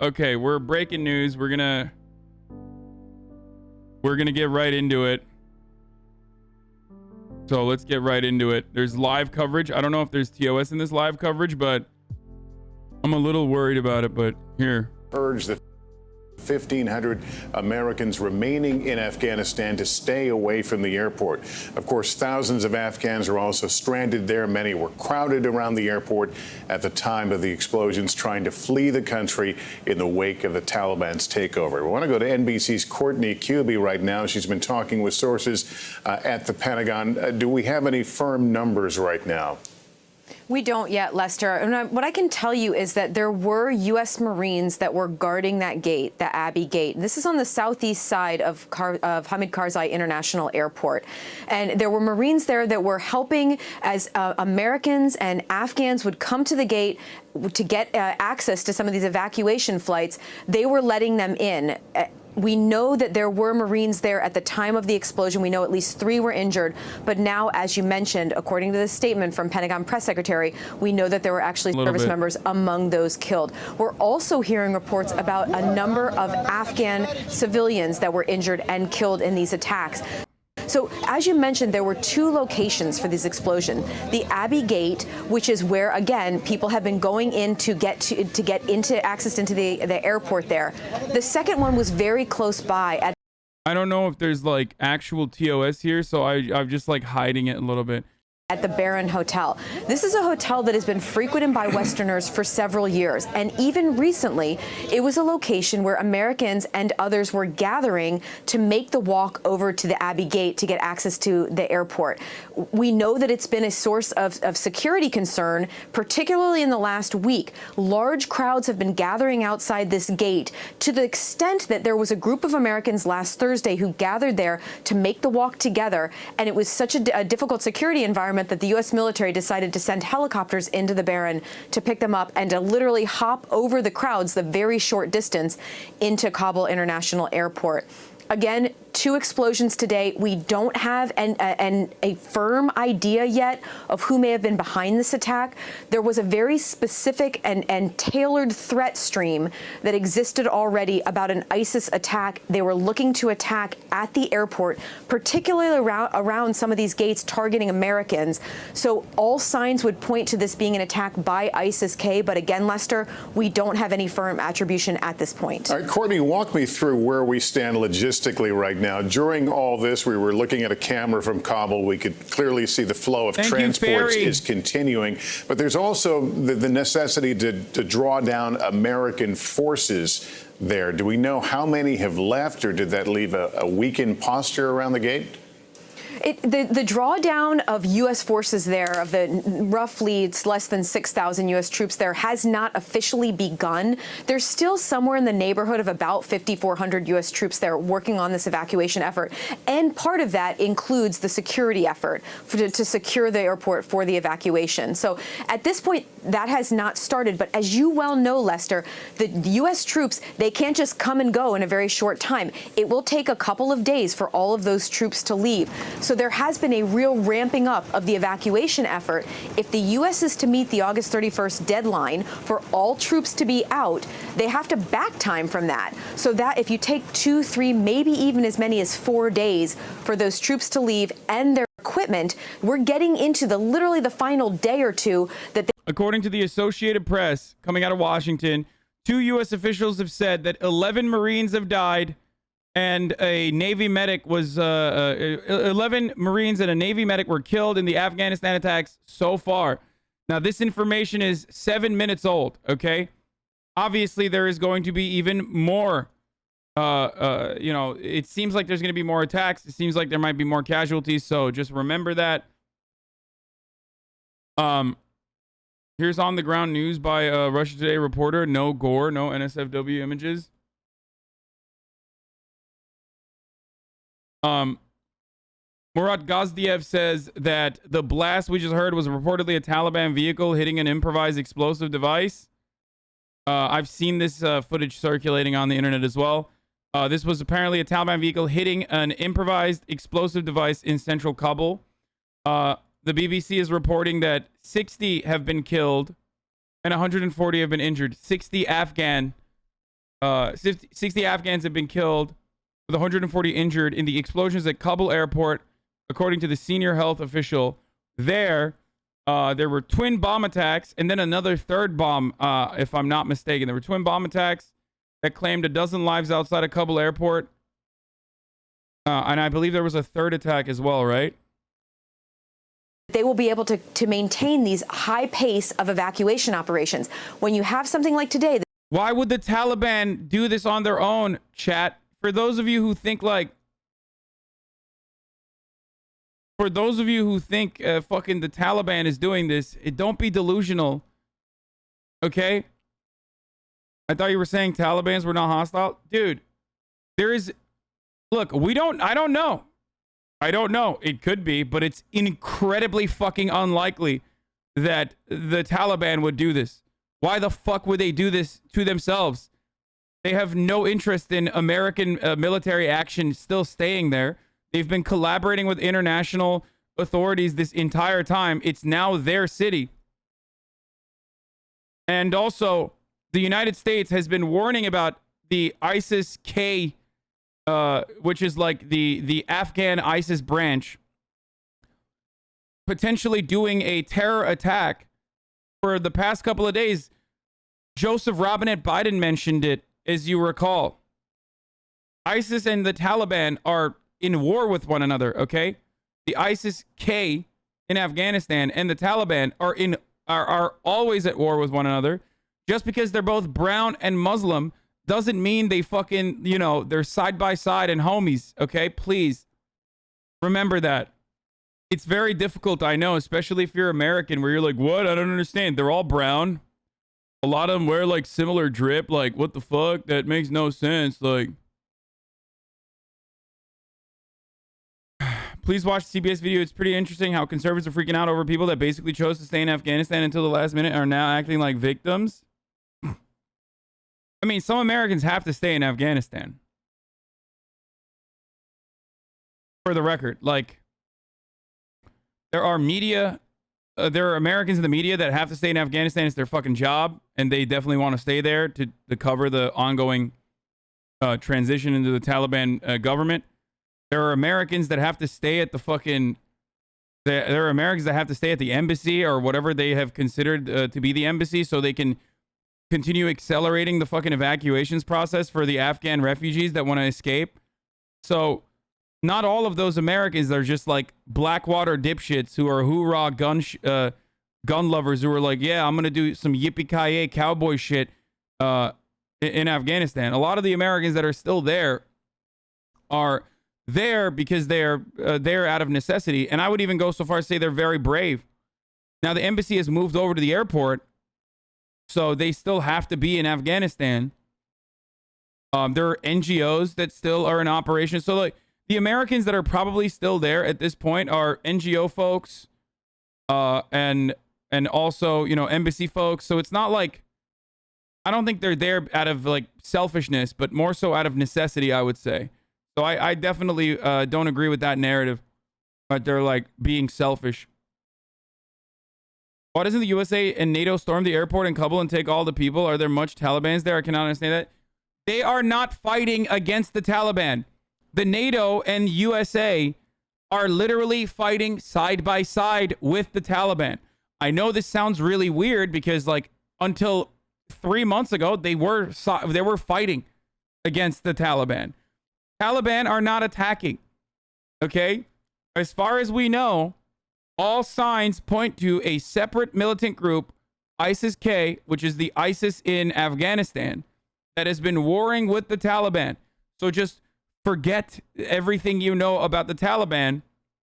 Okay, we're breaking news. We're gonna get right into it. So let's get right into it. There's live coverage. I don't know if there's TOS in this live coverage, but I'm a little worried about it. But here. Urge the 1,500 Americans remaining in Afghanistan to stay away from the airport. Of course, thousands of Afghans are also stranded there. Many were crowded around the airport at the time of the explosions, trying to flee the country in the wake of the Taliban's takeover. We want to go to NBC's Courtney Kube right now. She's been talking with sources at the Pentagon. Do we have any firm numbers right now? We don't yet, Lester. And what I can tell you is that there were U.S. Marines that were guarding that gate, the Abbey Gate. This is on the southeast side of Hamid Karzai International Airport. And there were Marines there that were helping as Americans and Afghans would come to the gate to get access to some of these evacuation flights. They were letting them in. We know that there were Marines there at the time of the explosion. We know at least 3 were injured. But now, as you mentioned, according to the statement from Pentagon Press Secretary, we know that there were actually service members among those killed. We're also hearing reports about a number of Afghan civilians that were injured and killed in these attacks. So, as you mentioned, there were 2 locations for this explosion. The Abbey Gate, which is where, again, people have been going in to get into access into the airport there. The second one was very close by. I don't know if there's like actual TOS here, so I'm just like hiding it a little bit. At the Barron Hotel. This is a hotel that has been frequented by Westerners for several years. And even recently, it was a location where Americans and others were gathering to make the walk over to the Abbey Gate to get access to the airport. We know that it's been a source of security concern, particularly in the last week. Large crowds have been gathering outside this gate to the extent that there was a group of Americans last Thursday who gathered there to make the walk together. And it was such a difficult security environment that the U.S. military decided to send helicopters into the Barron to pick them up and to literally hop over the crowds the very short distance into Kabul International Airport. Again, 2 explosions today. We don't have a firm idea yet of who may have been behind this attack. There was a very specific and tailored threat stream that existed already about an ISIS attack. They were looking to attack at the airport, particularly around some of these gates targeting Americans. So all signs would point to this being an attack by ISIS-K. But again, Lester, we don't have any firm attribution at this point. All right, Courtney, walk me through where we stand logistically right now. During all this, we were looking at a camera from Kabul. We could clearly see the flow of transports is continuing. But there's also the necessity to draw down American forces there. Do we know how many have left, or did that leave a weakened posture around the gate? The drawdown of U.S. forces there, of the roughly it's less than 6,000 U.S. troops there, has not officially begun. There's still somewhere in the neighborhood of about 5,400 U.S. troops there working on this evacuation effort. And part of that includes the security effort to secure the airport for the evacuation. So at this point, that has not started. But as you well know, Lester, the U.S. troops, they can't just come and go in a very short time. It will take a couple of days for all of those troops to leave. So there has been a real ramping up of the evacuation effort. If the U.S. is to meet the August 31st deadline for all troops to be out, they have to back time from that. So that if you take 2, 3, maybe even as many as 4 days for those troops to leave and their equipment, we're getting into literally the final day or 2 that According to the Associated Press, coming out of Washington, 2 U.S. officials have said that 11 Marines have died and a Navy medic was 11 Marines and a Navy medic were killed in the Afghanistan attacks so far. Now, this information is 7 minutes old, okay? Obviously, there is going to be even more, it seems like there's going to be more attacks. It seems like there might be more casualties, so just remember that. Here's on-the-ground news by Russia Today reporter. No gore, no NSFW images. Murat Gazdiev says that the blast we just heard was reportedly a Taliban vehicle hitting an improvised explosive device. I've seen this footage circulating on the internet as well. This was apparently a Taliban vehicle hitting an improvised explosive device in central Kabul. The BBC is reporting that 60 have been killed and 140 have been injured. 60 Afghan 60 Afghans have been killed, with 140 injured in the explosions at Kabul airport, according to the senior health official there. There were twin bomb attacks and then another third bomb, if I'm not mistaken. There were twin bomb attacks that claimed a dozen lives outside of Kabul airport. And I believe there was a third attack as well, right? They will be able to maintain these high pace of evacuation operations. When you have something like today. Why would the Taliban do this on their own, chat? For those of you who think fucking the Taliban is doing this, don't be delusional. Okay? I thought you were saying Talibans were not hostile. Dude, look, I don't know. It could be, but it's incredibly fucking unlikely that the Taliban would do this. Why the fuck would they do this to themselves? They have no interest in American military action still staying there. They've been collaborating with international authorities this entire time. It's now their city. And also, the United States has been warning about the ISIS-K, which is like the Afghan ISIS branch, potentially doing a terror attack. For the past couple of days, Joseph Robinette Biden mentioned it, as you recall. ISIS and the Taliban are in war with one another, okay? The ISIS-K in Afghanistan and the Taliban are always at war with one another. Just because they're both brown and Muslim doesn't mean they fucking, they're side by side and homies, okay? Please remember that. It's very difficult, I know, especially if you're American, where you're like, what? I don't understand. They're all brown. A lot of them wear like similar drip. Like, what the fuck? That makes no sense. Like, please watch the CBS video. It's pretty interesting how conservatives are freaking out over people that basically chose to stay in Afghanistan until the last minute are now acting like victims. I mean, some Americans have to stay in Afghanistan. For the record, like, there are Americans in the media that have to stay in Afghanistan. It's their fucking job, and they definitely want to stay there to cover the ongoing transition into the Taliban government. There are Americans that have to stay at there are Americans that have to stay at the embassy or whatever they have considered to be the embassy, so they can continue accelerating the fucking evacuations process for the Afghan refugees that want to escape. So not all of those Americans are just like Blackwater dipshits who are hoorah gun lovers who are like, yeah, I'm going to do some yippee-ki-yay cowboy shit in Afghanistan. A lot of the Americans that are still there are there because they're there out of necessity. And I would even go so far as to say they're very brave. Now, the embassy has moved over to the airport, so they still have to be in Afghanistan. There are NGOs that still are in operation. So, like, the Americans that are probably still there at this point are NGO folks, and also, embassy folks. So it's not like, I don't think they're there out of like selfishness, but more so out of necessity, I would say. So I definitely don't agree with that narrative, but they're like being selfish. Why doesn't the USA and NATO storm the airport in Kabul and take all the people? Are there much Talibans there? I cannot understand that. They are not fighting against the Taliban. The NATO and USA are literally fighting side by side with the Taliban. I know this sounds really weird because, like, until 3 months ago, they were fighting against the Taliban. Taliban are not attacking. Okay? As far as we know, all signs point to a separate militant group, ISIS-K, which is the ISIS in Afghanistan, that has been warring with the Taliban. So just forget everything you know about the Taliban.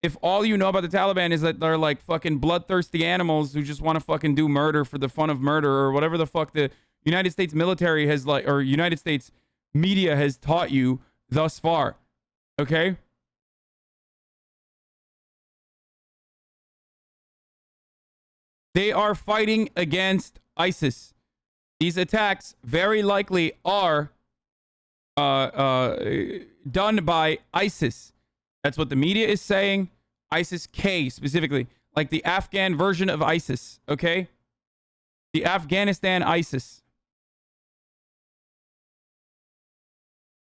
If all you know about the Taliban is that they're like fucking bloodthirsty animals who just want to fucking do murder for the fun of murder, or whatever the fuck the United States military has like, or United States media has taught you thus far. Okay? They are fighting against ISIS. These attacks very likely are done by ISIS. That's what the media is saying. ISIS-K specifically. Like the Afghan version of ISIS. Okay? The Afghanistan ISIS.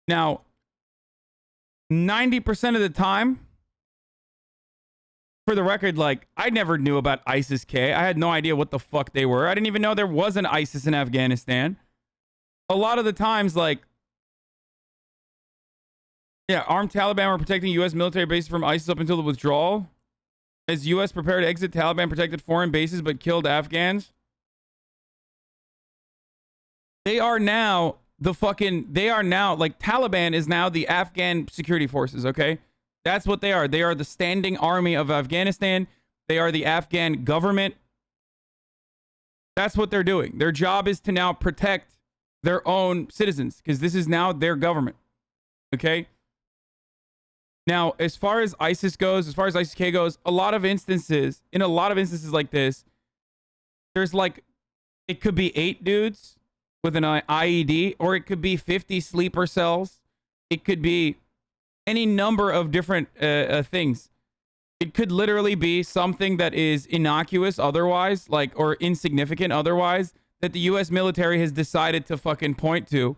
Now, 90% of the time, for the record, like, I never knew about ISIS-K. I had no idea what the fuck they were. I didn't even know there was an ISIS in Afghanistan. A lot of the times, like, yeah, armed Taliban were protecting U.S. military bases from ISIS up until the withdrawal. As U.S. prepared to exit, Taliban protected foreign bases but killed Afghans. They are now like, Taliban is now the Afghan security forces, okay? That's what they are. They are the standing army of Afghanistan. They are the Afghan government. That's what they're doing. Their job is to now protect their own citizens because this is now their government, okay? Now, as far as ISIS goes, as far as ISIS-K goes, in a lot of instances like this, there's like, it could be 8 dudes with an IED, or it could be 50 sleeper cells. It could be any number of different things. It could literally be something that is innocuous otherwise, like, or insignificant otherwise, that the U.S. military has decided to fucking point to,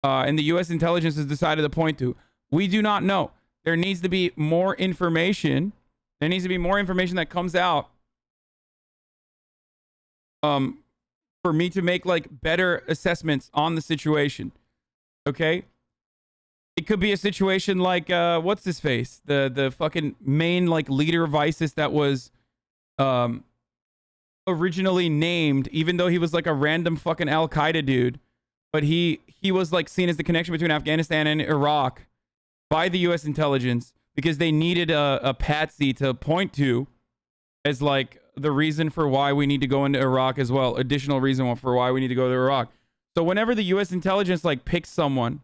and the U.S. intelligence has decided to point to. We do not know. There needs to be more information. There needs to be more information that comes out for me to make like better assessments on the situation. Okay? It could be a situation like what's his face? The fucking main like leader of ISIS that was originally named, even though he was like a random fucking Al-Qaeda dude, but he was like seen as the connection between Afghanistan and Iraq by the U.S. intelligence because they needed a patsy to point to as like the reason for why we need to go into Iraq as well. Additional reason for why we need to go to Iraq. So whenever the U.S. intelligence like picks someone,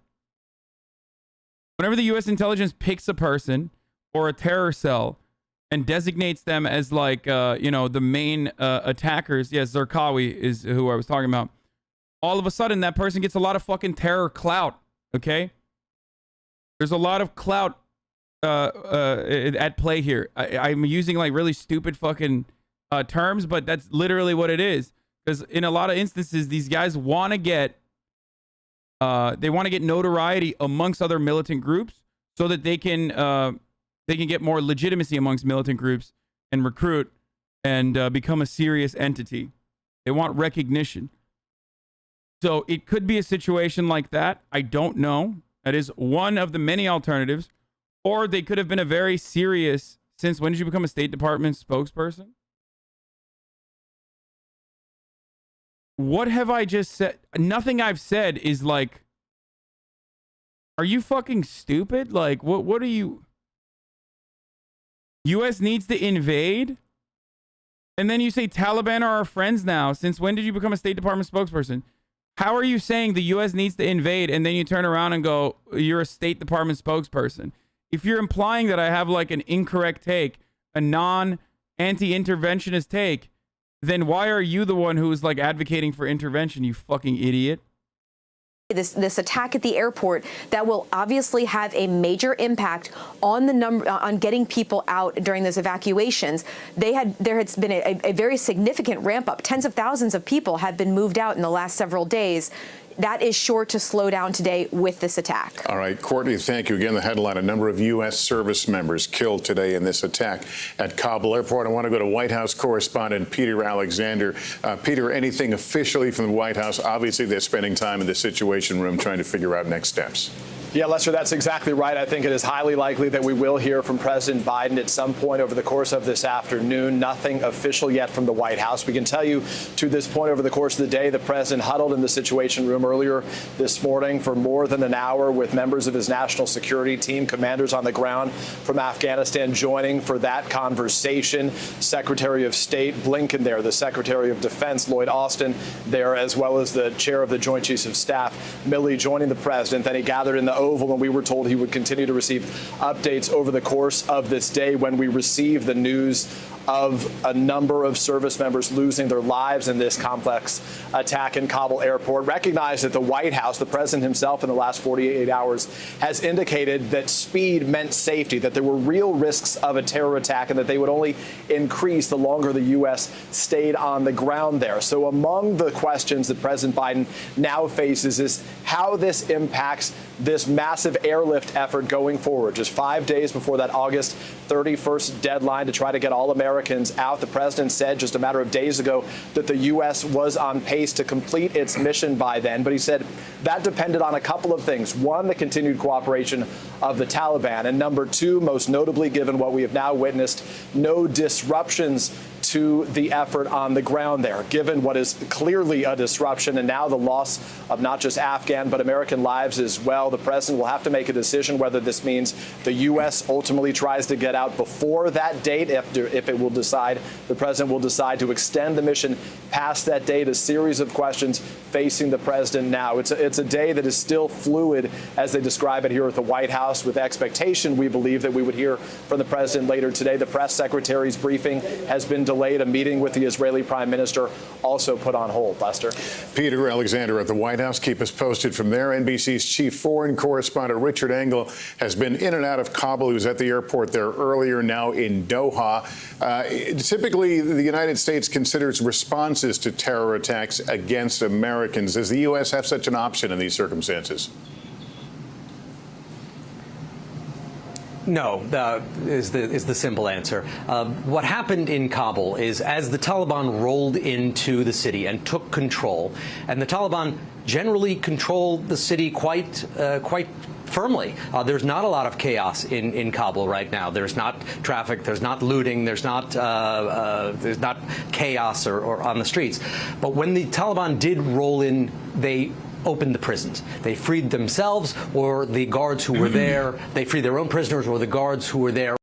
whenever the U.S. intelligence picks a person or a terror cell and designates them as like, the main attackers, yes, Zarqawi is who I was talking about, all of a sudden that person gets a lot of fucking terror clout, okay? There's a lot of clout at play here. I'm using like really stupid fucking terms, but that's literally what it is. Because in a lot of instances, these guys want to get notoriety amongst other militant groups so that they can get more legitimacy amongst militant groups and recruit and become a serious entity. They want recognition. So it could be a situation like that. I don't know. That is one of the many alternatives. Or they could have been a very serious, since when did you become a State Department spokesperson? What have I just said? Nothing I've said is like, are you fucking stupid? Like, what are you? U.S. needs to invade? And then you say Taliban are our friends now. Since when did you become a State Department spokesperson? How are you saying the U.S. needs to invade and then you turn around and go, you're a State Department spokesperson? If you're implying that I have like an incorrect take, a non-anti-interventionist take, then why are you the one who is like advocating for intervention, you fucking idiot? This attack at the airport that will obviously have a major impact on the number on getting people out during those evacuations. There has been a very significant ramp up. Tens of thousands of people have been moved out in the last several days. That is sure to slow down today with this attack. All right, Courtney, thank you. Again, the headline, a number of U.S. service members killed today in this attack at Kabul airport. I want to go to White House correspondent Peter Alexander. Peter, anything officially from the White House? Obviously, they're spending time in the Situation Room trying to figure out next steps. Yeah, Lester, that's exactly right. I think it is highly likely that we will hear from President Biden at some point over the course of this afternoon. Nothing official yet from the White House. We can tell you to this point over the course of the day, the president huddled in the Situation Room earlier this morning for more than an hour with members of his national security team, commanders on the ground from Afghanistan joining for that conversation. Secretary of State Blinken there, the Secretary of Defense Lloyd Austin there, as well as the chair of the Joint Chiefs of Staff, Milley, joining the president. Then he gathered in the Oval, and we were told he would continue to receive updates over the course of this day when we receive the news of a number of service members losing their lives in this complex attack in Kabul airport. Recognized that the White House, the president himself in the last 48 hours, has indicated that speed meant safety, that there were real risks of a terror attack, and that they would only increase the longer the U.S. stayed on the ground there. So among the questions that President Biden now faces is how this impacts this massive airlift effort going forward. Just 5 days before that August 31st deadline to try to get all Americans out, the president said just a matter of days ago that the U.S. was on pace to complete its mission by then. But he said that depended on a couple of things. One, the continued cooperation of the Taliban. And number two, most notably, given what we have now witnessed, no disruptions to the effort on the ground there, given what is clearly a disruption and now the loss of not just Afghan but American lives as well. The president will have to make a decision whether this means the U.S. ultimately tries to get out before that date. If it will decide, the president will decide to extend the mission past that date. A series of questions facing the president now. It's a day that is still fluid, as they describe it here at the White House, with expectation, we believe, that we would hear from the president later today. The press secretary's briefing has been delayed. A meeting with the Israeli prime minister also put on hold. Lester. Peter Alexander at the White House. Keep us posted from there. NBC's chief foreign correspondent Richard Engel has been in and out of Kabul. He was at the airport there earlier, now in Doha. Typically, the United States considers responses to terror attacks against Americans. Does the U.S. have such an option in these circumstances? No, is the simple answer. What happened in Kabul is, as the Taliban rolled into the city and took control, and the Taliban generally control the city quite firmly. There's not a lot of chaos in Kabul right now. There's not traffic. There's not looting. There's not chaos or on the streets. But when the Taliban did roll in, they opened the prisons. They freed themselves or the guards who were there. They freed their own prisoners or the guards who were there.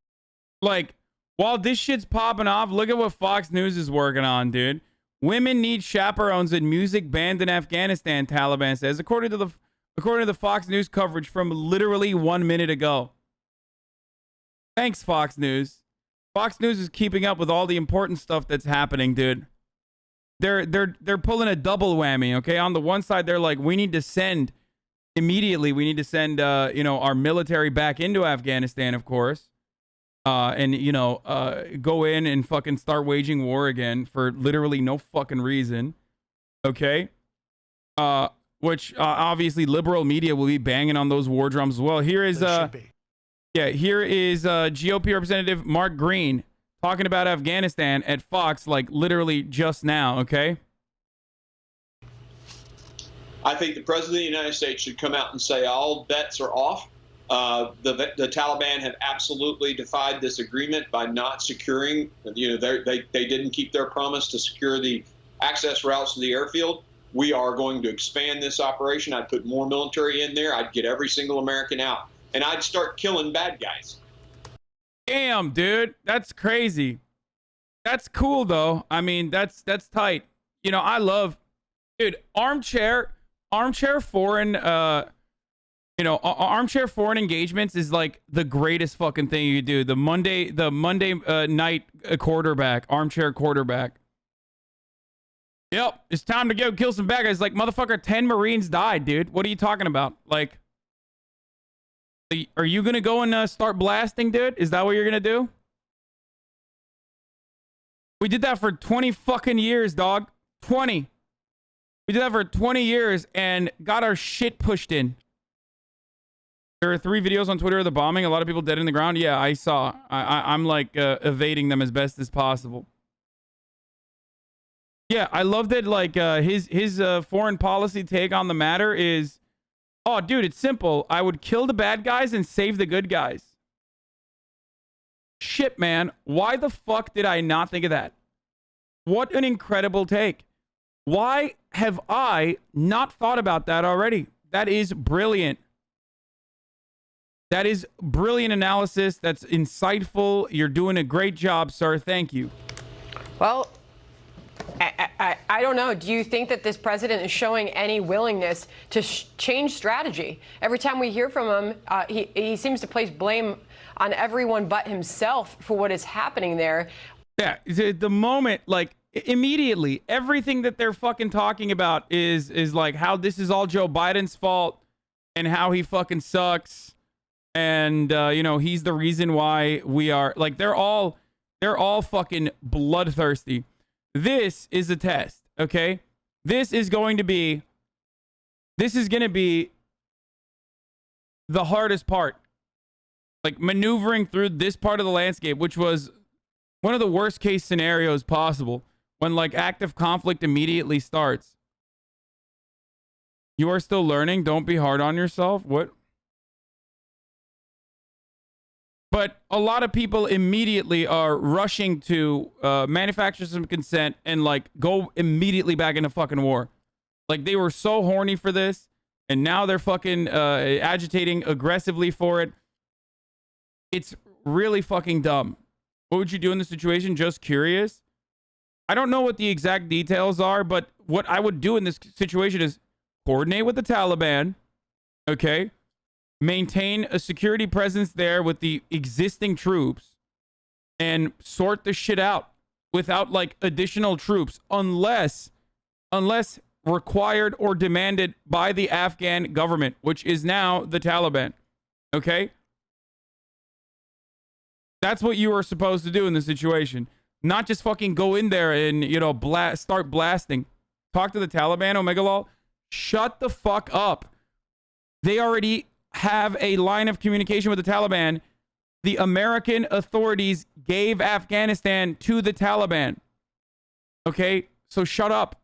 Like, while this shit's popping off, look at what Fox News is working on, dude. Women need chaperones and music banned in Afghanistan, Taliban says, according to the Fox News coverage from literally 1 minute ago. Thanks, Fox News. Fox News is keeping up with all the important stuff that's happening, dude. They're pulling a double whammy, okay? On the one side, they're like, we need to send our military back into Afghanistan, of course, and go in and fucking start waging war again for literally no fucking reason, okay? Which obviously liberal media will be banging on those war drums as well. Here is GOP Representative Mark Green talking about Afghanistan at Fox, like literally just now, okay? I think the president of the United States should come out and say all bets are off. The Taliban have absolutely defied this agreement by not securing, they didn't keep their promise to secure the access routes to the airfield. We are going to expand this operation. I'd put more military in there. I'd get every single American out, and I'd start killing bad guys. Damn, dude, that's crazy. That's cool, though. I mean, that's tight. I love, dude, armchair foreign, armchair foreign engagements is like the greatest fucking thing you could do. The Monday night quarterback, armchair quarterback. Yep, it's time to go kill some bad guys. Like, motherfucker, 10 Marines died, dude. What are you talking about? Like, are you going to go and start blasting, dude? Is that what you're going to do? We did that for 20 fucking years, dog. 20. We did that for 20 years and got our shit pushed in. There are 3 videos on Twitter of the bombing. A lot of people dead in the ground. Yeah, I saw. I'm like evading them as best as possible. Yeah, I love that. Like his foreign policy take on the matter is, oh, dude, it's simple. I would kill the bad guys and save the good guys. Shit, man. Why the fuck did I not think of that? What an incredible take. Why have I not thought about that already? That is brilliant. That is brilliant analysis. That's insightful. You're doing a great job, sir. Thank you. Well, I don't know. Do you think that this president is showing any willingness to change strategy? Every time we hear from him, he seems to place blame on everyone but himself for what is happening there. Yeah, the moment, like, immediately, everything that they're fucking talking about is like how this is all Joe Biden's fault and how he fucking sucks, and you know, he's the reason why we are like, they're all fucking bloodthirsty. This is a test, okay? This is going to be the hardest part, like maneuvering through this part of the landscape, which was one of the worst case scenarios possible, when like active conflict immediately starts. You are still learning. Don't be hard on yourself. What? But a lot of people immediately are rushing to manufacture some consent and like go immediately back into fucking war. Like they were so horny for this, and now they're fucking agitating aggressively for it. It's really fucking dumb. What would you do in this situation? Just curious. I don't know what the exact details are, but what I would do in this situation is coordinate with the Taliban, okay? Maintain a security presence there with the existing troops and sort the shit out without like additional troops unless required or demanded by the Afghan government, which is now the Taliban, okay? That's what you are supposed to do in this situation. Not just fucking go in there and, you know, start blasting. Talk to the Taliban, Omega Lol. Shut the fuck up. They already have a line of communication with the Taliban. The American authorities gave Afghanistan to the Taliban. Okay? So shut up.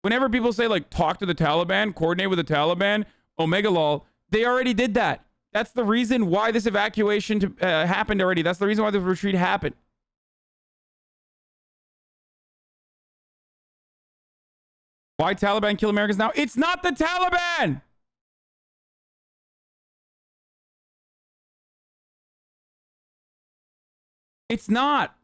Whenever people say, like, talk to the Taliban, coordinate with the Taliban, Omega Lol, they already did that. That's the reason why this evacuation happened already. That's the reason why the retreat happened. Why Taliban kill Americans now? It's not the Taliban! It's not.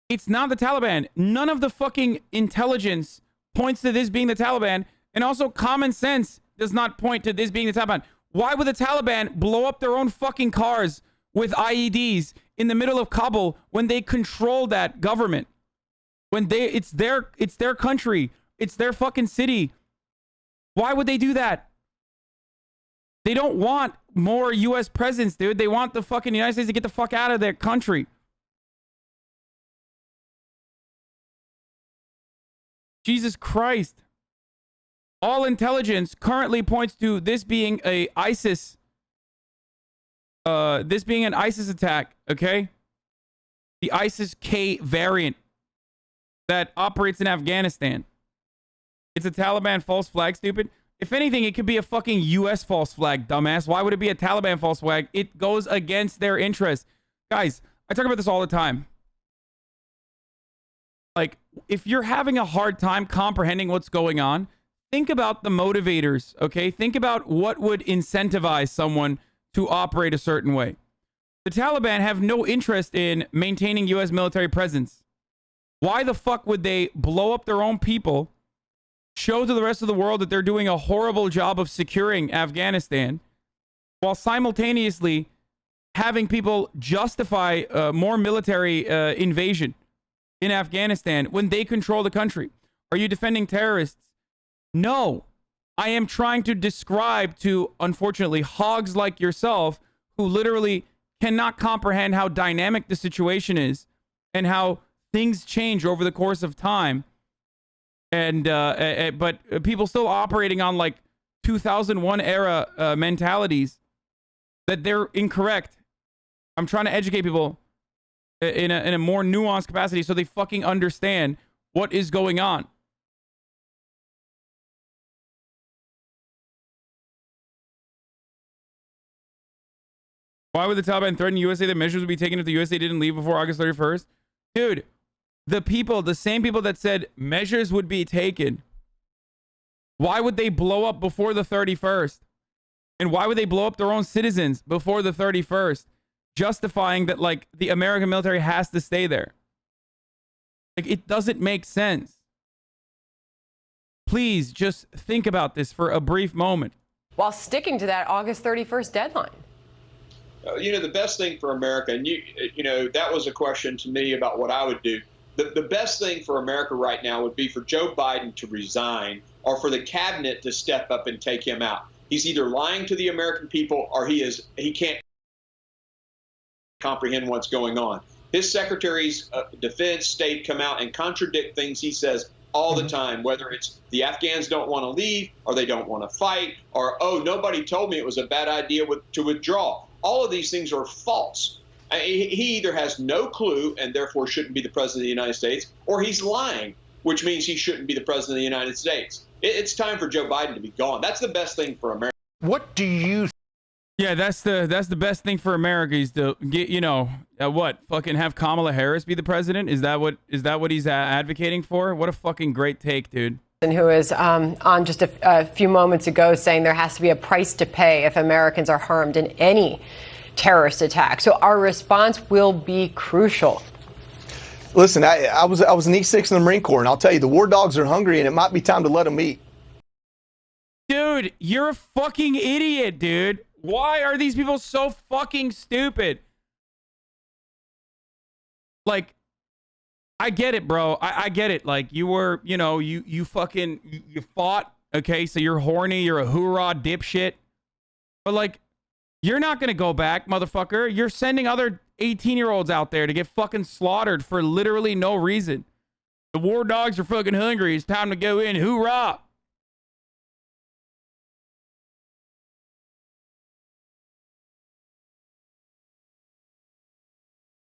It's not the Taliban. None of the fucking intelligence points to this being the Taliban, and also common sense does not point to this being the Taliban. Why would the Taliban blow up their own fucking cars with IEDs in the middle of Kabul when they control that government? When it's their country. It's their fucking city. Why would they do that? They don't want more U.S. presence, dude. They want the fucking United States to get the fuck out of their country. Jesus Christ. All intelligence currently points to this being an ISIS attack, okay? The ISIS-K variant that operates in Afghanistan. It's a Taliban false flag, stupid. If anything, it could be a fucking U.S. false flag, dumbass. Why would it be a Taliban false flag? It goes against their interests. Guys, I talk about this all the time. Like, if you're having a hard time comprehending what's going on, think about the motivators, okay? Think about what would incentivize someone to operate a certain way. The Taliban have no interest in maintaining U.S. military presence. Why the fuck would they blow up their own people, show to the rest of the world that they're doing a horrible job of securing Afghanistan, while simultaneously having people justify more military invasion in Afghanistan when they control the country? Are you defending terrorists? No. I am trying to describe to, unfortunately, hogs like yourself who literally cannot comprehend how dynamic the situation is and how things change over the course of time. And but people still operating on like 2001 era mentalities, that they're incorrect. I'm trying to educate people in a more nuanced capacity so they fucking understand what is going on. Why would the Taliban threaten USA that measures would be taken if the USA didn't leave before August 31st? Dude, the same people that said measures would be taken, why would they blow up before the 31st? And why would they blow up their own citizens before the 31st? Justifying that, like, the American military has to stay there. Like, it doesn't make sense. Please just think about this for a brief moment. While sticking to that August 31st deadline. You know, the best thing for America, and you know, that was a question to me about what I would do. The best thing for America right now would be for Joe Biden to resign or for the cabinet to step up and take him out. He's either lying to the American people or he can't comprehend what's going on. His secretaries of defense, state come out and contradict things he says all the time, whether it's the Afghans don't want to leave or they don't want to fight or, oh, nobody told me it was a bad idea to withdraw. All of these things are false. He either has no clue and therefore shouldn't be the president of the United States, or he's lying, which means he shouldn't be the president of the United States. It's time for Joe Biden to be gone. That's the best thing for America. What do you? Yeah, that's the best thing for America is to get, what, fucking have Kamala Harris be the president? Is that what he's advocating for? What a fucking great take, dude. Who is on just a few moments ago saying there has to be a price to pay if Americans are harmed in any terrorist attack. So our response will be crucial. Listen, I was an E6 in the Marine Corps, and I'll tell you, the war dogs are hungry, and it might be time to let them eat. Dude, you're a fucking idiot, dude. Why are these people so fucking stupid? Like, I get it, bro. I get it. Like, you were, you fought. Okay, so you're horny. You're a hoorah dipshit. But, like, you're not going to go back, motherfucker. You're sending other 18-year-olds out there to get fucking slaughtered for literally no reason. The war dogs are fucking hungry. It's time to go in. Hoorah.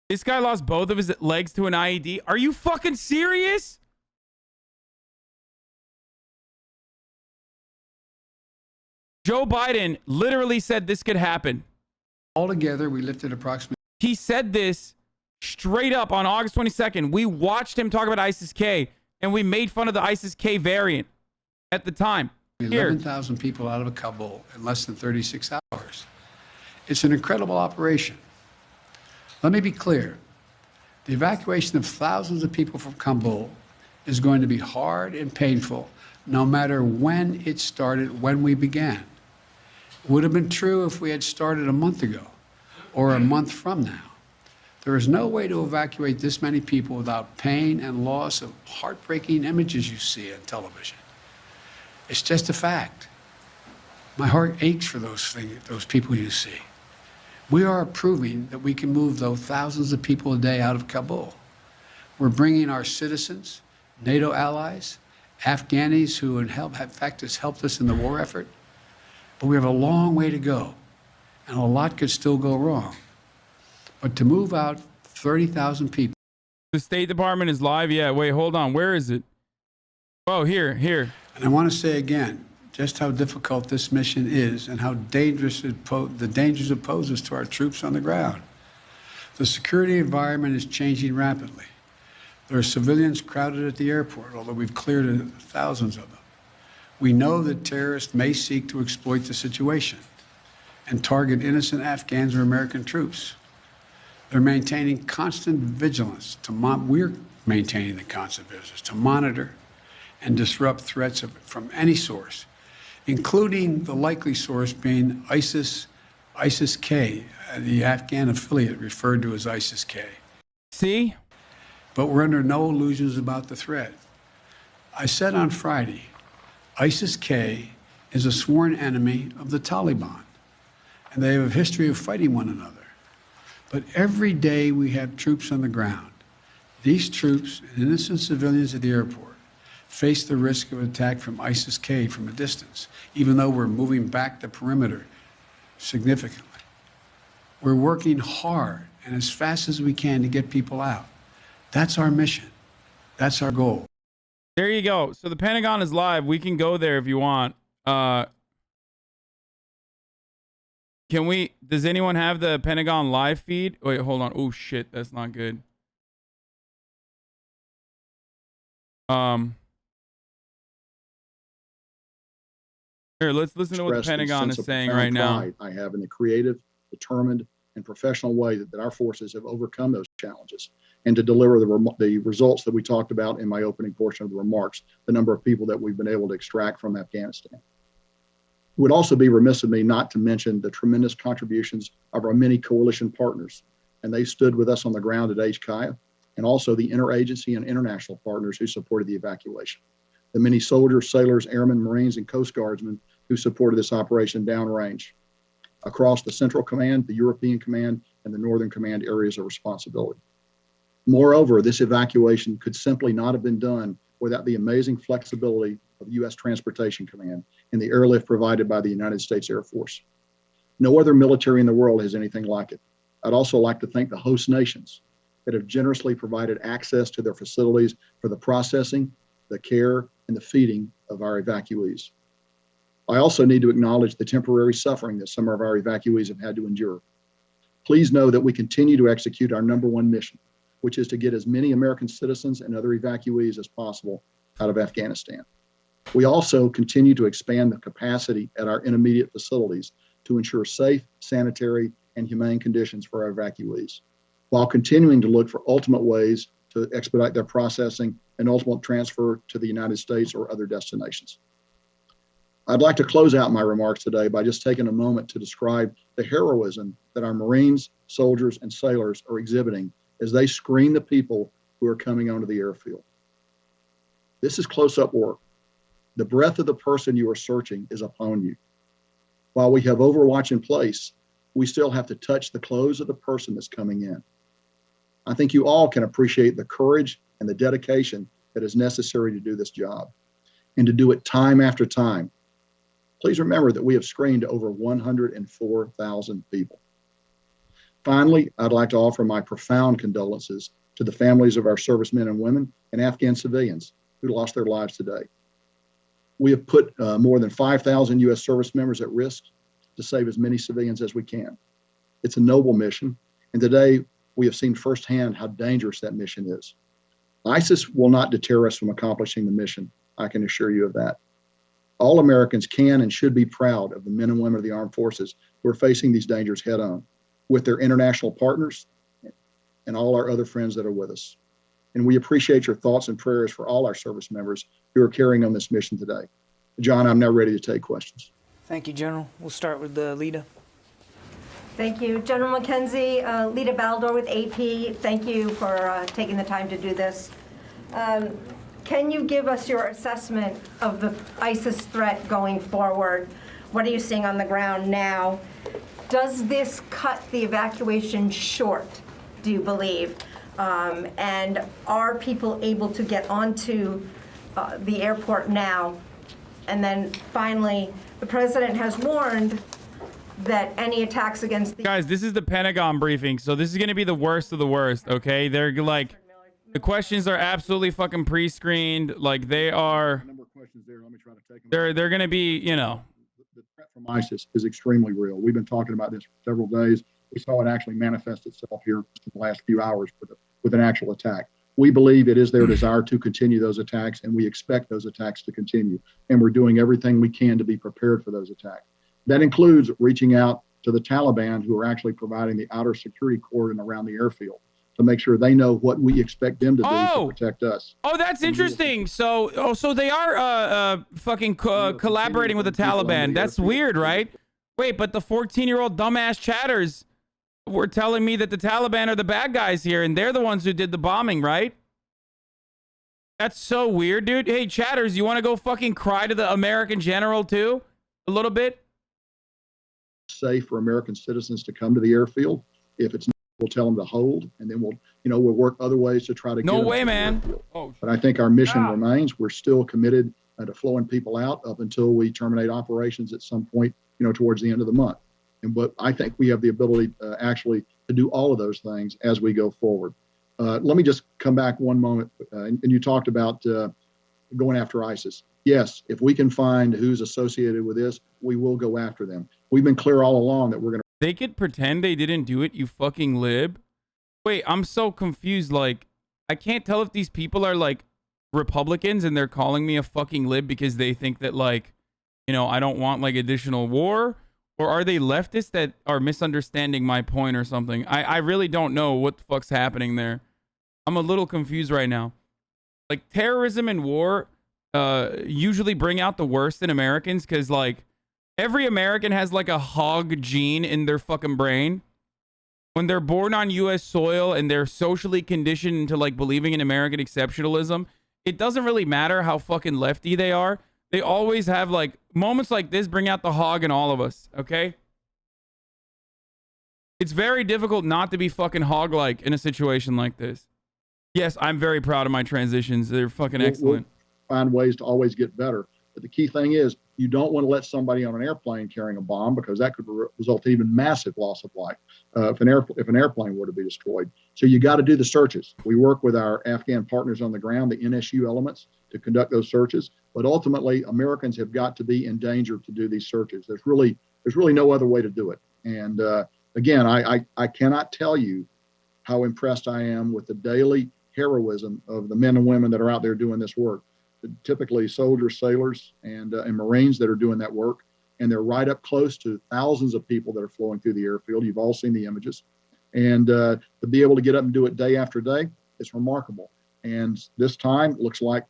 This guy lost both of his legs to an IED. Are you fucking serious? Joe Biden literally said this could happen. Altogether, we lifted approximately. He said this straight up on August 22nd. We watched him talk about ISIS-K, and we made fun of the ISIS-K variant at the time. 11,000 people out of Kabul in less than 36 hours. It's an incredible operation. Let me be clear. The evacuation of thousands of people from Kabul is going to be hard and painful, no matter when it started, when we began. It would have been true if we had started a month ago or a month from now. There is no way to evacuate this many people without pain and loss of heartbreaking images you see on television. It's just a fact. My heart aches for those people you see. We are proving that we can move those thousands of people a day out of Kabul. We're bringing our citizens, NATO allies, Afghanis who in fact has helped us in the war effort. But we have a long way to go, and a lot could still go wrong. But to move out 30,000 people. The State Department is live? Yeah, wait, hold on. Where is it? Oh, here. And I want to say again, just how difficult this mission is and how dangerous the dangers it poses to our troops on the ground. The security environment is changing rapidly. There are civilians crowded at the airport, although we've cleared thousands of them. We know that terrorists may seek to exploit the situation and target innocent Afghans or American troops. They're maintaining constant vigilance we're maintaining the constant vigilance to monitor and disrupt threats from any source, including the likely source being ISIS-K, the Afghan affiliate referred to as ISIS-K. See? But we're under no illusions about the threat. I said on Friday, ISIS-K is a sworn enemy of the Taliban, and they have a history of fighting one another. But every day we have troops on the ground. These troops and innocent civilians at the airport face the risk of attack from ISIS-K from a distance, even though we're moving back the perimeter significantly. We're working hard and as fast as we can to get people out. That's our mission. That's our goal. There you go. So the Pentagon is live. We can go there if you want. Does anyone have the Pentagon live feed? Wait, hold on. Oh shit, that's not good. Here, let's listen to what the Pentagon is saying right now. I have in the creative, determined, and professional way that our forces have overcome those challenges and to deliver the results that we talked about in my opening portion of the remarks, the number of people that we've been able to extract from Afghanistan. It would also be remiss of me not to mention the tremendous contributions of our many coalition partners, and they stood with us on the ground at HKIA. and also the interagency and international partners who supported the evacuation. The many soldiers, sailors, airmen, Marines, and Coast Guardsmen who supported this operation downrange across the Central Command, the European Command, and the Northern Command areas of responsibility. Moreover, this evacuation could simply not have been done without the amazing flexibility of U.S. Transportation Command and the airlift provided by the United States Air Force. No other military in the world has anything like it. I'd also like to thank the host nations that have generously provided access to their facilities for the processing, the care, and the feeding of our evacuees. I also need to acknowledge the temporary suffering that some of our evacuees have had to endure. Please know that we continue to execute our number one mission, which is to get as many American citizens and other evacuees as possible out of Afghanistan. We also continue to expand the capacity at our intermediate facilities to ensure safe, sanitary, and humane conditions for our evacuees, while continuing to look for ultimate ways to expedite their processing and ultimate transfer to the United States or other destinations. I'd like to close out my remarks today by just taking a moment to describe the heroism that our Marines, soldiers, and sailors are exhibiting as they screen the people who are coming onto the airfield. This is close-up work. The breath of the person you are searching is upon you. While we have Overwatch in place, we still have to touch the clothes of the person that's coming in. I think you all can appreciate the courage and the dedication that is necessary to do this job and to do it time after time. Please remember that we have screened over 104,000 people. Finally, I'd like to offer my profound condolences to the families of our servicemen and women and Afghan civilians who lost their lives today. We have put more than 5,000 U.S. service members at risk to save as many civilians as we can. It's a noble mission, and today we have seen firsthand how dangerous that mission is. ISIS will not deter us from accomplishing the mission, I can assure you of that. All Americans can and should be proud of the men and women of the armed forces who are facing these dangers head on, with their international partners and all our other friends that are with us. And we appreciate your thoughts and prayers for all our service members who are carrying on this mission today. John, I'm now ready to take questions. Thank you, General. We'll start with Lita. Thank you. General McKenzie, Lita Baldor with AP, thank you for taking the time to do this. Can you give us your assessment of the ISIS threat going forward? What are you seeing on the ground now? Does this cut the evacuation short, do you believe? And are people able to get onto the airport now? And then finally, the president has warned that any attacks against the— Guys, this is the Pentagon briefing, so this is going to be the worst of the worst, okay? They're like, the questions are absolutely fucking pre-screened. Like, they are— They're going to be, you know— The threat from ISIS is extremely real. We've been talking about this for several days. We saw it actually manifest itself here in the last few hours with an actual attack. We believe it is their desire to continue those attacks, and we expect those attacks to continue. And we're doing everything we can to be prepared for those attacks. That includes reaching out to the Taliban, who are actually providing the outer security cordon around the airfield to make sure they know what we expect them to do to protect us. Oh, that's interesting. So they are fucking collaborating with the Taliban. That's weird, right? Wait, but the 14-year-old dumbass chatters were telling me that the Taliban are the bad guys here, and they're the ones who did the bombing, right? That's so weird, dude. Hey, chatters, you want to go fucking cry to the American general too? A little bit? Safe for American citizens to come to the airfield. If it's not, we'll tell them to hold, and then we'll work other ways to try to get them to the airfield. But I think our mission remains. We're still committed to flowing people out up until we terminate operations at some point, towards the end of the month. But I think we have the ability actually to do all of those things as we go forward. Let me just come back one moment. And you talked about going after ISIS. Yes, if we can find who's associated with this, we will go after them. We've been clear all along that we're going to— They could pretend they didn't do it, you fucking lib. Wait, I'm so confused. Like, I can't tell if these people are like Republicans and they're calling me a fucking lib because they think that, like, I don't want like additional war. Or are they leftists that are misunderstanding my point or something? I really don't know what the fuck's happening there. I'm a little confused right now. Like, terrorism and war usually bring out the worst in Americans because, like, every American has like a hog gene in their fucking brain. when they're born on U.S. soil and they're socially conditioned into like believing in American exceptionalism, it doesn't really matter how fucking lefty they are. They always have like moments like this bring out the hog in all of us, okay? It's very difficult not to be fucking hog-like in a situation like this. Yes, I'm very proud of my transitions. They're fucking excellent. We'll find ways to always get better. But the key thing is you don't want to let somebody on an airplane carrying a bomb because that could result in even massive loss of life if an airplane were to be destroyed. So you got to do the searches. We work with our Afghan partners on the ground, the NSU elements, to conduct those searches. But ultimately, Americans have got to be in danger to do these searches. There's really no other way to do it. And again, I cannot tell you how impressed I am with the daily heroism of the men and women that are out there doing this work. Typically soldiers, sailors, and Marines that are doing that work. And they're right up close to thousands of people that are flowing through the airfield. You've all seen the images. And to be able to get up and do it day after day, it's remarkable. And this time, it looks like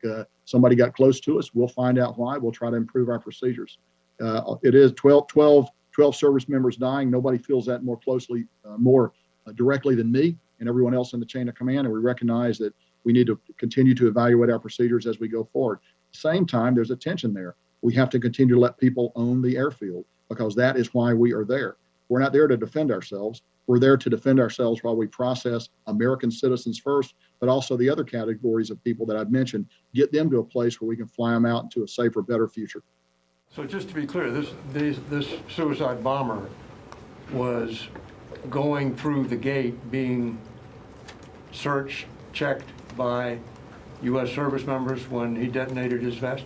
somebody got close to us. We'll find out why. We'll try to improve our procedures. It is 12 service members dying. Nobody feels that more closely, more directly than me and everyone else in the chain of command. And we recognize that we need to continue to evaluate our procedures as we go forward. At the same time, there's a tension there. We have to continue to let people own the airfield because that is why we are there. We're not there to defend ourselves. We're there to defend ourselves while we process American citizens first, but also the other categories of people that I've mentioned, get them to a place where we can fly them out into a safer, better future. So just to be clear, this suicide bomber was going through the gate, being searched, checked by U.S. service members when he detonated his vest?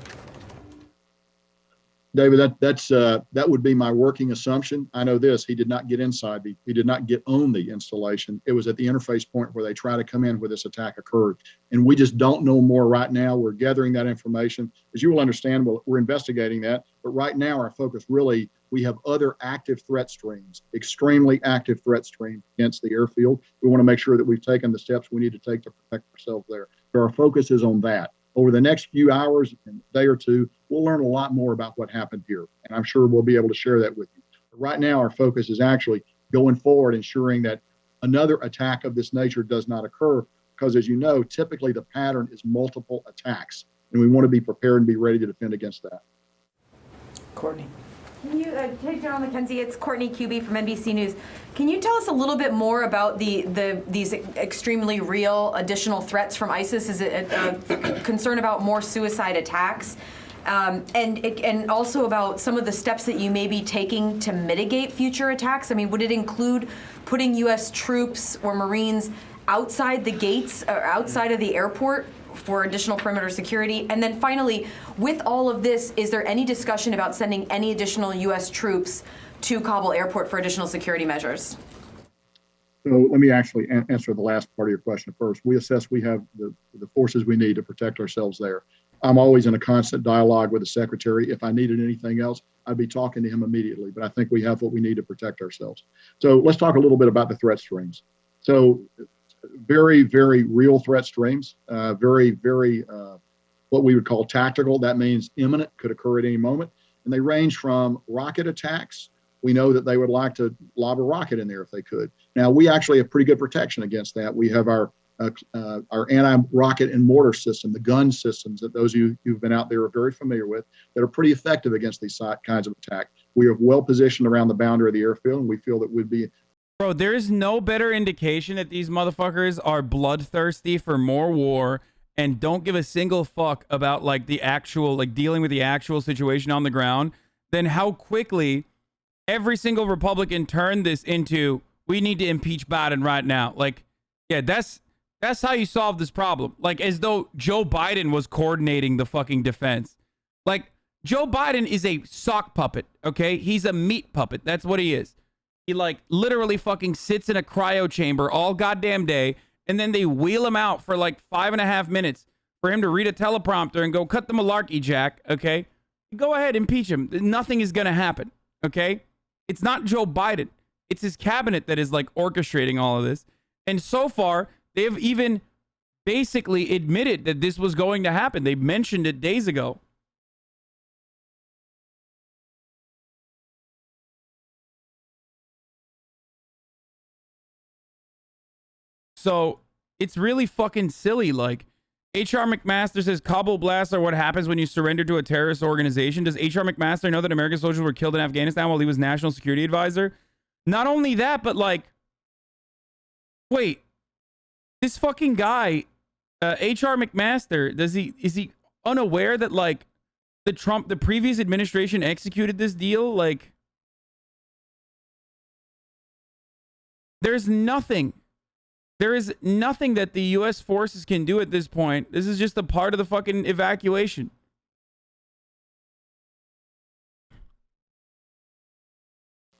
David, that would be my working assumption. I know this, he did not get inside, he did not get on the installation. It was at the interface point where they try to come in where this attack occurred. And we just don't know more right now. We're gathering that information. As you will understand, we're investigating that. But right now, our focus really, we have other active threat streams, extremely active threat streams against the airfield. We want to make sure that we've taken the steps we need to take to protect ourselves there. So our focus is on that. Over the next few hours and a day or two, we'll learn a lot more about what happened here. And I'm sure we'll be able to share that with you. But right now, our focus is actually going forward, ensuring that another attack of this nature does not occur. Because as you know, typically the pattern is multiple attacks. And we want to be prepared and be ready to defend against that. Courtney. Can you, hey, General McKenzie, it's Courtney Cuby from NBC News. Can you tell us a little bit more about these extremely real additional threats from ISIS? Is it a concern about more suicide attacks? And also about some of the steps that you may be taking to mitigate future attacks? I mean, would it include putting U.S. troops or Marines outside the gates or outside of the airport for additional perimeter security? And then finally, with all of this, is there any discussion about sending any additional U.S. troops to Kabul airport for additional security measures? So let me actually answer the last part of your question first. We assess we have the forces we need to protect ourselves there. I'm always in a constant dialogue with the secretary. If I needed anything else, I'd be talking to him immediately, but I think we have what we need to protect ourselves. So let's talk a little bit about the threat streams. So very, very real threat streams, very, very what we would call tactical. That means imminent, could occur at any moment. And they range from rocket attacks. We know that they would like to lob a rocket in there if they could. Now, we actually have pretty good protection against that. We have our anti-rocket and mortar system, the gun systems that those of you who've been out there are very familiar with, that are pretty effective against these kinds of attack. We are well positioned around the boundary of the airfield, and we feel that we'd be. Bro, there is no better indication that these motherfuckers are bloodthirsty for more war and don't give a single fuck about like the actual, like dealing with the actual situation on the ground than how quickly every single Republican turned this into, we need to impeach Biden right now. Like, yeah, that's how you solve this problem. Like, as though Joe Biden was coordinating the fucking defense. Like, Joe Biden is a sock puppet, okay? He's a meat puppet. That's what he is. He, like, literally fucking sits in a cryo chamber all goddamn day, and then they wheel him out for, like, 5.5 minutes for him to read a teleprompter and go, cut the malarkey, Jack, okay? Go ahead, impeach him. Nothing is going to happen, okay? It's not Joe Biden. It's his cabinet that is, like, orchestrating all of this. And so far, they have even basically admitted that this was going to happen. They mentioned it days ago. So it's really fucking silly. Like, H.R. McMaster says Kabul blasts are what happens when you surrender to a terrorist organization. Does H.R. McMaster know that American soldiers were killed in Afghanistan while he was national security advisor? Not only that, but like, wait, this fucking guy, H.R. McMaster, is he unaware that like the previous administration executed this deal? Like, there is nothing that the U.S. forces can do at this point. This is just a part of the fucking evacuation.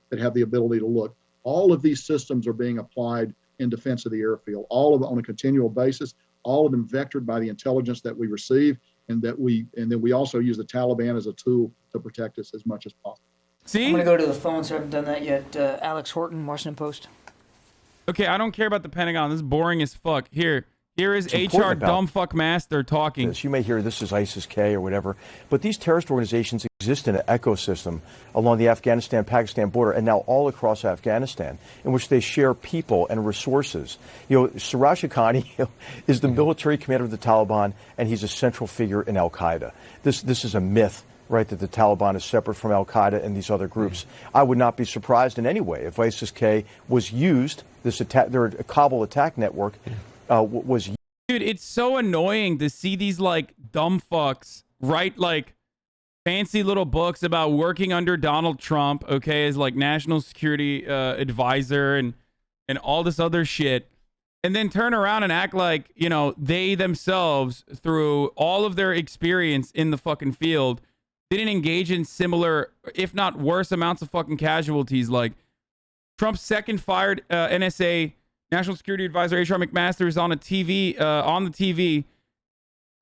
That have the ability to look. All of these systems are being applied in defense of the airfield, all of it on a continual basis, all of them vectored by the intelligence that we receive, and then we also use the Taliban as a tool to protect us as much as possible. See? I'm going to go to the phone, so I haven't done that yet. Alex Horton, Washington Post. Okay, I don't care about the Pentagon. This is boring as fuck. Here is HR Dumbfuck Master talking. This. You may hear this is ISIS-K or whatever, but these terrorist organizations exist in an ecosystem along the Afghanistan-Pakistan border and now all across Afghanistan, in which they share people and resources. You know, Siraj Haqqani is the military commander of the Taliban, and he's a central figure in Al-Qaeda. This is a myth, right, that the Taliban is separate from Al-Qaeda and these other groups. I would not be surprised in any way if ISIS-K was used, their Kabul attack network was used. Dude, it's so annoying to see these, like, dumb fucks write, like, fancy little books about working under Donald Trump, okay, as, like, national security advisor and all this other shit, and then turn around and act like, you know, they themselves, through all of their experience in the fucking field, didn't engage in similar, if not worse, amounts of fucking casualties. Like, Trump's second fired NSA National Security Advisor H.R. McMaster is on the TV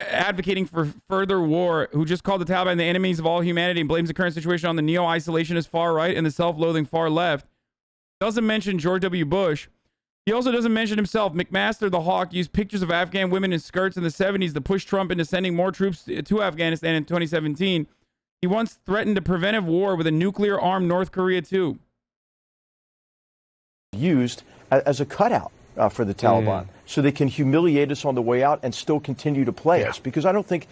advocating for further war, who just called the Taliban the enemies of all humanity and blames the current situation on the neo-isolationist far right and the self-loathing far left. Doesn't mention George W. Bush. He also doesn't mention himself. McMaster, the hawk, used pictures of Afghan women in skirts in the 70s to push Trump into sending more troops to Afghanistan in 2017. He once threatened a preventive war with a nuclear-armed North Korea, too. Used as a cutout for the Taliban, so they can humiliate us on the way out and still continue to play us. Because I don't think...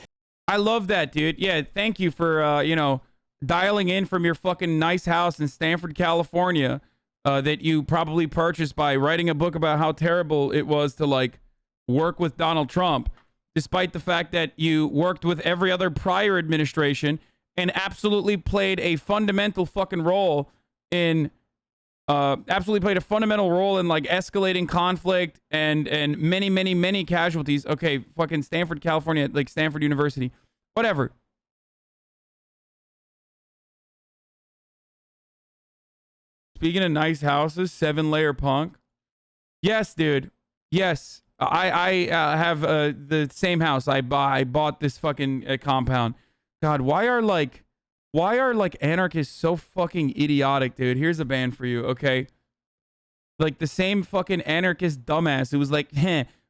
I love that, dude. Yeah, thank you for, you know, dialing in from your fucking nice house in Stanford, California, that you probably purchased by writing a book about how terrible it was to, like, work with Donald Trump, despite the fact that you worked with every other prior administration and absolutely played a fundamental fucking role in... like escalating conflict and many casualties. Okay, fucking Stanford, California, like Stanford University, whatever. Speaking of nice houses, 7-layer punk. Yes, dude. Yes, I have the same house. I bought this fucking compound. God, why are anarchists so fucking idiotic, dude? Here's a band for you, okay? Like, the same fucking anarchist dumbass who was like,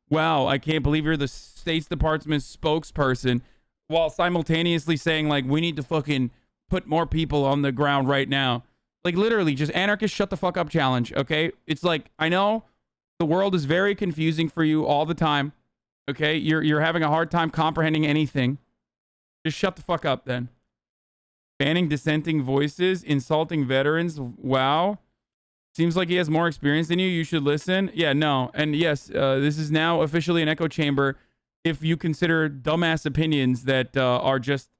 wow, I can't believe you're the State's Department spokesperson, while simultaneously saying, like, we need to fucking put more people on the ground right now. Like, literally, just anarchist shut the fuck up challenge, okay? It's like, I know the world is very confusing for you all the time, okay? You're having a hard time comprehending anything. Just shut the fuck up, then. Banning dissenting voices, insulting veterans. Wow. Seems like he has more experience than you. You should listen. Yeah, no. And yes, this is now officially an echo chamber if you consider dumbass opinions that are just,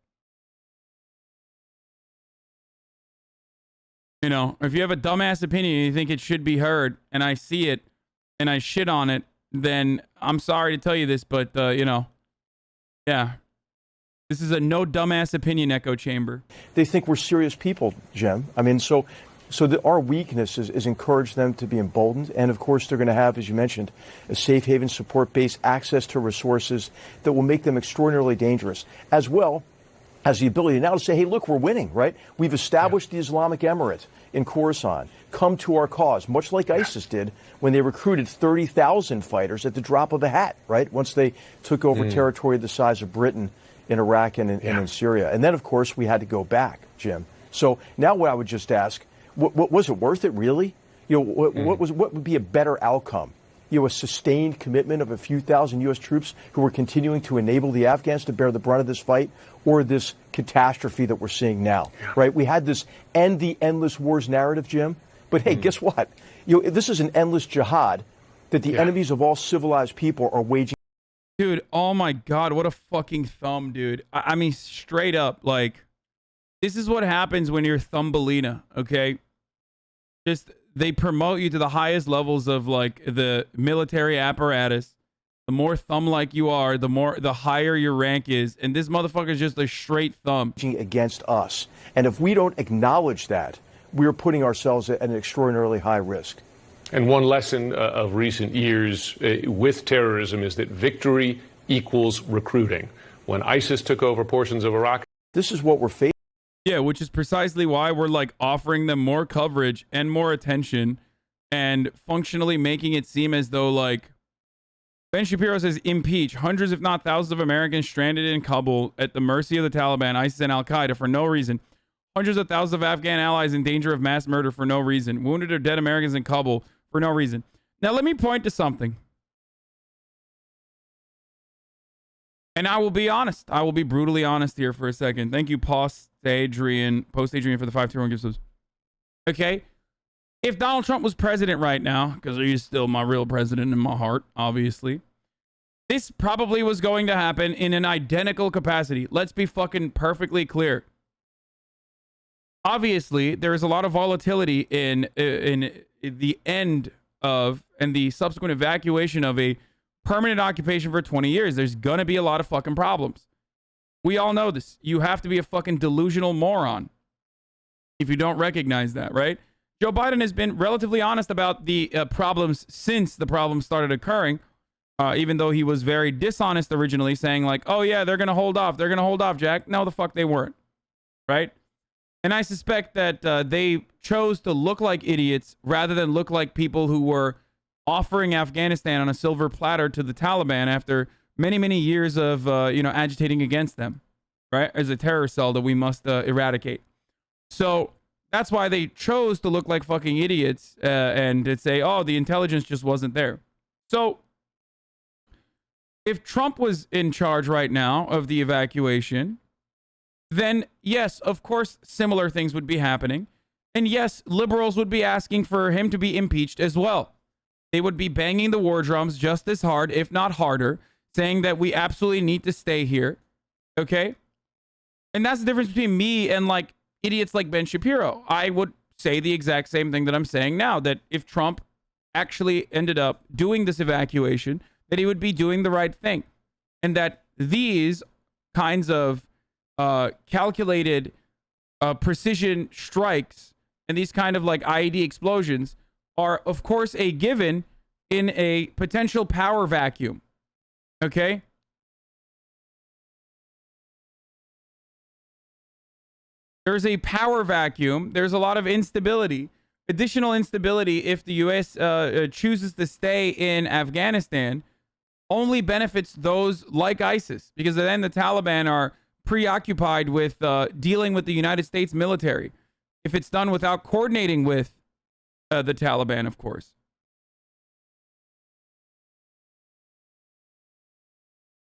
you know, if you have a dumbass opinion and you think it should be heard, and I see it, and I shit on it, then I'm sorry to tell you this, but, you know, yeah. This is a no dumbass opinion echo chamber. They think we're serious people, Jim. I mean, so our weakness is encourage them to be emboldened. And, of course, they're going to have, as you mentioned, a safe haven support base, access to resources that will make them extraordinarily dangerous, as well as the ability now to say, hey, look, we're winning, right? We've established the Islamic Emirate in Khorasan. Come to our cause, much like ISIS did when they recruited 30,000 fighters at the drop of a hat, right? Once they took over territory the size of Britain in Iraq and in Syria. And then, of course, we had to go back, Jim. So now what I would just ask, what was it worth it, really? You know, what would be a better outcome a sustained commitment of a few thousand U.S. troops who are continuing to enable the Afghans to bear the brunt of this fight, or this catastrophe that we're seeing now, right? We had this end the endless wars narrative, Jim. But hey, guess what? This is an endless jihad that the enemies of all civilized people are waging. Dude, oh my God, what a fucking thumb, dude. I mean, straight up, like, this is what happens when you're Thumbelina, okay? Just, they promote you to the highest levels of, like, the military apparatus. The more thumb-like you are, the higher your rank is. And this motherfucker is just a straight thumb. Against us. And if we don't acknowledge that, we're putting ourselves at an extraordinarily high risk. And one lesson of recent years with terrorism is that victory equals recruiting. When ISIS took over portions of Iraq, this is what we're facing. Yeah, which is precisely why we're like offering them more coverage and more attention and functionally making it seem as though, like, Ben Shapiro says, impeach hundreds, if not thousands of Americans stranded in Kabul at the mercy of the Taliban, ISIS, and Al-Qaeda for no reason. Hundreds of thousands of Afghan allies in danger of mass murder for no reason. Wounded or dead Americans in Kabul for no reason. Now, let me point to something. And I will be honest. I will be brutally honest here for a second. Thank you, Post-Adrian for the 521 gift subs. Okay? If Donald Trump was president right now, because he's still my real president in my heart, obviously, this probably was going to happen in an identical capacity. Let's be fucking perfectly clear. Obviously, there is a lot of volatility in the end of and the subsequent evacuation of a permanent occupation for 20 years. There's going to be a lot of fucking problems. We all know this. You have to be a fucking delusional moron if you don't recognize that, right? Joe Biden has been relatively honest about the problems since the problems started occurring, even though he was very dishonest originally, saying like, oh yeah, they're going to hold off. They're going to hold off, Jack. No, the fuck they weren't, right? And I suspect that they chose to look like idiots rather than look like people who were offering Afghanistan on a silver platter to the Taliban after many, many years of, agitating against them, right? As a terror cell that we must eradicate. So that's why they chose to look like fucking idiots and to say, oh, the intelligence just wasn't there. So if Trump was in charge right now of the evacuation, then yes, of course, similar things would be happening. And yes, liberals would be asking for him to be impeached as well. They would be banging the war drums just as hard, if not harder, saying that we absolutely need to stay here. Okay? And that's the difference between me and like idiots like Ben Shapiro. I would say the exact same thing that I'm saying now, that if Trump actually ended up doing this evacuation, that he would be doing the right thing. And that these kinds of calculated precision strikes and these kind of like IED explosions are, of course, a given in a potential power vacuum. Okay? There's a power vacuum. There's a lot of instability, additional instability if the U.S. Chooses to stay in Afghanistan only benefits those like ISIS, because then the Taliban are preoccupied with dealing with the United States military. If it's done without coordinating with the Taliban, of course.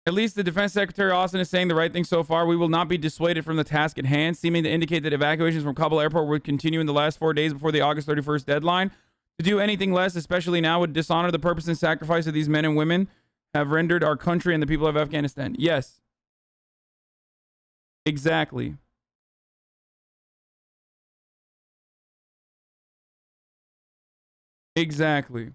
At least the Defense Secretary Austin is saying the right thing so far. We will not be dissuaded from the task at hand, seeming to indicate that evacuations from Kabul airport would continue in the last 4 days before the August 31st deadline. To do anything less, especially now, would dishonor the purpose and sacrifice of these men and women have rendered our country and the people of Afghanistan. Yes. Exactly. Exactly.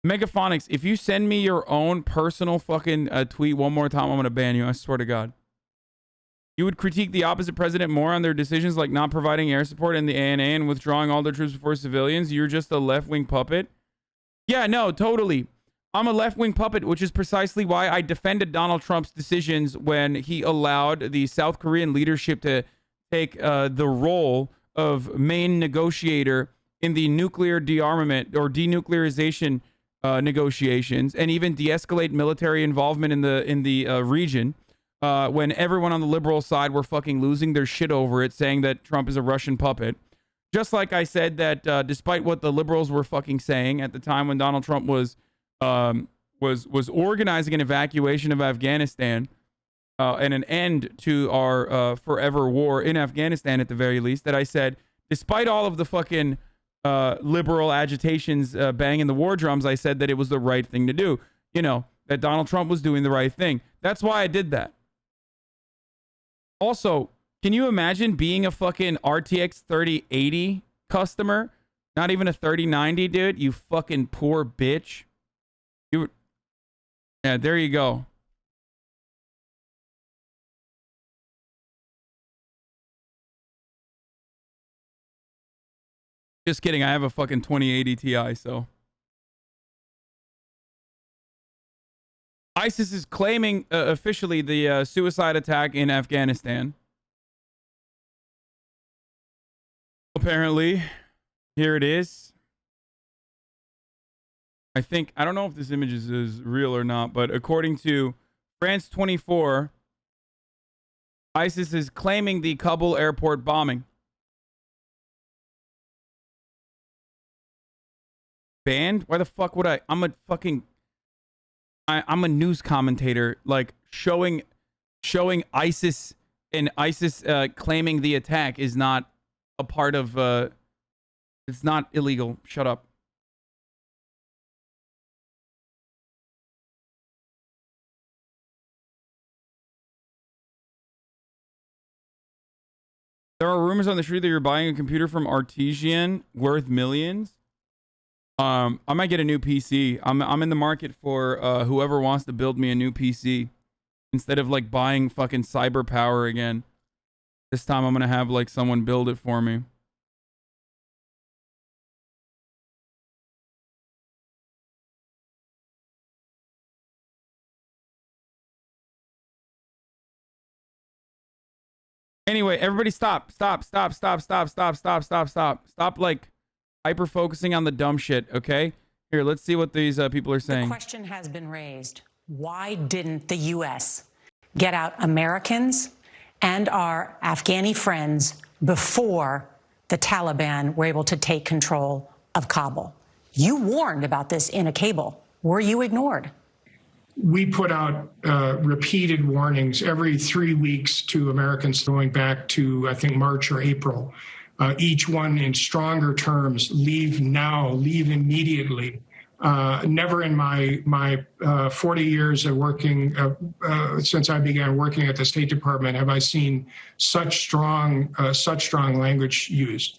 Megaphonics, if you send me your own personal fucking tweet one more time, I'm going to ban you. I swear to God. You would critique the opposite president more on their decisions like not providing air support in the ANA and withdrawing all their troops before civilians. You're just a left-wing puppet. Yeah, no, totally. I'm a left-wing puppet, which is precisely why I defended Donald Trump's decisions when he allowed the South Korean leadership to take the role of main negotiator in the nuclear dearmament or denuclearization negotiations, and even de-escalate military involvement in the region when everyone on the liberal side were fucking losing their shit over it, saying that Trump is a Russian puppet. Just like I said that despite what the liberals were fucking saying at the time when Donald Trump was organizing an evacuation of Afghanistan and an end to our forever war in Afghanistan at the very least, that I said, despite all of the fucking liberal agitations banging the war drums, I said that it was the right thing to do. You know, that Donald Trump was doing the right thing. That's why I did that. Also, can you imagine being a fucking RTX 3080 customer? Not even a 3090, dude. You fucking poor bitch. Yeah, there you go. Just kidding. I have a fucking 2080 Ti, so. ISIS is claiming officially the suicide attack in Afghanistan. Apparently, here it is. I don't know if this image is real or not, but according to France 24, ISIS is claiming the Kabul airport bombing. Banned? Why the fuck would I? I'm a news commentator, like showing ISIS and ISIS claiming the attack is not a part of it's not illegal. Shut up. There are rumors on the street that you're buying a computer from Artesian worth millions. I might get a new PC. I'm in the market for whoever wants to build me a new PC instead of like buying fucking cyber power again. This time I'm gonna have like someone build it for me. Anyway, everybody stop like hyper focusing on the dumb shit, okay? Here, let's see what these people are saying. The question has been raised. Why didn't the U.S. get out Americans and our Afghani friends before the Taliban were able to take control of Kabul? You warned about this in a cable. Were you ignored? We put out repeated warnings every 3 weeks to Americans going back to, I think, March or April. Each one in stronger terms: leave now, leave immediately. Never in my 40 years of working, since I began working at the State Department, have I seen such strong language used.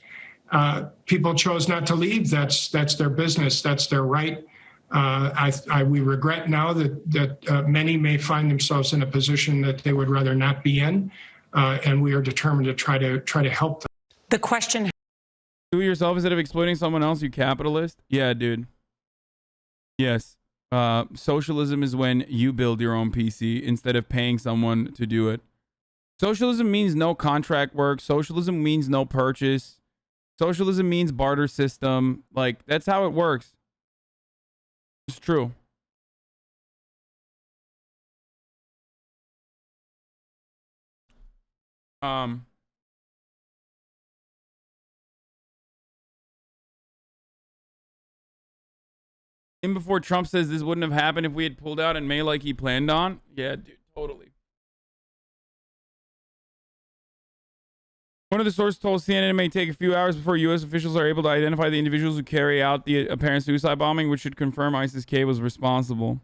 People chose not to leave. That's their business. That's their right. We regret now that many may find themselves in a position that they would rather not be in, and we are determined to try to help them. The question: do it yourself instead of exploiting someone else, you capitalist. Yeah, dude. Yes. Socialism is when you build your own PC instead of paying someone to do it. Socialism means no contract work. Socialism means no purchase. Socialism means barter system. Like, that's how it works. It's true. Even before Trump says this wouldn't have happened if we had pulled out in May like he planned on. Yeah, dude, totally. One of the sources told CNN it may take a few hours before U.S. officials are able to identify the individuals who carry out the apparent suicide bombing, which should confirm ISIS-K was responsible.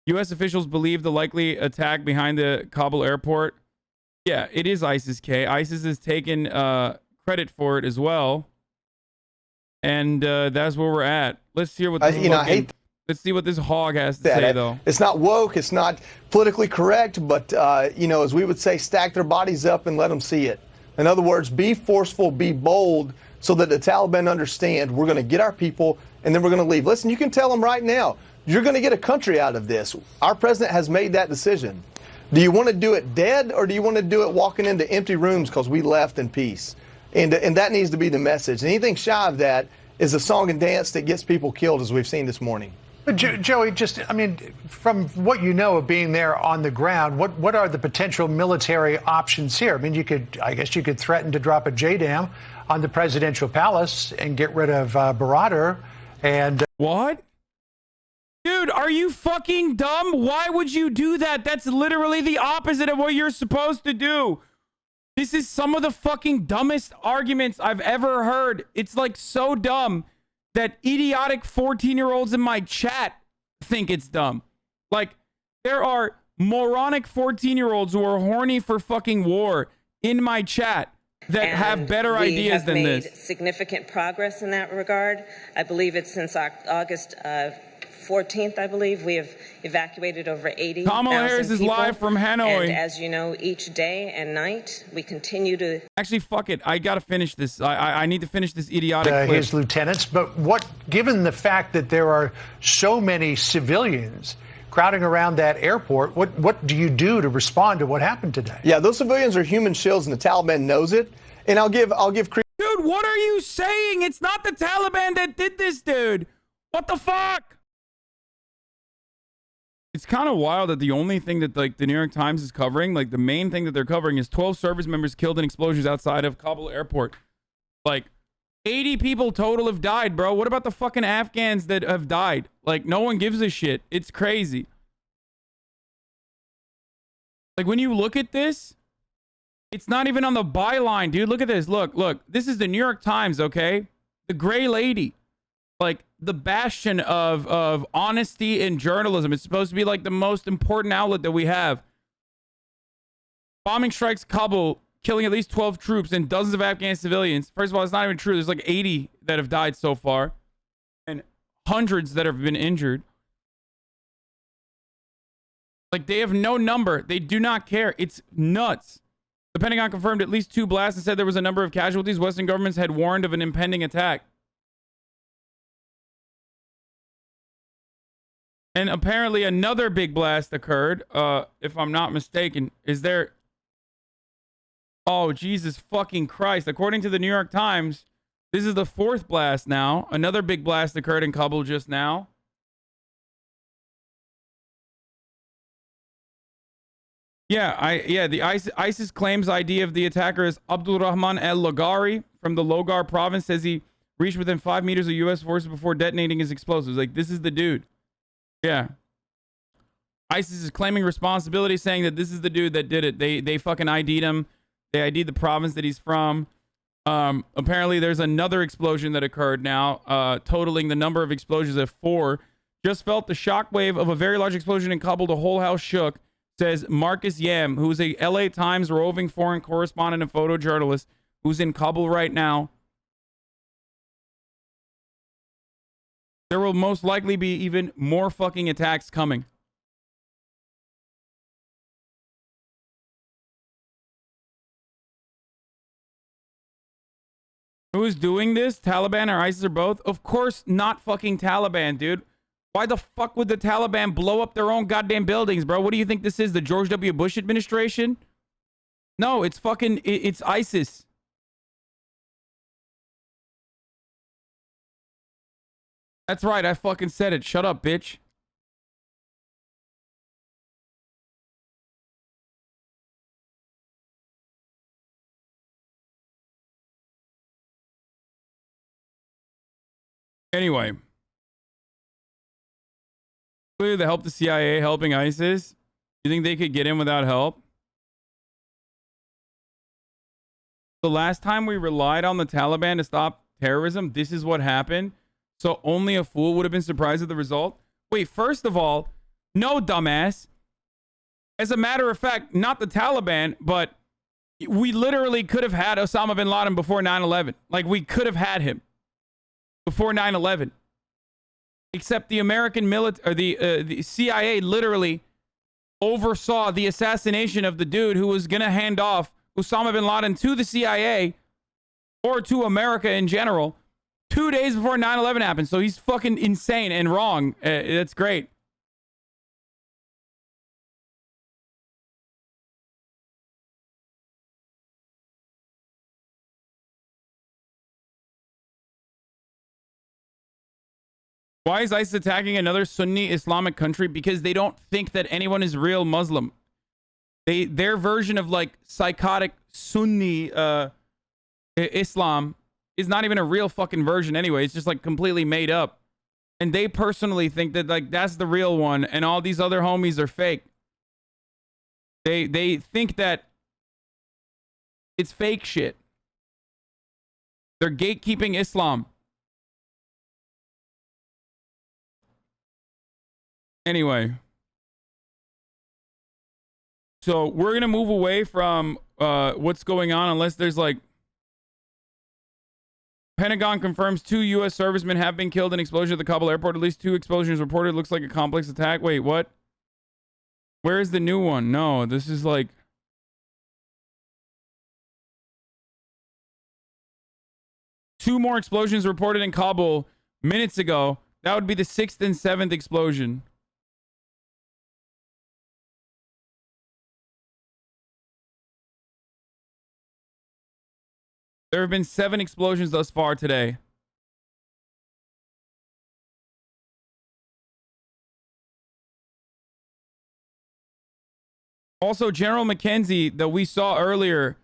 U.S. officials believe the likely attack behind the Kabul airport. Yeah, it is ISIS-K. ISIS has taken credit for it as well. And that's where we're at. Let's hear what this let's see what this hog has to say, though. It's not woke. It's not politically correct. But, as we would say, stack their bodies up and let them see it. In other words, be forceful, be bold, so that the Taliban understand we're going to get our people and then we're going to leave. Listen, you can tell them right now, you're going to get a country out of this. Our president has made that decision. Do you want to do it dead, or do you want to do it walking into empty rooms because we left in peace? And that needs to be the message. Anything shy of that is a song and dance that gets people killed, as we've seen this morning. But Joey, just, I mean, from what you know of being there on the ground, what are the potential military options here? I mean, I guess you could threaten to drop a JDAM on the presidential palace and get rid of Baradar and... What? Dude, are you fucking dumb? Why would you do that? That's literally the opposite of what you're supposed to do. This is some of the fucking dumbest arguments I've ever heard. It's like so dumb that idiotic 14-year-olds in my chat think it's dumb. Like, there are moronic 14-year-olds who are horny for fucking war in my chat that have better ideas than this. We have made significant progress in that regard. I believe it's since August 14th, I believe, we have evacuated over 80,000 Kamala Harris is people. live from Hanoi. And as you know, each day and night, we continue to... Actually, fuck it. I gotta finish this. I need to finish this idiotic clip. His lieutenants. But given the fact that there are so many civilians crowding around that airport, what do you do to respond to what happened today? Yeah, those civilians are human shields, and the Taliban knows it. And I'll give Dude, what are you saying? It's not the Taliban that did this, dude. What the fuck? It's kind of wild that the only thing that like the New York Times is covering, like the main thing that they're covering is 12 service members killed in explosions outside of Kabul airport. Like 80 people total have died, bro. What about the fucking Afghans that have died? Like no one gives a shit. It's crazy. Like when you look at this, it's not even on the byline, dude. Look at this. Look. This is the New York Times, okay? The gray lady. Like the bastion of honesty and journalism. It's supposed to be like the most important outlet that we have. Bombing strikes Kabul, killing at least 12 troops and dozens of Afghan civilians. First of all, it's not even true. There's like 80 that have died so far and hundreds that have been injured. Like they have no number. They do not care. It's nuts. The Pentagon confirmed at least 2 blasts and said there was a number of casualties. Western governments had warned of an impending attack. And apparently another big blast occurred, if I'm not mistaken. Is there... Oh, Jesus fucking Christ. According to the New York Times, this is the 4th blast now. Another big blast occurred in Kabul just now. Yeah, the ISIS claims ID of the attacker is Abdul Rahman al-Logari from the Logar province. Says he reached within 5 meters of U.S. forces before detonating his explosives. Like, this is the dude. Yeah. ISIS is claiming responsibility, saying that this is the dude that did it. They fucking ID'd him. They ID'd the province that he's from. Apparently, there's another explosion that occurred now, totaling the number of explosions at 4. Just felt the shockwave of a very large explosion in Kabul. The whole house shook, says Marcus Yam, who's a LA Times roving foreign correspondent and photojournalist who's in Kabul right now. There will most likely be even more fucking attacks coming. Who is doing this? Taliban or ISIS or both? Of course not fucking Taliban, dude. Why the fuck would the Taliban blow up their own goddamn buildings, bro? What do you think this is? The George W. Bush administration? No, it's fucking... It's ISIS. That's right, I fucking said it. Shut up, bitch. Anyway. Clearly, the help the CIA helping ISIS. You think they could get in without help? The last time we relied on the Taliban to stop terrorism, this is what happened. So only a fool would have been surprised at the result? Wait, first of all, no, dumbass. As a matter of fact, not the Taliban, but we literally could have had Osama bin Laden before 9/11. Like, we could have had him before 9/11. Except the American military, or the CIA literally oversaw the assassination of the dude who was going to hand off Osama bin Laden to the CIA or to America in general 2 days before 9/11 happened. So he's fucking insane and wrong. That's great. Why is ISIS attacking another Sunni Islamic country? Because they don't think that anyone is real Muslim. Their version of like psychotic Sunni Islam is not even a real fucking version anyway. It's just like completely made up. And they personally think that like that's the real one and all these other homies are fake. They think that it's fake shit. They're gatekeeping Islam. Anyway. So we're going to move away from what's going on unless there's like... Pentagon confirms 2 U.S. servicemen have been killed in explosion at the Kabul airport. At least 2 explosions reported. Looks like a complex attack. Wait, what? Where is the new one? No, this is like... Two more explosions reported in Kabul minutes ago. That would be the 6th and 7th explosion. There have been 7 explosions thus far today. Also, General McKenzie, that we saw earlier,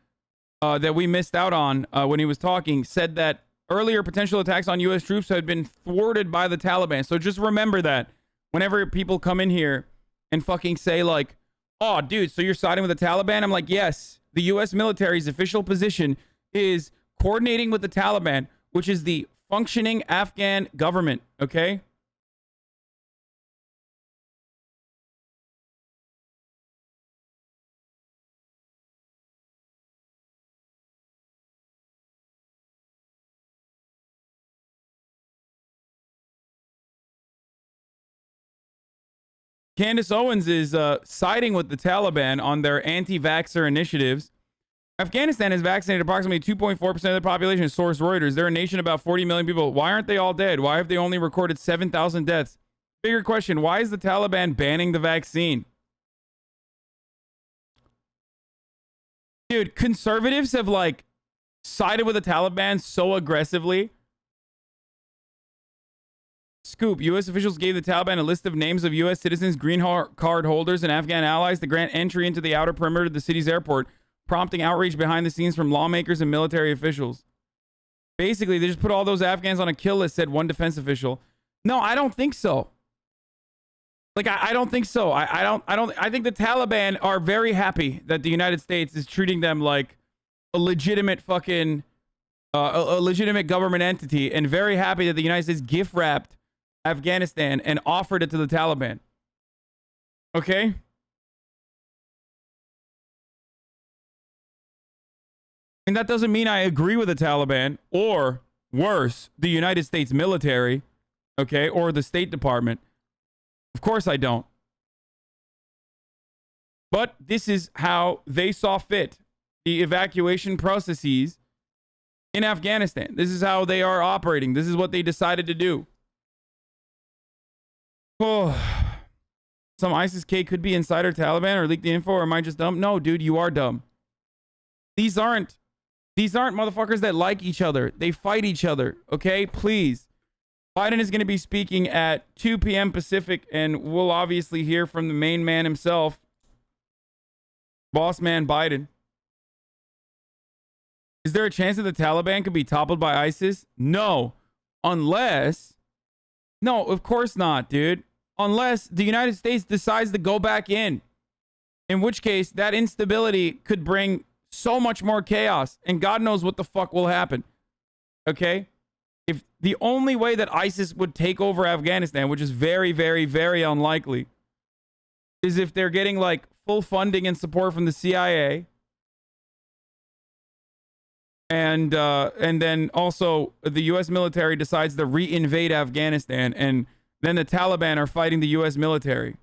that we missed out on when he was talking, said that earlier potential attacks on U.S. troops had been thwarted by the Taliban. So just remember that whenever people come in here and fucking say like, oh, dude, so you're siding with the Taliban? I'm like, yes, the U.S. military's official position is coordinating with the Taliban, which is the functioning Afghan government, okay? Candace Owens is siding with the Taliban on their anti-vaxxer initiatives. Afghanistan has vaccinated approximately 2.4% of the population, source Reuters. They're a nation of about 40 million people. Why aren't they all dead? Why have they only recorded 7,000 deaths? Bigger question, why is the Taliban banning the vaccine? Dude, conservatives have like sided with the Taliban so aggressively. Scoop, U.S. officials gave the Taliban a list of names of U.S. citizens, green card holders, and Afghan allies to grant entry into the outer perimeter of the city's airport, prompting outrage behind the scenes from lawmakers and military officials. Basically, they just put all those Afghans on a kill list, said one defense official. No, I don't think so. Like, I don't think so. I think the Taliban are very happy that the United States is treating them like a legitimate fucking, a legitimate government entity, and very happy that the United States gift wrapped Afghanistan and offered it to the Taliban. Okay? And that doesn't mean I agree with the Taliban or worse, the United States military, okay, or the State Department. Of course I don't. But this is how they saw fit the evacuation processes in Afghanistan. This is how they are operating. This is what they decided to do. Oh, some ISIS K could be insider Taliban or leak the info, or am I just dumb? No, dude, you are dumb. These aren't motherfuckers that like each other. They fight each other, okay? Please. Biden is going to be speaking at 2 p.m. Pacific, and we'll obviously hear from the main man himself, boss man Biden. Is there a chance that the Taliban could be toppled by ISIS? No. Unless... No, of course not, dude. Unless the United States decides to go back in which case that instability could bring so much more chaos, and God knows what the fuck will happen. Okay? If the only way that ISIS would take over Afghanistan, which is very, very, very unlikely, is if they're getting like full funding and support from the CIA, and then also the U.S. military decides to re-invade Afghanistan, and then the Taliban are fighting the U.S. military.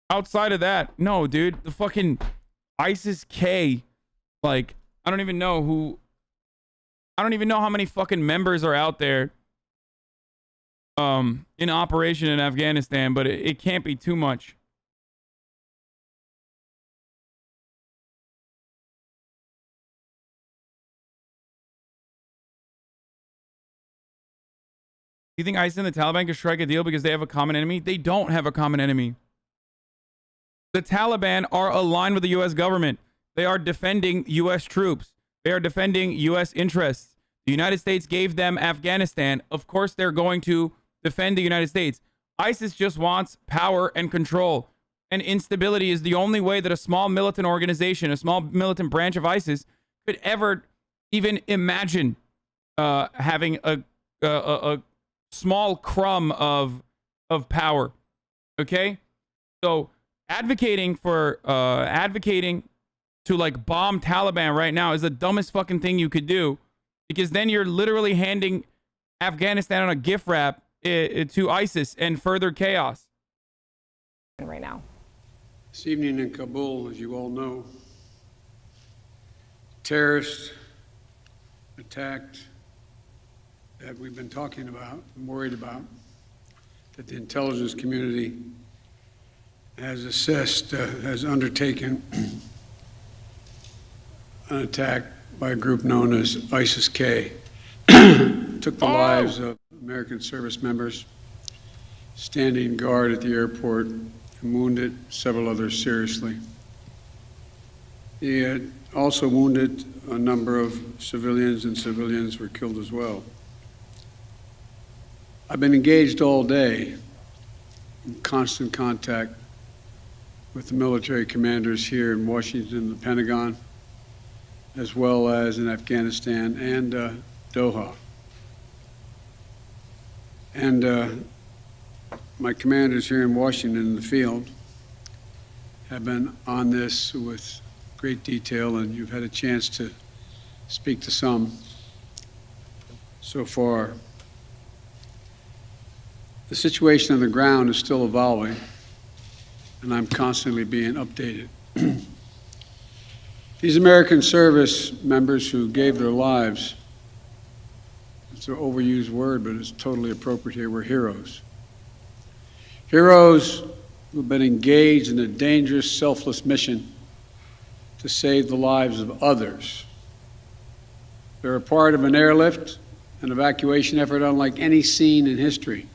Outside of that, no, dude. The fucking ISIS-K, like, I don't even know how many fucking members are out there in operation in Afghanistan, but it can't be too much. you think ISIS and the Taliban can strike a deal because they have a common enemy? They don't have a common enemy. The Taliban are aligned with the U.S. government. They are defending U.S. troops. They are defending U.S. interests. The United States gave them Afghanistan. Of course, they're going to defend the United States. ISIS just wants power and control. And instability is the only way that a small militant organization, a small militant branch of ISIS, could ever even imagine having a small crumb of power. Okay? So advocating to like bomb Taliban right now is the dumbest fucking thing you could do, because then you're literally handing Afghanistan on a gift wrap to ISIS and further chaos. Right now. This evening in Kabul, as you all know, terrorists attacked that we've been talking about and worried about, that the intelligence community has assessed, has undertaken an attack by a group known as ISIS-K. Took the lives of American service members standing guard at the airport and wounded several others seriously. He had also wounded a number of civilians, and civilians were killed as well. I've been engaged all day in constant contact with the military commanders here in Washington, the Pentagon, as well as in Afghanistan and Doha. And my commanders here in Washington in the field have been on this with great detail, and you've had a chance to speak to some so far. The situation on the ground is still evolving, and I'm constantly being updated. These American service members who gave their lives, it's an overused word, but it's totally appropriate here, were heroes. Heroes who've been engaged in a dangerous, selfless mission to save the lives of others. They're a part of an airlift, an evacuation effort unlike any seen in history,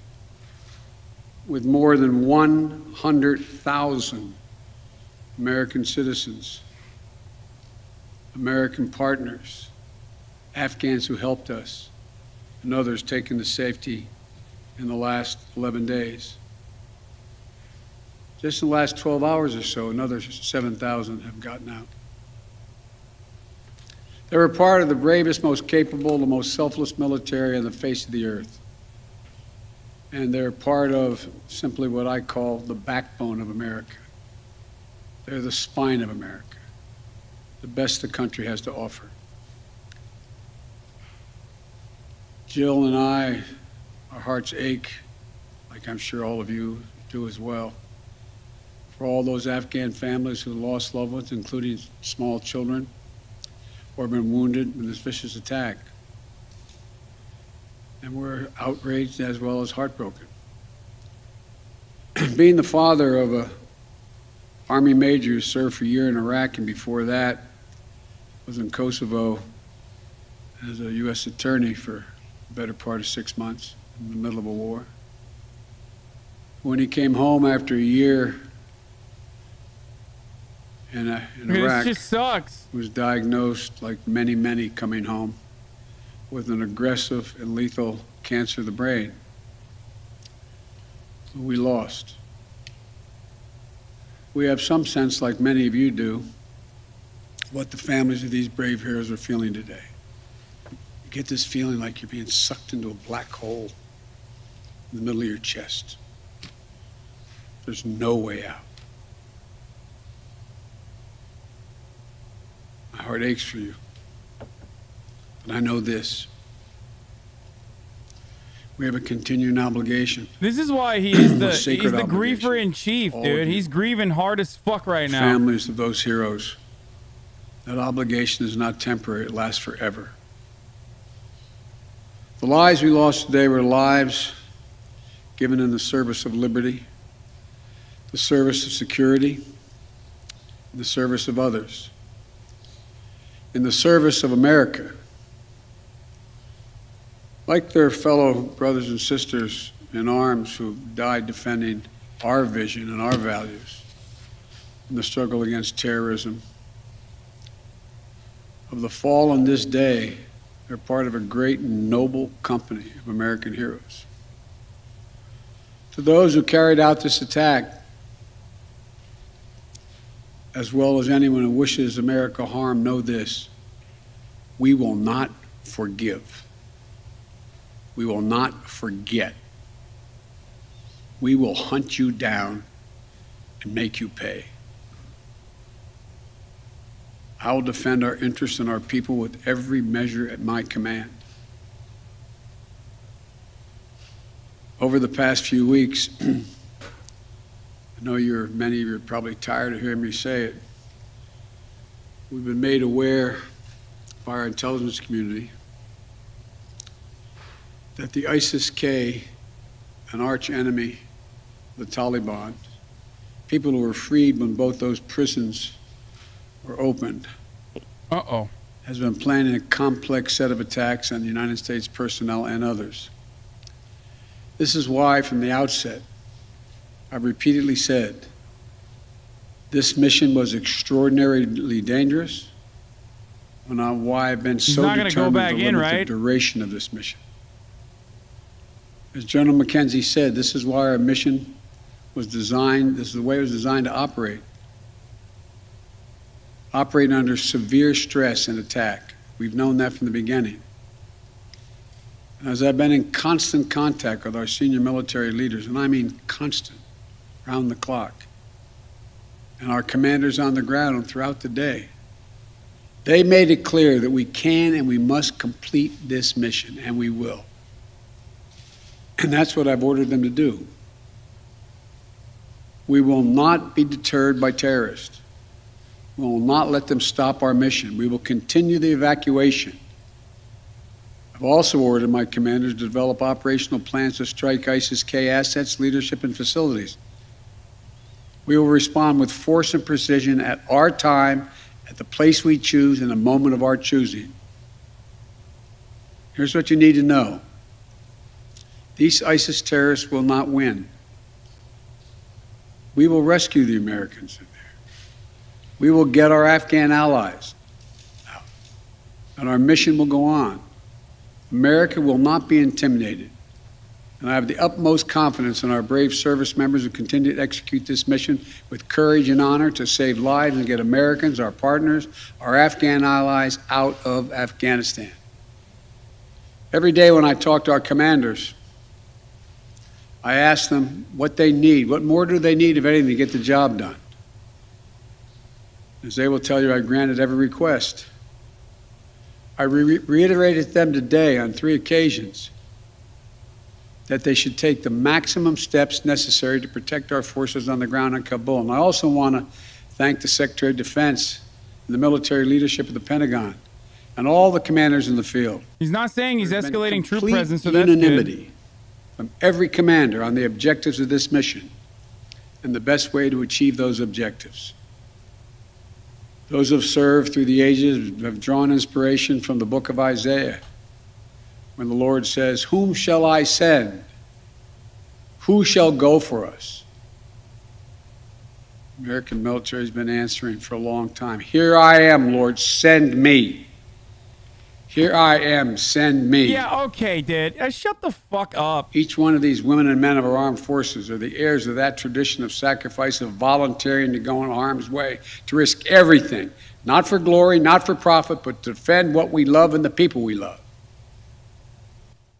with more than 100,000 American citizens, American partners, Afghans who helped us, and others taken to safety in the last 11 days. Just in the last 12 hours or so, another 7,000 have gotten out. They were part of the bravest, most capable, the most selfless military on the face of the earth. And they're part of simply what I call the backbone of America. They're the spine of America, the best the country has to offer. Jill and I, our hearts ache, like I'm sure all of you do as well, for all those Afghan families who lost loved ones, including small children, or have been wounded in this vicious attack. And we're outraged as well as heartbroken. Being the father of an Army major who served for a year in Iraq, and before that was in Kosovo as a U.S. attorney for the better part of 6 months in the middle of a war. When he came home after a year in Iraq, this just sucks. Was diagnosed, like many, many coming home, with an aggressive and lethal cancer of the brain. We lost. We have some sense, like many of you do, what the families of these brave heroes are feeling today. You get this feeling like you're being sucked into a black hole in the middle of your chest. There's no way out. My heart aches for you. But I know this. We have a continuing obligation. This is why he is the Sacred griefer in chief, All dude. of you. He's grieving hard as fuck right now. Families of those heroes. That obligation is not temporary, it lasts forever. The lives we lost today were lives given in the service of liberty, the service of security, in the service of others, in the service of America. Like their fellow brothers and sisters in arms who died defending our vision and our values in the struggle against terrorism, of the fall on this day, they're part of a great and noble company of American heroes. To those who carried out this attack, as well as anyone who wishes America harm, know this: we will not forgive. We will not forget. We will hunt you down and make you pay. I will defend our interests and our people with every measure at my command. Over the past few weeks, I know many of you are probably tired of hearing me say it, we've been made aware by our intelligence community that the ISIS-K, an arch enemy, the Taliban, people who were freed when both those prisons were opened, has been planning a complex set of attacks on United States personnel and others. This is why, from the outset, I've repeatedly said this mission was extraordinarily dangerous, and why I've been so determined to limit the duration of this mission. As General McKenzie said, this is why our mission was designed, this is the way it was designed to operate. Operate under severe stress and attack. We've known that from the beginning. And as I've been in constant contact with our senior military leaders, and I mean constant, round the clock, and our commanders on the ground and throughout the day, they made it clear that we can and we must complete this mission, and we will. And that's what I've ordered them to do. We will not be deterred by terrorists. We will not let them stop our mission. We will continue the evacuation. I've also ordered my commanders to develop operational plans to strike ISIS-K assets, leadership, and facilities. We will respond with force and precision at our time, at the place we choose, in a moment of our choosing. Here's what you need to know. These ISIS terrorists will not win. We will rescue the Americans in there. We will get our Afghan allies out, and our mission will go on. America will not be intimidated, and I have the utmost confidence in our brave service members who continue to execute this mission with courage and honor to save lives and get Americans, our partners, our Afghan allies out of Afghanistan. Every day when I talk to our commanders, I ask them what they need. What more do they need, if anything, to get the job done? As they will tell you, I granted every request. I reiterated to them today on 3 occasions that they should take the maximum steps necessary to protect our forces on the ground in Kabul. And I also want to thank the Secretary of Defense and the military leadership of the Pentagon and all the commanders in the field. He's not saying he's escalating troop presence, so that's unanimity good. From every commander on the objectives of this mission and the best way to achieve those objectives. Those who have served through the ages have drawn inspiration from the book of Isaiah, when the Lord says, "Whom shall I send? Who shall go for us?" The American military has been answering for a long time. "Here I am, Lord, send me. Here I am, send me." Yeah, okay, dude. Shut the fuck up. Each one of these women and men of our armed forces are the heirs of that tradition of sacrifice, of volunteering to go in harm's way, to risk everything, not for glory, not for profit, but to defend what we love and the people we love.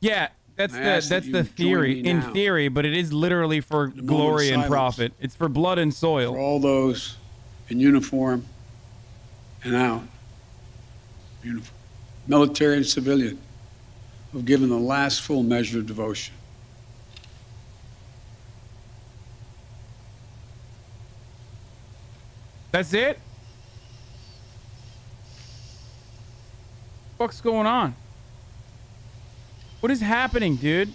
Yeah, that's the theory, in theory, but it is literally for glory and profit. It's for blood and soil. For all those in uniform and out, uniform, military and civilian, who have given the last full measure of devotion. That's it? What's going on? What is happening, dude?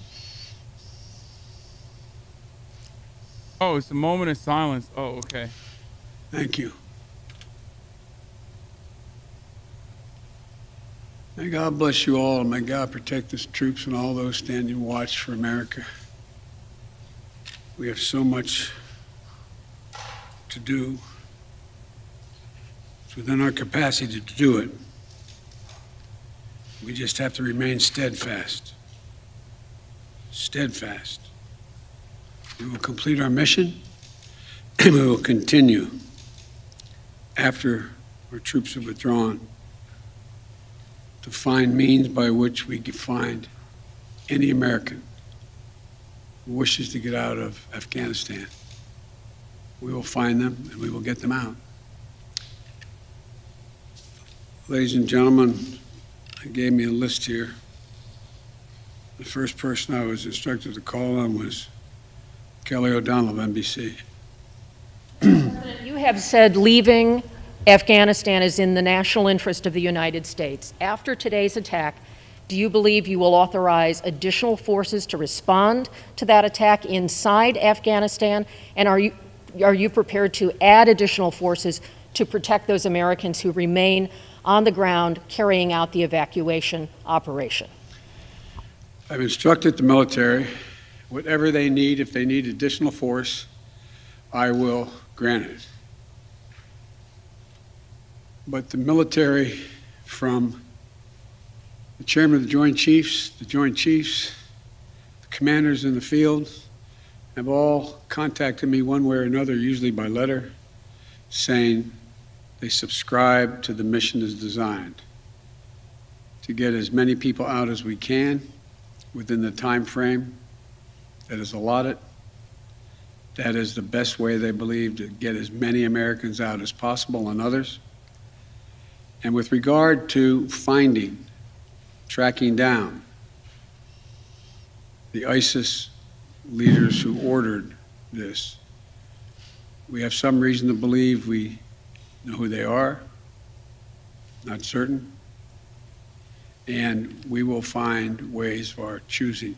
Oh, it's a moment of silence. Oh, okay. Thank you. May God bless you all, and may God protect the troops and all those standing watch for America. We have so much to do. It's within our capacity to do it. We just have to remain steadfast. Steadfast. We will complete our mission, and we will continue after our troops have withdrawn to find means by which we can find any American who wishes to get out of Afghanistan. We will find them and we will get them out. Ladies and gentlemen, they gave me a list here. The first person I was instructed to call on was Kelly O'Donnell of NBC. You have said leaving Afghanistan is in the national interest of the United States. After today's attack, do you believe you will authorize additional forces to respond to that attack inside Afghanistan? And are you prepared to add additional forces to protect those Americans who remain on the ground carrying out the evacuation operation? I've instructed the military, whatever they need, if they need additional force, I will grant it. But the military, from the chairman of the Joint Chiefs, the commanders in the field, have all contacted me one way or another, usually by letter, saying they subscribe to the mission as designed to get as many people out as we can within the time frame that is allotted. That is the best way, they believe, to get as many Americans out as possible and others. And with regard to finding, tracking down the ISIS leaders who ordered this, we have some reason to believe we know who they are, not certain, and we will find ways of our choosing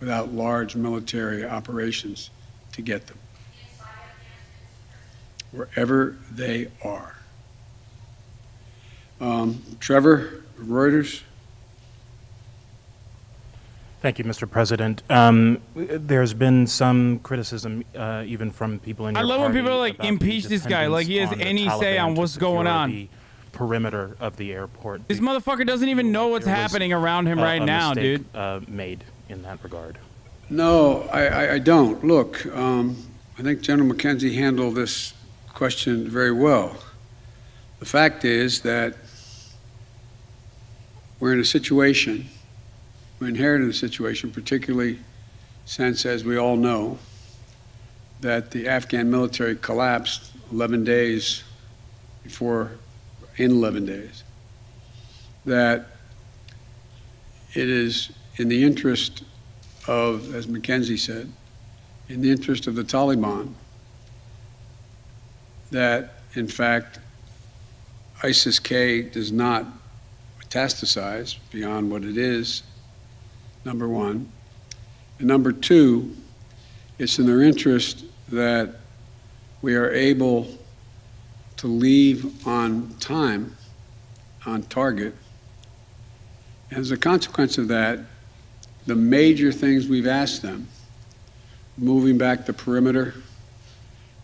without large military operations to get them wherever they are. Trevor, Reuters. Thank you, Mr. President. There's been some criticism, even from people in your I love when party, people like about impeach the this guy, like he has dependence any on the say Taliban on to what's going secure on. the perimeter of the airport. This motherfucker doesn't even know what's happening around him right now, dude. Made in that regard. No, I don't. Look, I think General McKenzie handled this question very well. The fact is that we're in a situation, we inherited a situation, particularly since, as we all know, that the Afghan military collapsed 11 days before, in 11 days, that it is in the interest of, as McKenzie said, in the interest of the Taliban, that, in fact, ISIS-K does not metastasize beyond what it is, number one. And number two, it's in their interest that we are able to leave on time, on target. As a consequence of that, the major things we've asked them, moving back the perimeter,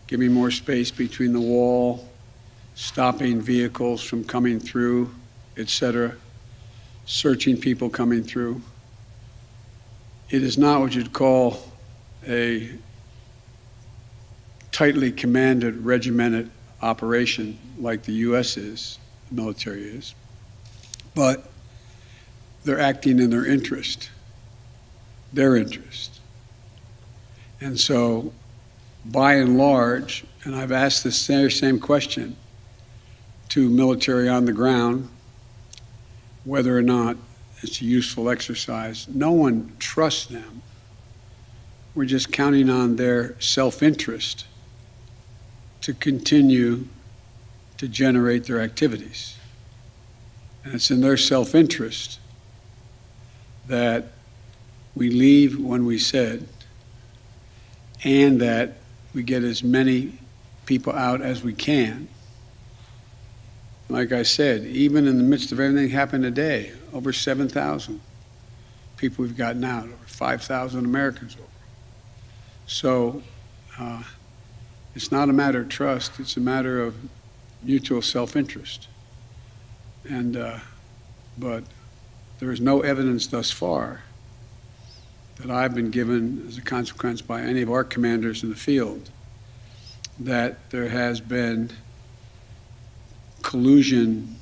giving more space between the wall, stopping vehicles from coming through, etc., searching people coming through. It is not what you'd call a tightly commanded, regimented operation like the U.S. is, the military is, but they're acting in their interest. And so, by and large, and I've asked this same question to military on the ground, whether or not it's a useful exercise, no one trusts them. We're just counting on their self-interest to continue to generate their activities. And it's in their self-interest that we leave when we said, and that we get as many people out as we can. Like I said, even in the midst of everything that happened today, over 7,000 people we've gotten out, over 5,000 Americans over. So it's not a matter of trust, it's a matter of mutual self-interest. And, but there is no evidence thus far that I've been given as a consequence by any of our commanders in the field that there has been collusion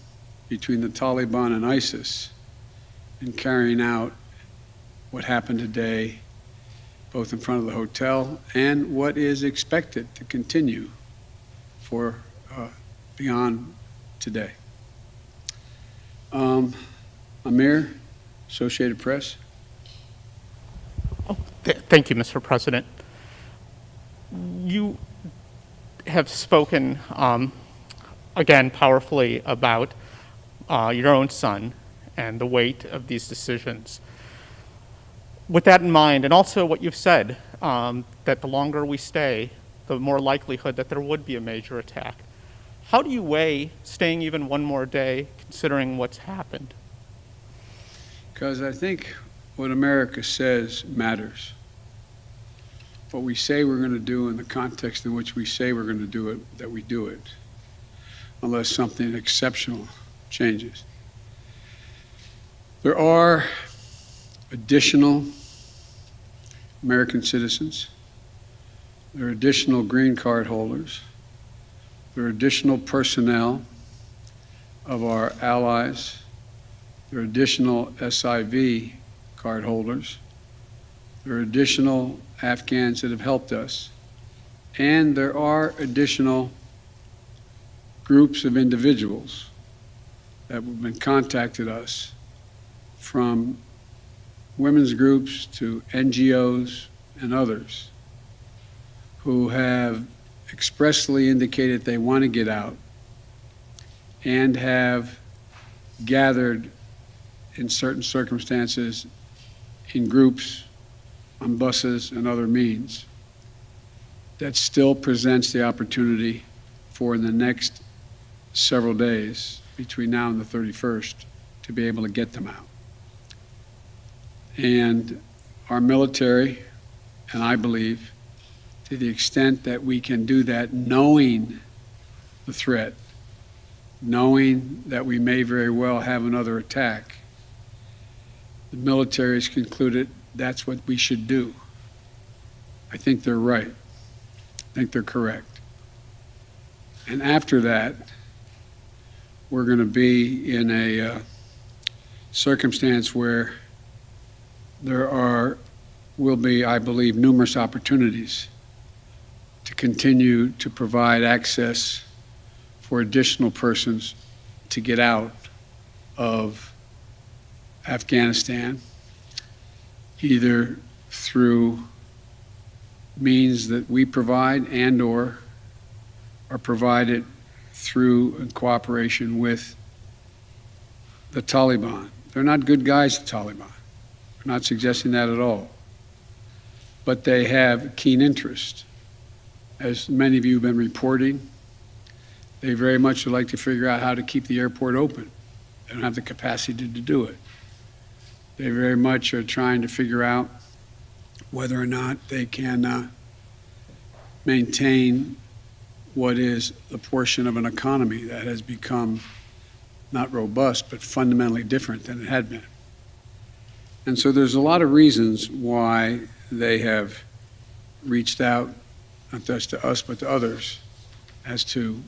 between the Taliban and ISIS in carrying out what happened today, both in front of the hotel and what is expected to continue for beyond today. Amir, Associated Press. Thank you, Mr. President. You have spoken, again, powerfully about your own son and the weight of these decisions. With that in mind, and also what you've said, that the longer we stay, the more likelihood that there would be a major attack. How do you weigh staying even one more day, considering what's happened? Because I think what America says matters. What we say we're going to do in the context in which we say we're going to do it, that we do it, unless something exceptional changes. There are additional American citizens. There are additional green card holders. There are additional personnel of our allies. There are additional SIV card holders. There are additional Afghans that have helped us. And there are additional groups of individuals that have been contacted us, from women's groups to NGOs and others, who have expressly indicated they want to get out and have gathered in certain circumstances in groups, on buses and other means. That still presents the opportunity for in the next several days between now and the 31st to be able to get them out. And our military, and I believe, to the extent that we can do that knowing the threat, knowing that we may very well have another attack, the military has concluded that's what we should do. I think they're right. I think they're correct. And after that, we're going to be in a circumstance where there will be, I believe, numerous opportunities to continue to provide access for additional persons to get out of Afghanistan, either through means that we provide and or are provided through in cooperation with the Taliban. They're not good guys, the Taliban. I'm not suggesting that at all. But they have keen interest. As many of you have been reporting, they very much would like to figure out how to keep the airport open. They don't have the capacity to do it. They very much are trying to figure out whether or not they can maintain what is the portion of an economy that has become not robust, but fundamentally different than it had been. And so there's a lot of reasons why they have reached out, not just to us, but to others, as to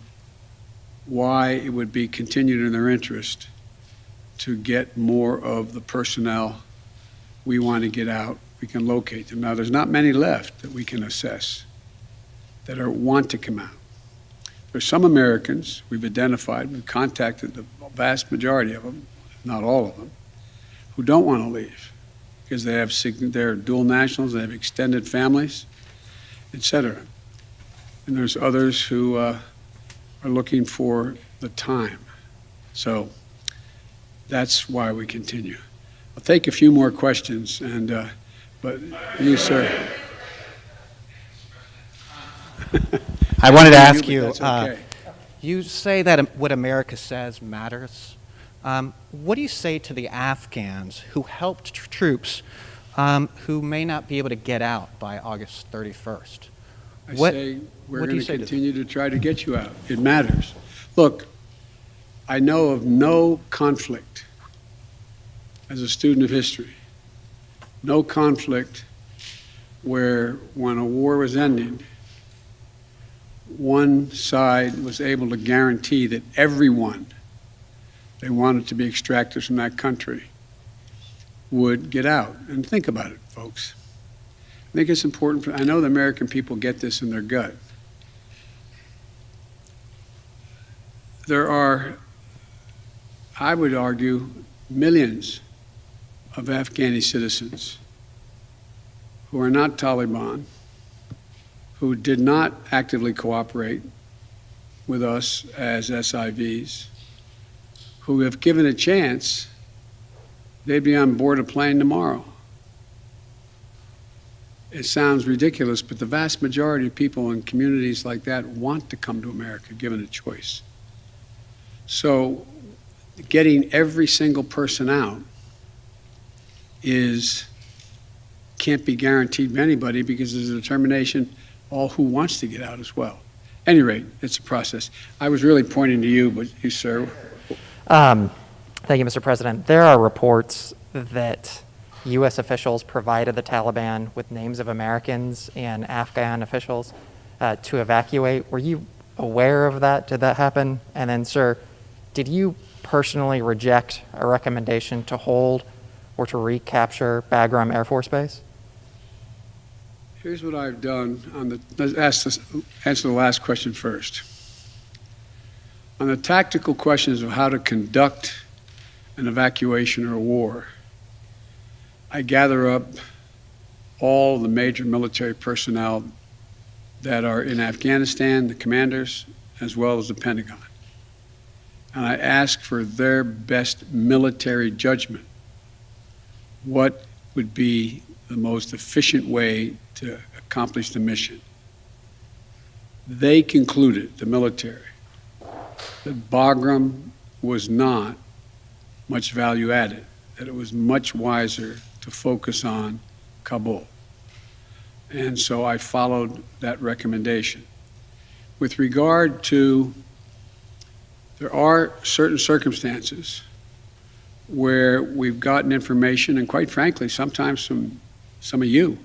why it would be continued in their interest to get more of the personnel we want to get out. We can locate them. Now, there's not many left that we can assess that want to come out. There's some Americans we've identified, we've contacted the vast majority of them, not all of them, who don't want to leave because they're dual nationals, they have extended families, etc. And there's others who are looking for the time. So that's why we continue. I'll take a few more questions, and but you, sir. I wanted to ask you, okay. you say that what America says matters. What do you say to the Afghans who helped troops who may not be able to get out by August 31st? I say we're going to continue to try to get you out. It matters. Look, I know of no conflict as a student of history, no conflict where when a war was ending, one side was able to guarantee that everyone they wanted to be extracted from that country would get out. And think about it, folks. I think it's important. I know the American people get this in their gut. There are, I would argue, millions of Afghani citizens who are not Taliban, who did not actively cooperate with us as SIVs, who, if given a chance, they'd be on board a plane tomorrow. It sounds ridiculous, but the vast majority of people in communities like that want to come to America, given a choice. So getting every single person out can't be guaranteed by anybody because there's a determination all who wants to get out as well. At any rate, it's a process. I was really pointing to you, but you, sir. Thank you, Mr. President. There are reports that U.S. officials provided the Taliban with names of Americans and Afghan officials to evacuate. Were you aware of that? Did that happen? And then, sir, did you personally reject a recommendation to hold or to recapture Bagram Air Force Base? Here's what I've done let's answer the last question first. On the tactical questions of how to conduct an evacuation or a war, I gather up all the major military personnel that are in Afghanistan, the commanders, as well as the Pentagon. And I ask for their best military judgment. What would be the most efficient way to accomplish the mission? They concluded, the military, that Bagram was not much value added, that it was much wiser to focus on Kabul. And so I followed that recommendation. With regard to, there are certain circumstances where we've gotten information, and quite frankly, sometimes from some of you,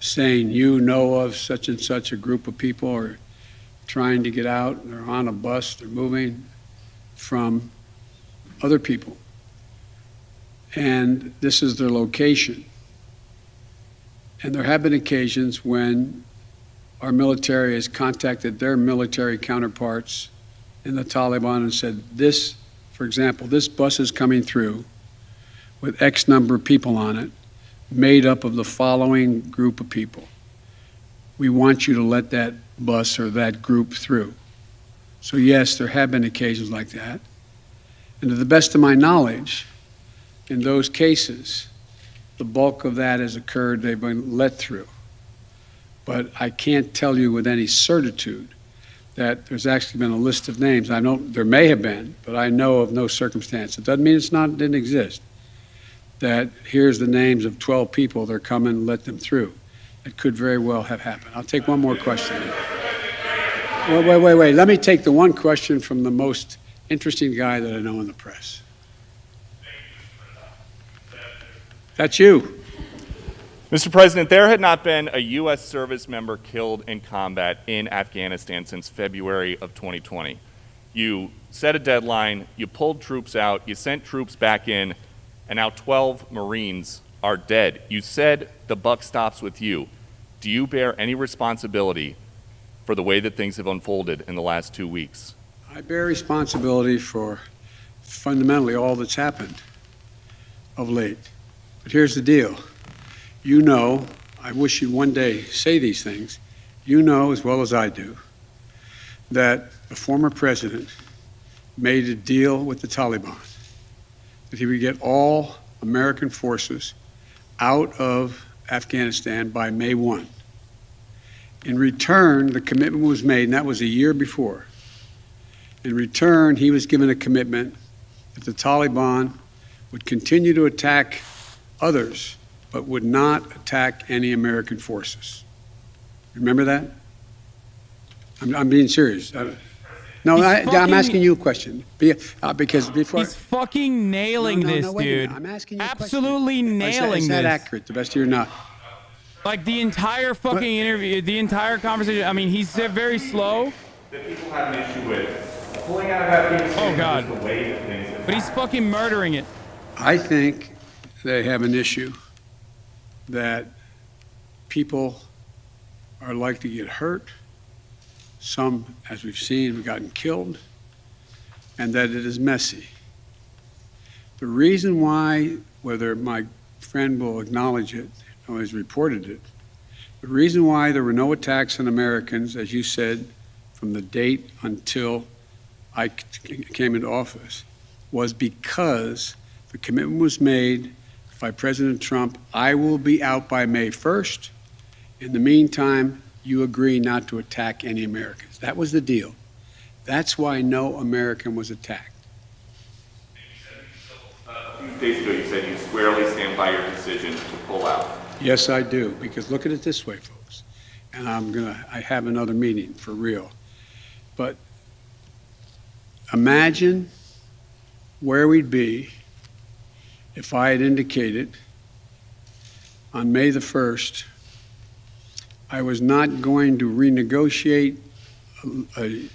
saying you know of such and such a group of people or trying to get out, they're on a bus, they're moving from other people. And this is their location. And there have been occasions when our military has contacted their military counterparts in the Taliban and said, this, for example, this bus is coming through with X number of people on it, made up of the following group of people. We want you to let that bus or that group through. So yes, there have been occasions like that. And to the best of my knowledge, in those cases, the bulk of that has occurred, they've been let through. But I can't tell you with any certitude that there's actually been a list of names. I know there may have been, but I know of no circumstance. It doesn't mean it didn't exist. That here's the names of 12 people, they're coming, let them through. It could very well have happened. I'll take one more question. Wait. Let me take the one question from the most interesting guy that I know in the press. That's you. Mr. President, there had not been a U.S. service member killed in combat in Afghanistan since February of 2020. You set a deadline, you pulled troops out, you sent troops back in, and now 12 Marines are dead. You said the buck stops with you. Do you bear any responsibility for the way that things have unfolded in the last 2 weeks? I bear responsibility for fundamentally all that's happened of late. But here's the deal. You know, I wish you'd one day say these things, you know as well as I do that the former president made a deal with the Taliban that he would get all American forces out of Afghanistan by May 1. In return, the commitment was made, and that was a year before. In return, he was given a commitment that the Taliban would continue to attack others, but would not attack any American forces. Remember that? I'm being serious. I'm asking you a question. Because before He's fucking nailing this, dude. I'm asking you absolutely nailing is this. that accurate, the best of your knowledge? Like the entire fucking interview, the entire conversation. I mean, he's very slow. That people have an issue with pulling out of Afghanistan. Oh God! The way that things have but he's fucking murdering it. I think they have an issue that people are likely to get hurt. Some, as we've seen, have gotten killed, and that it is messy. The reason why, whether my friend will acknowledge it or has reported it, the reason why there were no attacks on Americans, as you said, from the date until I came into office, was because the commitment was made by President Trump, I will be out by May 1st. In the meantime, you agree not to attack any Americans. That was the deal. That's why no American was attacked. A few days ago, you said you squarely stand by your decision to pull out. Yes, I do, because look at it this way, folks. And I have another meeting for real. But imagine where we'd be if I had indicated on May the 1st I was not going to renegotiate an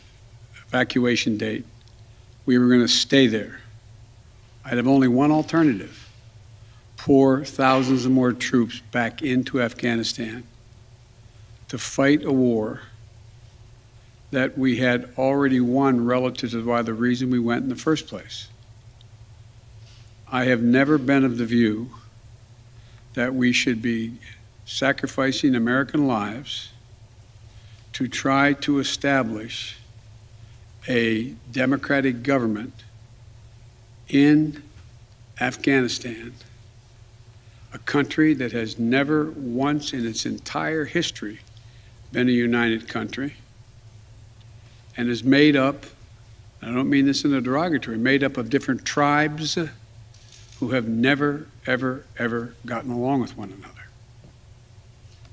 evacuation date. We were going to stay there. I'd have only one alternative: pour thousands of more troops back into Afghanistan to fight a war that we had already won relative to why the reason we went in the first place. I have never been of the view that we should be sacrificing American lives to try to establish a democratic government in Afghanistan, a country that has never once in its entire history been a united country and is made up, I don't mean this in a derogatory, made up of different tribes who have never, ever, ever gotten along with one another.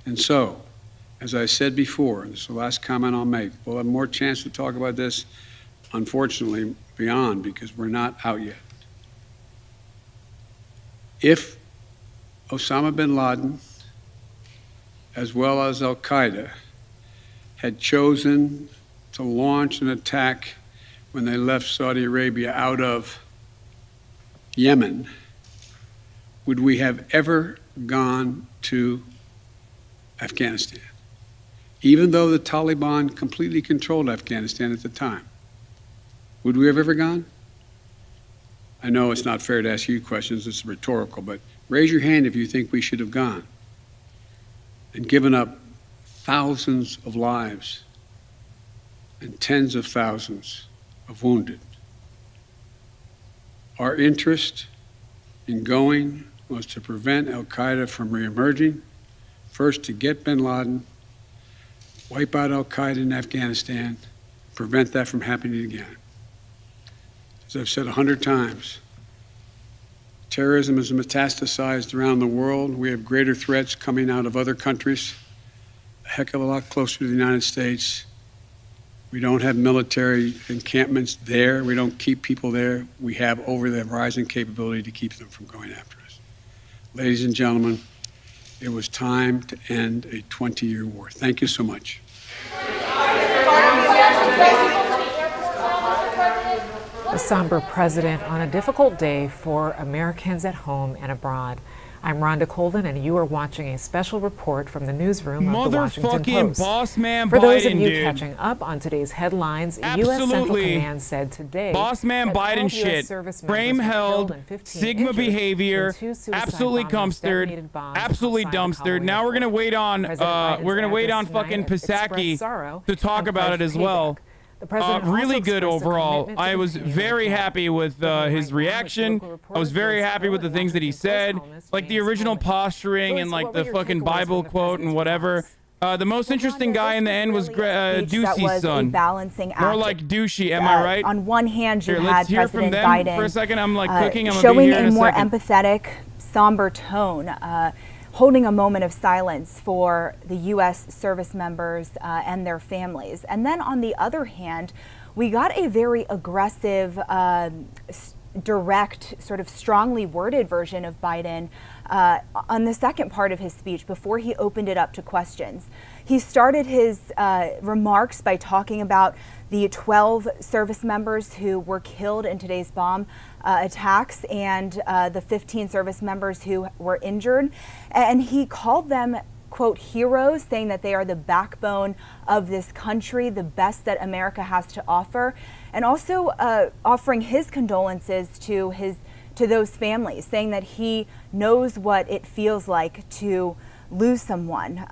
And so, as I said before, and this is the last comment I'll make, we'll have more chance to talk about this, unfortunately, beyond, because we're not out yet. If Osama bin Laden, as well as Al-Qaeda, had chosen to launch an attack when they left Saudi Arabia out of Yemen, would we have ever gone to Afghanistan? Even though the Taliban completely controlled Afghanistan at the time, would we have ever gone? I know it's not fair to ask you questions, it's rhetorical, but raise your hand if you think we should have gone and given up thousands of lives and tens of thousands of wounded. Our interest in going was to prevent Al-Qaeda from reemerging, first to get bin Laden, wipe out Al-Qaeda in Afghanistan, prevent that from happening again. As I've said 100 times, terrorism is metastasized around the world. We have greater threats coming out of other countries, a heck of a lot closer to the United States. We don't have military encampments there. We don't keep people there. We have over-the-horizon capability to keep them from going after us. Ladies and gentlemen, it was time to end a 20-year war. Thank you so much. A somber president on a difficult day for Americans at home and abroad. I'm Rhonda Colvin, and you are watching a special report from the newsroom of the Washington Post. Boss man For those Biden, of you dude. catching up on today's headlines, U.S. Central Absolutely. Command said today Boss man that Biden 12 U.S. shit. service Frame members were held, killed and 15 Sigma injured behavior, in two suicide absolutely bombings dumpstered, detonated bombs absolutely outside of dumpstered. Halloween Now we're gonna wait on President Biden's fucking address tonight Psaki expressed sorrow to talk and about it pledged as well. payback. The president Really also good expressed a overall. commitment to I was continue very to happy with his reaction. I was very happy with the things that he said, like the original posturing and like the fucking Bible quote and whatever. The most interesting guy in the end was that Ducey's was son. a balancing act. More like douchey, am I right? On one hand, you Here, had let's hear from President them Biden for a second. I'm like cooking. I'm showing gonna be here a in more second. empathetic, somber tone, holding a moment of silence for the U.S. service members and their families. And then on the other hand, we got a very aggressive, direct, sort of strongly worded version of Biden on the second part of his speech before he opened it up to questions. He started his remarks by talking about the 12 service members who were killed in today's bomb attacks and the 15 service members who were injured. And he called them, quote, heroes, saying that they are the backbone of this country, the best that America has to offer, and also offering his condolences to those families, saying that he knows what it feels like to lose someone.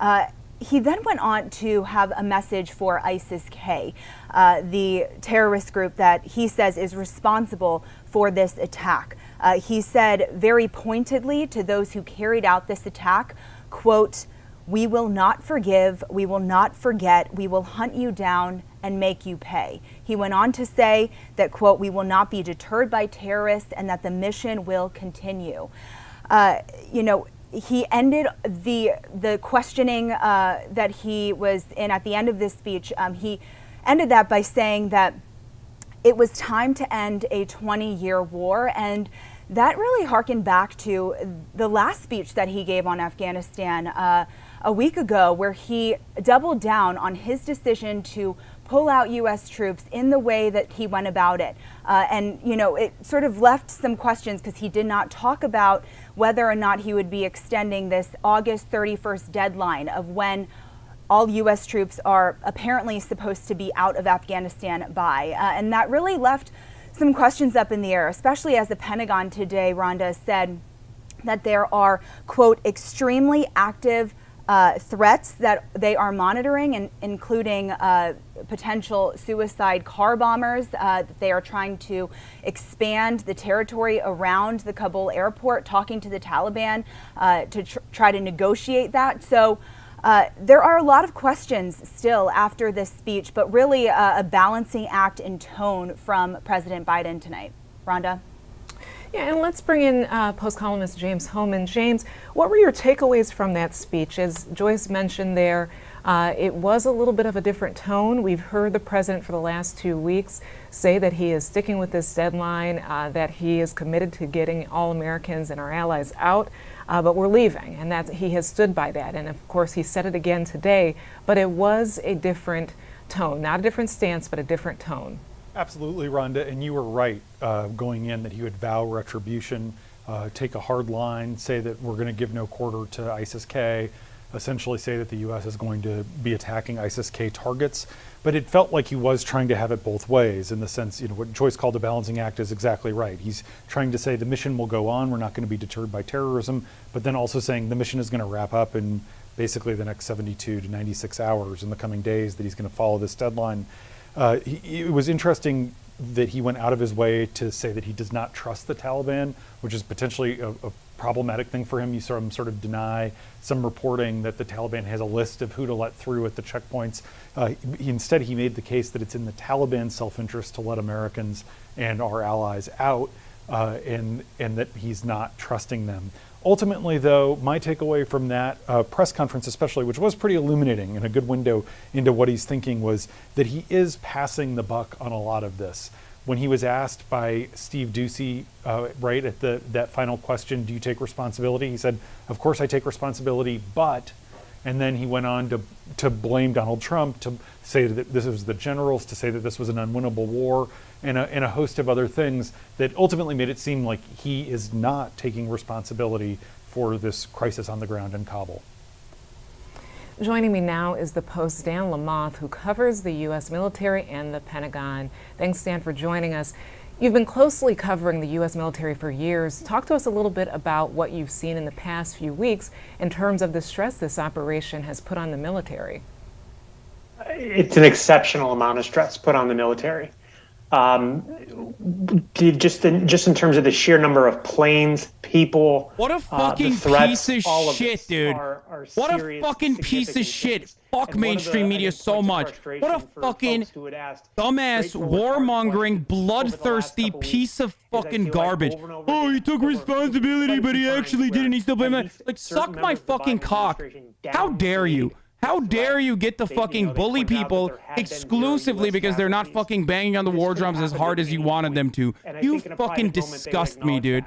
He then went on to have a message for ISIS-K, the terrorist group that he says is responsible for this attack. He said very pointedly to those who carried out this attack, quote, "We will not forgive, we will not forget, we will hunt you down and make you pay." He went on to say that, quote, "We will not be deterred by terrorists and that the mission will continue." He ended the questioning that he was in at the end of this speech. He ended that by saying that it was time to end a 20-year war, and that really harkened back to the last speech that he gave on Afghanistan a week ago, where he doubled down on his decision to pull out U.S. troops in the way that he went about it. It sort of left some questions because he did not talk about whether or not he would be extending this August 31st deadline of when all U.S. troops are apparently supposed to be out of Afghanistan by. And that really left some questions up in the air, especially as the Pentagon today, Rhonda, said that there are, quote, extremely active threats that they are monitoring, including potential suicide car bombers. They are trying to expand the territory around the Kabul airport, talking to the Taliban to try to negotiate that. So there are a lot of questions still after this speech, but really a balancing act in tone from President Biden tonight. Rhonda? Yeah, and let's bring in Post columnist James Hohmann. James, what were your takeaways from that speech? As Joyce mentioned there, it was a little bit of a different tone. We've heard the president for the last 2 weeks say that he is sticking with this deadline, that he is committed to getting all Americans and our allies out, but we're leaving, and that he has stood by that. And of course, he said it again today, but it was a different tone, not a different stance, but a different tone. Absolutely, Rhonda, and you were right going in that he would vow retribution, take a hard line, say that we're going to give no quarter to ISIS-K, essentially say that the U.S. is going to be attacking ISIS-K targets. But it felt like he was trying to have it both ways, in the sense, what Joyce called a balancing act is exactly right. He's trying to say the mission will go on, we're not going to be deterred by terrorism, but then also saying the mission is going to wrap up in basically the next 72 to 96 hours in the coming days, that he's going to follow this deadline. It was interesting that he went out of his way to say that he does not trust the Taliban, which is potentially a problematic thing for him. You saw him sort of deny some reporting that the Taliban has a list of who to let through at the checkpoints. Instead, he made the case that it's in the Taliban's self-interest to let Americans and our allies out, and that he's not trusting them. Ultimately, though, my takeaway from that press conference especially, which was pretty illuminating and a good window into what he's thinking, was that he is passing the buck on a lot of this. When he was asked by Steve Ducey, right at that final question, do you take responsibility? He said, of course I take responsibility, but, and then he went on to blame Donald Trump, to say that this was the generals, to say that this was an unwinnable war, and a host of other things that ultimately made it seem like he is not taking responsibility for this crisis on the ground in Kabul. Joining me now is the Post's Dan Lamothe, who covers the U.S. military and the Pentagon. Thanks, Dan, for joining us. You've been closely covering the U.S. military for years. Talk to us a little bit about what you've seen in the past few weeks in terms of the stress this operation has put on the military. It's an exceptional amount of stress put on the military. Just in terms of the sheer number of planes, people, what a fucking threats, piece of shit, dude. What a fucking piece of shit. Fuck mainstream media so much. What a fucking dumbass, warmongering, bloodthirsty piece of fucking garbage. Oh, he took responsibility, but he actually didn't. He still blamed it. Like, suck my fucking cock. How dare you? How dare you get to fucking bully people exclusively because they're not fucking banging on the war drums as hard as you wanted them to? You fucking disgust me, dude.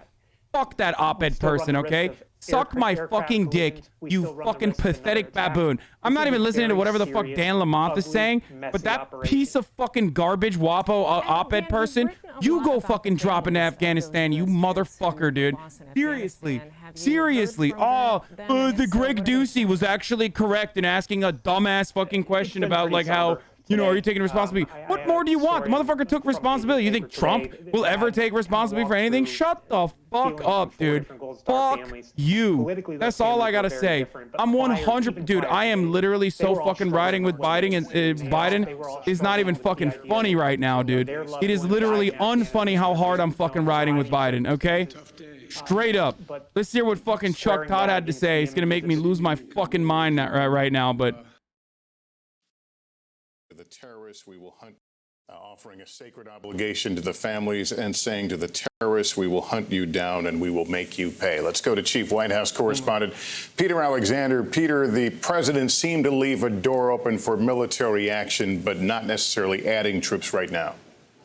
Fuck that op-ed person, okay? Suck my fucking dick, you fucking pathetic baboon. I'm not even listening to whatever the fuck Dan Lamont is saying, but that piece of fucking garbage WAPO op-ed person, you go fucking drop into Afghanistan, you motherfucker, dude. Seriously. Seriously. Oh, the Greg Ducey was actually correct in asking a dumbass fucking question about, like, how, you know, are you taking responsibility? What more do you want? The motherfucker took responsibility. You think Trump will ever take responsibility for anything? Shut the fuck up, dude. Fuck you. That's all I gotta say. I'm 100, dude. I am literally so fucking riding with Biden, and Biden is not even fucking funny right now, dude. It is literally unfunny how hard I'm fucking riding with Biden, okay? Straight up. Let's hear what fucking Chuck Todd had to say. It's gonna make me lose my fucking mind right now, but... The terrorists we will hunt, offering a sacred obligation to the families and saying to the terrorists, we will hunt you down and we will make you pay. Let's go to Chief White House Correspondent Peter Alexander. Peter, the president seemed to leave a door open for military action, but not necessarily adding troops right now.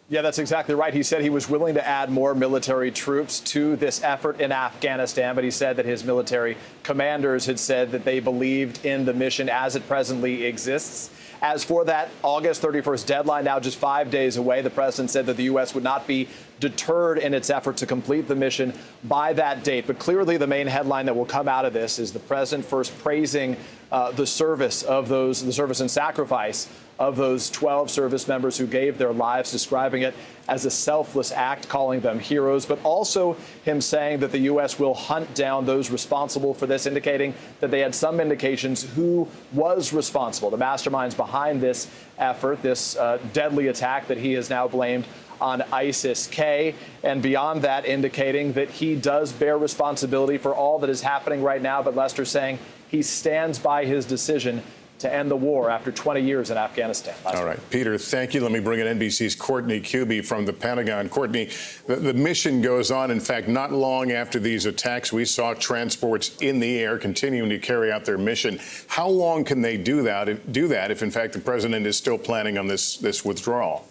Yeah, that's exactly right. He said he was willing to add more military troops to this effort in Afghanistan, but he said that his military commanders had said that they believed in the mission as it presently exists. As for that August 31st deadline, now just 5 days away, the president said that the U.S. would not be deterred in its effort to complete the mission by that date. But clearly the main headline that will come out of this is the president first praising the service and sacrifice of those 12 service members who gave their lives, describing it as a selfless act, calling them heroes, but also him saying that the U.S. will hunt down those responsible for this, indicating that they had some indications who was responsible, the masterminds behind this effort, this deadly attack that he has now blamed on ISIS-K, and beyond that, indicating that he does bear responsibility for all that is happening right now, but Lester saying he stands by his decision to end the war after 20 years in Afghanistan. All right, Peter, thank you. Let me bring in NBC's Courtney Kuby from the Pentagon. Courtney, the mission goes on. In fact, not long after these attacks, we saw transports in the air continuing to carry out their mission. How long can they do that if, in fact, the president is still planning on this withdrawal?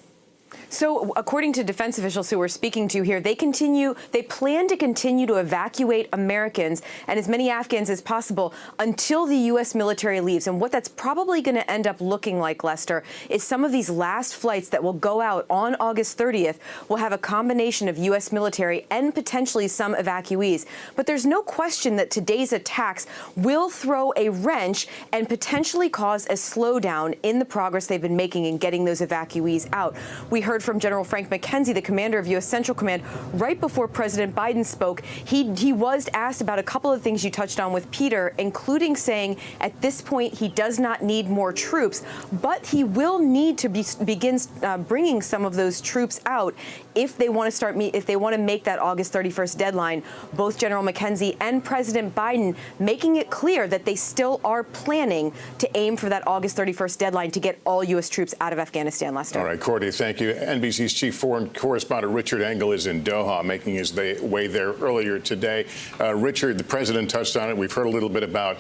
So according to defense officials who we're speaking to here, they plan to continue to evacuate Americans and as many Afghans as possible until the U.S. military leaves. And what that's probably going to end up looking like, Lester, is some of these last flights that will go out on August 30th will have a combination of U.S. military and potentially some evacuees. But there's no question that today's attacks will throw a wrench and potentially cause a slowdown in the progress they've been making in getting those evacuees out. We heard from General Frank McKenzie, the commander of U.S. Central Command, right before President Biden spoke. He was asked about a couple of things you touched on with Peter, including saying at this point he does not need more troops, but he will need to begin bringing some of those troops out if they want to make that August 31st deadline. Both General McKenzie and President Biden making it clear that they still are planning to aim for that August 31st deadline to get all U.S. troops out of Afghanistan, Lester. All right, Courtney, thank you. NBC's chief foreign correspondent Richard Engel is in Doha, making his way there earlier today. Richard, the president touched on it. We've heard a little bit about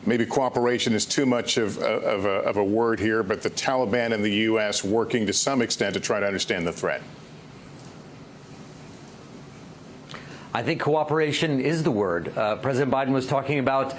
maybe cooperation is too much of a word here, but the Taliban and the U.S. working to some extent to try to understand the threat. I think cooperation is the word. President Biden was talking about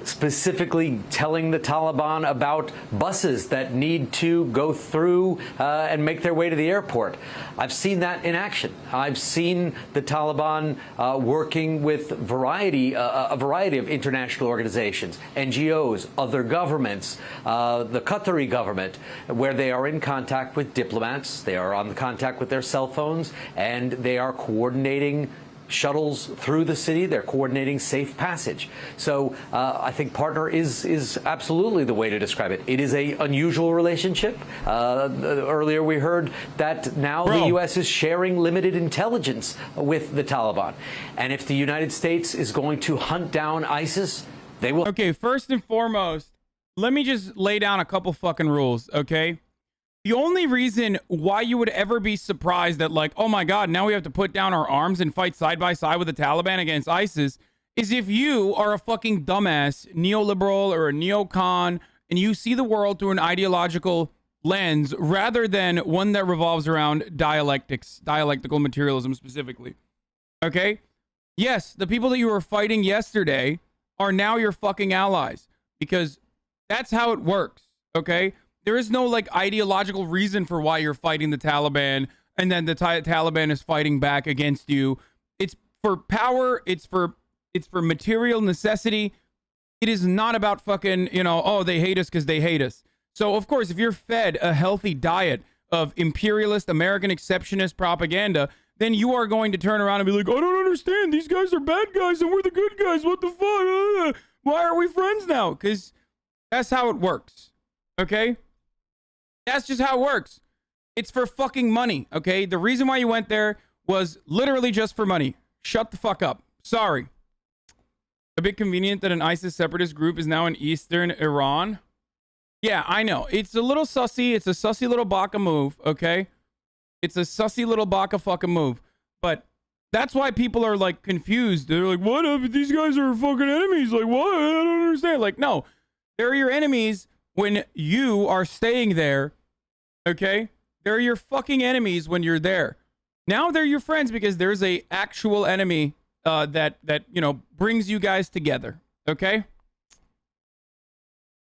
specifically telling the Taliban about buses that need to go through and make their way to the airport. I've seen that in action. I've seen the Taliban working with a variety of international organizations, NGOs, other governments, the Qatari government, where they are in contact with diplomats, they are on contact with their cell phones, and they are coordinating shuttles through the city. They're coordinating safe passage. So I think partner is absolutely the way to describe it. It is a unusual relationship. Earlier we heard that now the U.S. is sharing limited intelligence with the Taliban. And if the United States is going to hunt down ISIS, they will. Okay, first and foremost, let me just lay down a couple fucking rules, okay? The only reason why you would ever be surprised that, like, oh my God, now we have to put down our arms and fight side by side with the Taliban against ISIS is if you are a fucking dumbass neoliberal or a neocon and you see the world through an ideological lens rather than one that revolves around dialectical materialism specifically. Okay? Yes, the people that you were fighting yesterday are now your fucking allies because that's how it works. Okay? There is no like ideological reason for why you're fighting the Taliban and then the Taliban is fighting back against you. It's for power. It's for material necessity. It is not about fucking, you know, oh, they hate us because they hate us. So, of course, if you're fed a healthy diet of imperialist, American exceptionist propaganda, then you are going to turn around and be like, I don't understand. These guys are bad guys and we're the good guys. What the fuck? Why are we friends now? Because that's how it works. Okay? That's just how it works. It's for fucking money, okay? The reason why you went there was literally just for money. Shut the fuck up. Sorry. A bit convenient that an ISIS separatist group is now in eastern Iran. Yeah, I know. It's a little sussy. It's a sussy little baka move, okay? It's a sussy little baka fucking move. But that's why people are, like, confused. They're like, what if these guys are fucking enemies? Like, what? I don't understand. Like, no. They're your enemies when you are staying there. Okay? They're your fucking enemies when you're there. Now they're your friends because there's a actual enemy that you know brings you guys together. Okay?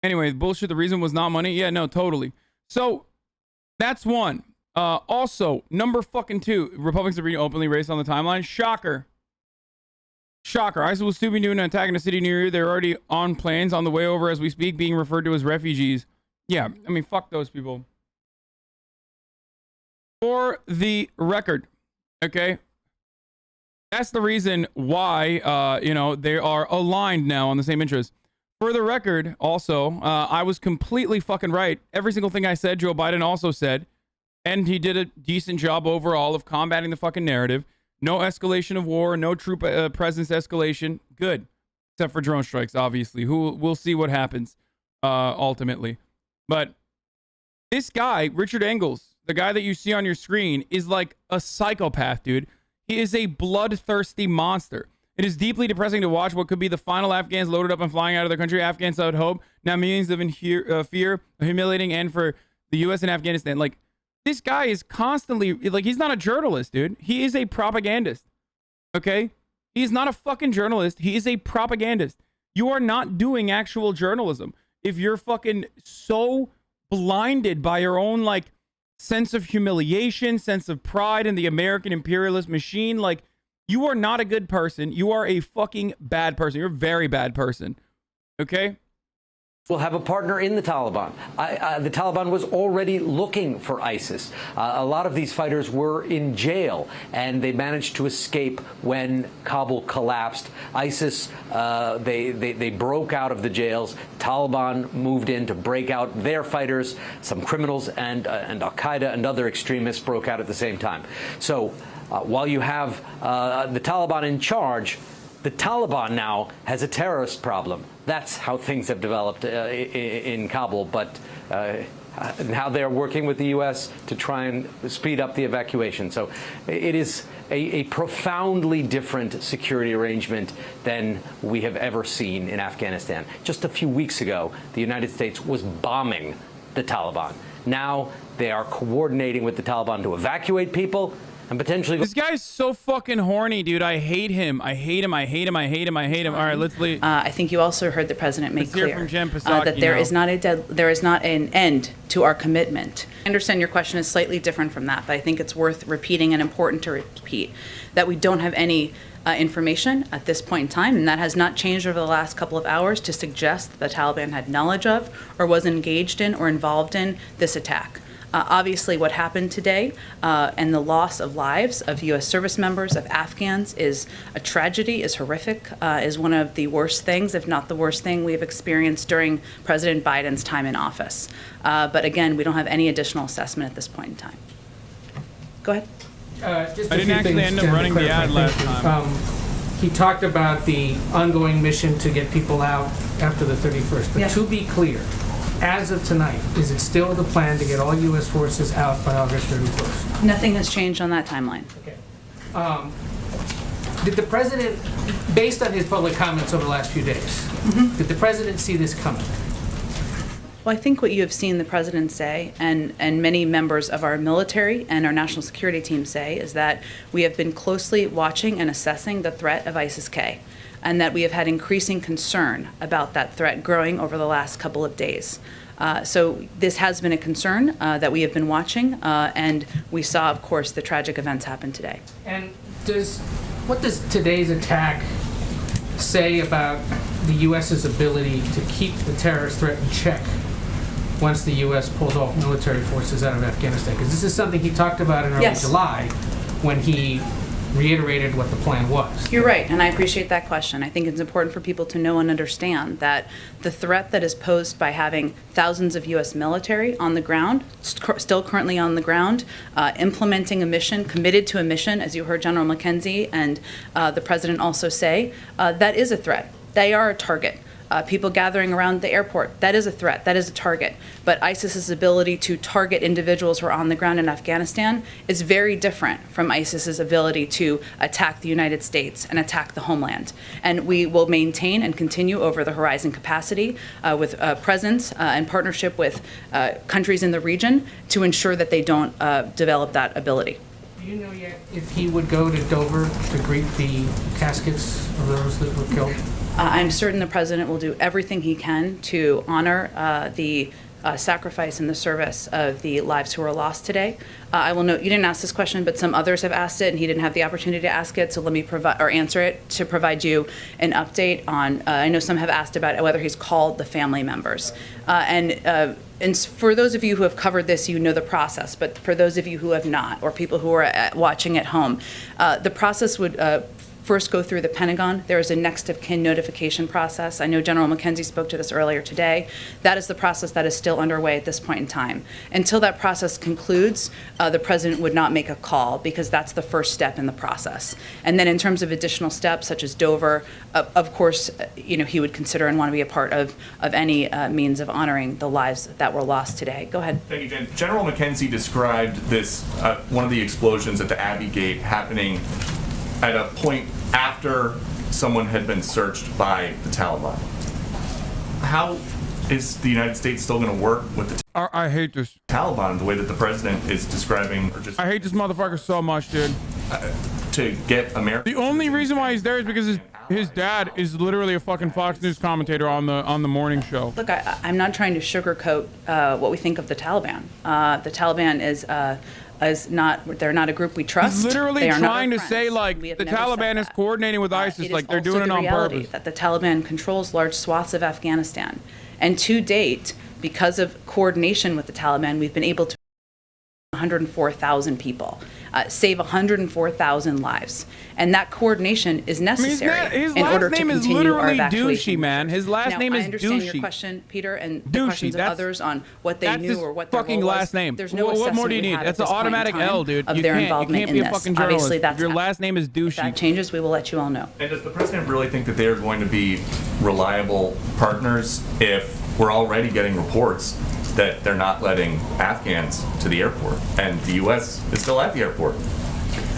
Anyway, bullshit. The reason was not money. Yeah, no, totally. So that's one. Also, number fucking 2. Republicans are being openly racist on the timeline. Shocker. Shocker. ISIS will still be doing an attack in a city near you. They're already on planes on the way over as we speak, being referred to as refugees. Yeah, I mean, fuck those people. For the record, okay? That's the reason why, you know, they are aligned now on the same interests. For the record, also, I was completely fucking right. Every single thing I said, Joe Biden also said. And he did a decent job overall of combating the fucking narrative. No escalation of war, no troop presence escalation. Good. Except for drone strikes, obviously. We'll see what happens ultimately. But this guy, Richard Engels, the guy that you see on your screen, is like a psychopath, dude. He is a bloodthirsty monster. It is deeply depressing to watch what could be the final Afghans loaded up and flying out of their country. Afghans without hope. Now millions live in fear, a humiliating end for the U.S. and Afghanistan. Like, this guy is constantly, like, he's not a journalist, dude. He is a propagandist. Okay? He is not a fucking journalist. He is a propagandist. You are not doing actual journalism. If you're fucking so blinded by your own, like, sense of humiliation, sense of pride in the American imperialist machine, like, you are not a good person. You are a fucking bad person. You're a very bad person. Okay? We'll have a partner in the Taliban. The Taliban was already looking for ISIS. A lot of these fighters were in jail, and they managed to escape when Kabul collapsed. ISIS, they broke out of the jails. Taliban moved in to break out their fighters. Some criminals and Al-Qaeda and other extremists broke out at the same time. So while you have the Taliban in charge, the Taliban now has a terrorist problem. That's how things have developed in Kabul. But now they're working with the U.S. to try and speed up the evacuation. So it is a profoundly different security arrangement than we have ever seen in Afghanistan. Just a few weeks ago, the United States was bombing the Taliban. Now they are coordinating with the Taliban to evacuate people. And potentially, this guy's so fucking horny, dude. I hate him. I hate him. I hate him. I hate him. I hate him. All right, let's leave. I think you also heard the president make clear that there is not an end to our commitment. I understand your question is slightly different from that, but I think it's worth repeating and important to repeat that we don't have any information at this point in time, and that has not changed over the last couple of hours to suggest that the Taliban had knowledge of or was engaged in or involved in this attack. Obviously, what happened today and the loss of lives of U.S. service members, of Afghans, is a tragedy, is horrific, is one of the worst things, if not the worst thing we've experienced during President Biden's time in office. But again, we don't have any additional assessment at this point in time. Go ahead. I didn't actually end up running the ad last time. He talked about the ongoing mission to get people out after the 31st. But to be clear, as of tonight, is it still the plan to get all U.S. forces out by August 31st? Nothing has changed on that timeline. Okay. Did the president, based on his public comments over the last few days, did the president see this coming? Well, I think what you have seen the president say, and many members of our military and our national security team say, is that we have been closely watching and assessing the threat of ISIS-K, and that we have had increasing concern about that threat growing over the last couple of days. So this has been a concern that we have been watching, and we saw, of course, the tragic events happen today. And what does today's attack say about the U.S.'s ability to keep the terrorist threat in check once the U.S. pulls off military forces out of Afghanistan? Because this is something he talked about in early July when he reiterated what the plan was. You're right, and I appreciate that question. I think it's important for people to know and understand that the threat that is posed by having thousands of U.S. military on the ground, still currently on the ground, implementing a mission, committed to a mission, as you heard General McKenzie and the President also say, that is a threat. They are a target. People gathering around the airport, that is a threat, that is a target. But ISIS's ability to target individuals who are on the ground in Afghanistan is very different from ISIS's ability to attack the United States and attack the homeland. And we will maintain and continue over the horizon capacity with presence and partnership with countries in the region to ensure that they don't develop that ability. Do you know yet if he would go to Dover to greet the caskets of those that were killed? I'm certain the president will do everything he can to honor the sacrifice and the service of the lives who were lost today. I will note you didn't ask this question, but some others have asked it, and he didn't have the opportunity to ask it. So let me provide or answer it to provide you an update on. I know some have asked about whether he's called the family members, and for those of you who have covered this, you know the process. But for those of you who have not, or people who are watching at home, the process would first go through the Pentagon. There is a next of kin notification process. I know General McKenzie spoke to this earlier today. That is the process that is still underway at this point in time. Until that process concludes, the president would not make a call because that's the first step in the process. And then in terms of additional steps such as Dover, of course, he would consider and want to be a part of any means of honoring the lives that were lost today. Go ahead. Thank you, Jen. General McKenzie described this, one of the explosions at the Abbey Gate happening at a point after someone had been searched by the Taliban. How is the United States still going to work with the I hate this Taliban the way that the president is describing? Or just I hate this motherfucker so much, dude. To get America. The only reason why he's there is because his dad is literally a fucking Fox News commentator on the morning show. Look, I'm not trying to sugarcoat what we think of the Taliban. The Taliban they're not a group we trust. He's literally they are trying to friends. say like the Taliban is coordinating with ISIS, like they're doing it on purpose. That the Taliban controls large swaths of Afghanistan, and to date, because of coordination with the Taliban, we've been able to 104,000 people, save 104,000 lives, and that coordination is necessary in order to continue our evacuation. Douchey, man. His last name is I understand douchey. your question, Peter, and the questions of others on what they knew or what their fucking role was. last name. There's no what more do you assessment we need? have That's at an this point in automatic time L, dude. of You their can't involvement be in a this. fucking journalist. Obviously, that's if your last name is douchey. If that changes, we will let you all know. And does the president really think that they are going to be reliable partners if we're already getting reports that they're not letting Afghans to the airport and the U.S. is still at the airport?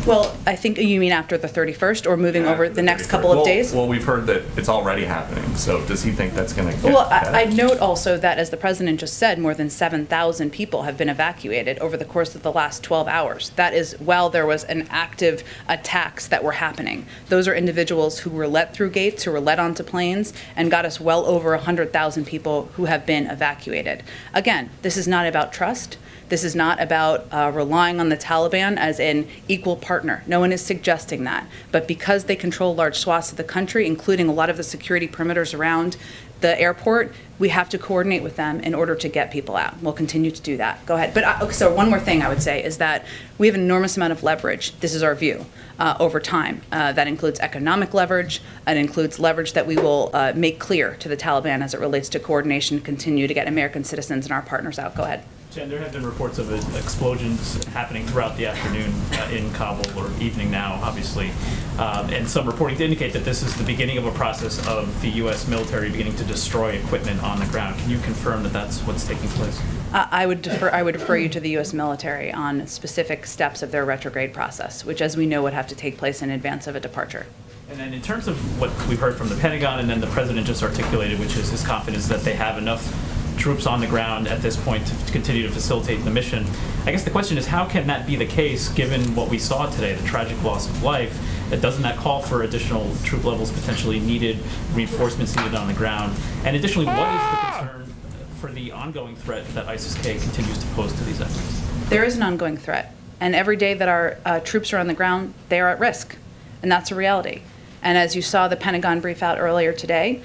Well, I think you mean after the 31st or moving over the next couple of days? Well, we've heard that it's already happening. So does he think that's going to get Well, better? I note also that, as the president just said, more than 7,000 people have been evacuated over the course of the last 12 hours. That is while there was an active attacks that were happening. Those are individuals who were let through gates, who were let onto planes, and got us well over 100,000 people who have been evacuated. Again, this is not about trust. This is not about relying on the Taliban as an equal partner. No one is suggesting that. But because they control large swaths of the country, including a lot of the security perimeters around the airport, we have to coordinate with them in order to get people out. We'll continue to do that. Go ahead. But so one more thing I would say is that we have an enormous amount of leverage. This is our view over time. That includes economic leverage. It includes leverage that we will make clear to the Taliban as it relates to coordination, continue to get American citizens and our partners out. Go ahead. Jen, there have been reports of explosions happening throughout the afternoon in Kabul, or evening now, obviously, and some reporting to indicate that this is the beginning of a process of the U.S. military beginning to destroy equipment on the ground. Can you confirm that that's what's taking place? I would refer you to the U.S. military on specific steps of their retrograde process, which, as we know, would have to take place in advance of a departure. And then in terms of what we've heard from the Pentagon and then the president just articulated, which is his confidence that they have enough troops on the ground at this point to continue to facilitate the mission. I guess the question is, how can that be the case given what we saw today, the tragic loss of life? Doesn't that call for additional troop levels potentially needed, reinforcements needed on the ground? And additionally, what is the concern for the ongoing threat that ISIS-K continues to pose to these efforts? There is an ongoing threat. And every day that our troops are on the ground, they are at risk. And that's a reality. And as you saw the Pentagon brief out earlier today,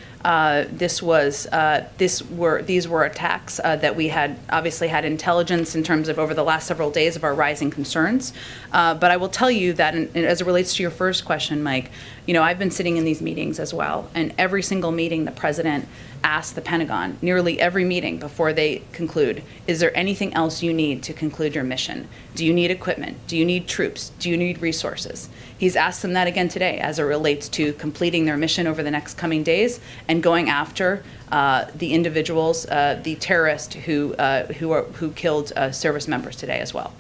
these were attacks that we had obviously had intelligence in terms of over the last several days of our rising concerns. But I will tell you that as it relates to your first question, Mike, I've been sitting in these meetings as well. And every single meeting the president asked the Pentagon, nearly every meeting before they conclude, is there anything else you need to conclude your mission? Do you need equipment? Do you need troops? Do you need resources? He's asked them that again today as it relates to completing their mission over the next coming days and going after the individuals, the terrorists who killed service members today as well.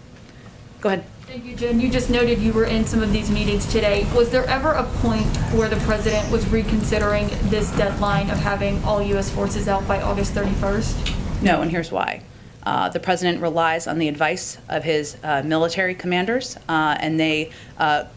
Go ahead. Thank you, Jen. You just noted you were in some of these meetings today. Was there ever a point where the president was reconsidering this deadline of having all U.S. forces out by August 31st? No, and here's why. The president relies on the advice of his military commanders, and they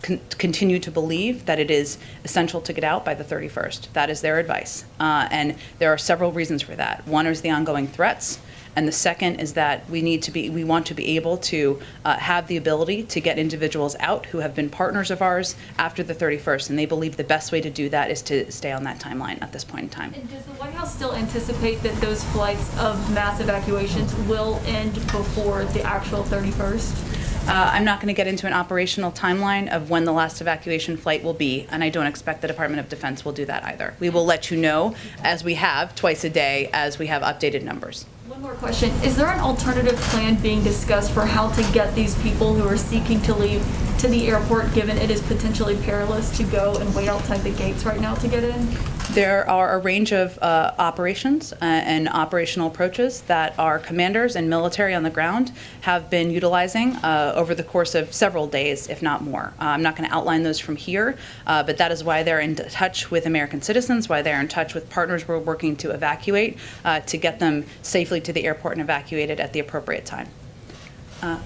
continue to believe that it is essential to get out by the 31st. That is their advice. And there are several reasons for that. One is the ongoing threats. And the second is that we want to be able to have the ability to get individuals out who have been partners of ours after the 31st. And they believe the best way to do that is to stay on that timeline at this point in time. And does the White House still anticipate that those flights of mass evacuations will end before the actual 31st? I'm not going to get into an operational timeline of when the last evacuation flight will be, and I don't expect the Department of Defense will do that either. We will let you know, as we have twice a day, as we have updated numbers. One more question. Is there an alternative plan being discussed for how to get these people who are seeking to leave to the airport, given it is potentially perilous to go and wait outside the gates right now to get in? There are a range of operations and operational approaches that our commanders and military on the ground have been utilizing over the course of several days, if not more. I'm not going to outline those from here, but that is why they're in touch with American citizens, why they're in touch with partners we're working to evacuate, to get them safely to the airport and evacuated at the appropriate time.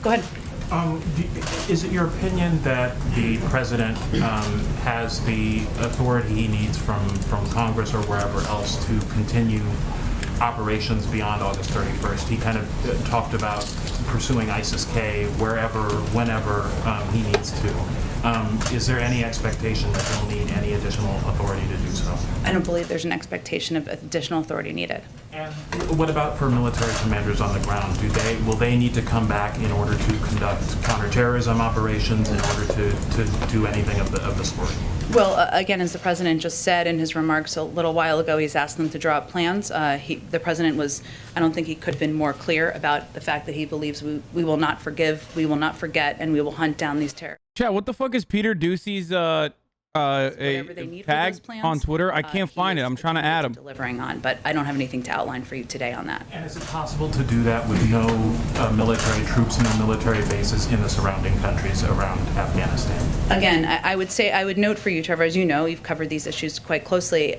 Go ahead. Is it your opinion that the president has the authority he needs from Congress or wherever else to continue operations beyond August 31st? He kind of talked about pursuing ISIS-K wherever, whenever he needs to. Is there any expectation that he'll need any additional authority to do so? I don't believe there's an expectation of additional authority needed. And what about for military commanders on the ground? Will they need to come back in order to conduct counterterrorism operations, in order to do anything of the sort? Well, again, as the president just said in his remarks a little while ago, he's asked them to draw up plans. The president I don't think he could have been more clear about the fact that he believes we will not forgive, we will not forget, and we will hunt down these terrorists. Chat, what the fuck is Peter Ducey's tag on Twitter? I can't find it. I'm trying to add him. Delivering on, but I don't have anything to outline for you today on that. And is it possible to do that with no military troops, no military bases in the surrounding countries around Afghanistan? Again, I would note for you, Trevor, as you know, you've covered these issues quite closely.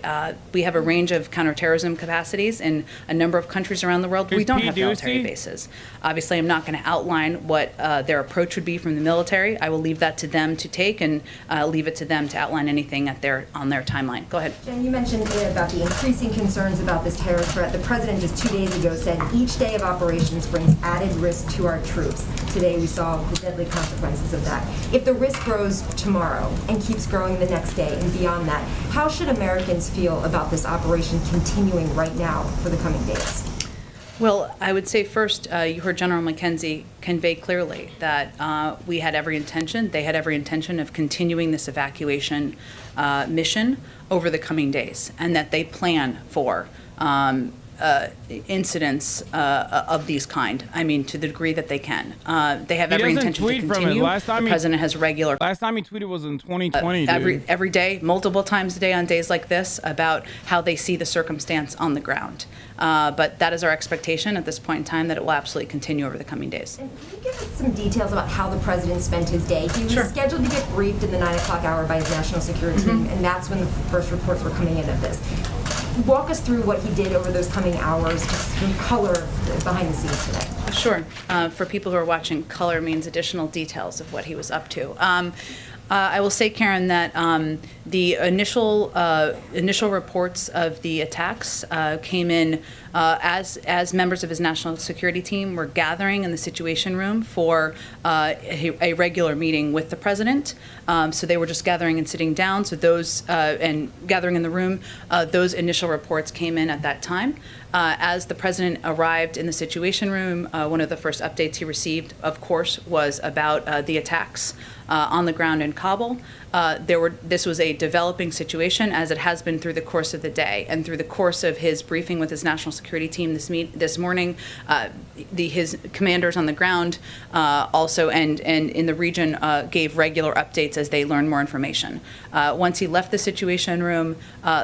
We have a range of counterterrorism capacities in a number of countries around the world. We don't have military bases. Obviously, I'm not going to outline what their approach would be from the military. I will leave that to them to take and leave it to them to outline anything on their timeline. Go ahead. Jen, you mentioned about the increasing concerns about this terror threat. The president just 2 days ago said each day of operations brings added risk to our troops. Today we saw the deadly consequences of that. If the risk grows grows tomorrow and keeps growing the next day and beyond that, how should Americans feel about this operation continuing right now for the coming days? Well, I would say first, you heard General McKenzie convey clearly that we had every intention, they had every intention of continuing this evacuation mission over the coming days, and that they plan for incidents of these kind. I mean, to the degree that they can. They have every intention to continue. Last time the president has regular. Last time he tweeted was in 2020. Every day, multiple times a day on days like this, about how they see the circumstance on the ground. But that is our expectation at this point in time, that it will absolutely continue over the coming days. And can you give us some details about how the president spent his day? He was scheduled to get briefed in the 9 o'clock hour by his national security team, and that's when the first reports were coming in of this. Walk us through what he did over those coming hours, just some color behind the scenes today. Sure. For people who are watching, color means additional details of what he was up to. I will say, Karen, that the initial reports of the attacks came in as members of his national security team were gathering in the Situation Room for a regular meeting with the president. So they were just gathering and sitting down. So those and gathering in the room, those initial reports came in at that time. As the president arrived in the Situation Room, one of the first updates he received, of course, was about the attacks on the ground in Kabul. This was a developing situation, as it has been through the course of the day and through the course of his briefing with his national security team this morning. His commanders on the ground also and in the region gave regular updates as they learned more information. Once he left the Situation Room,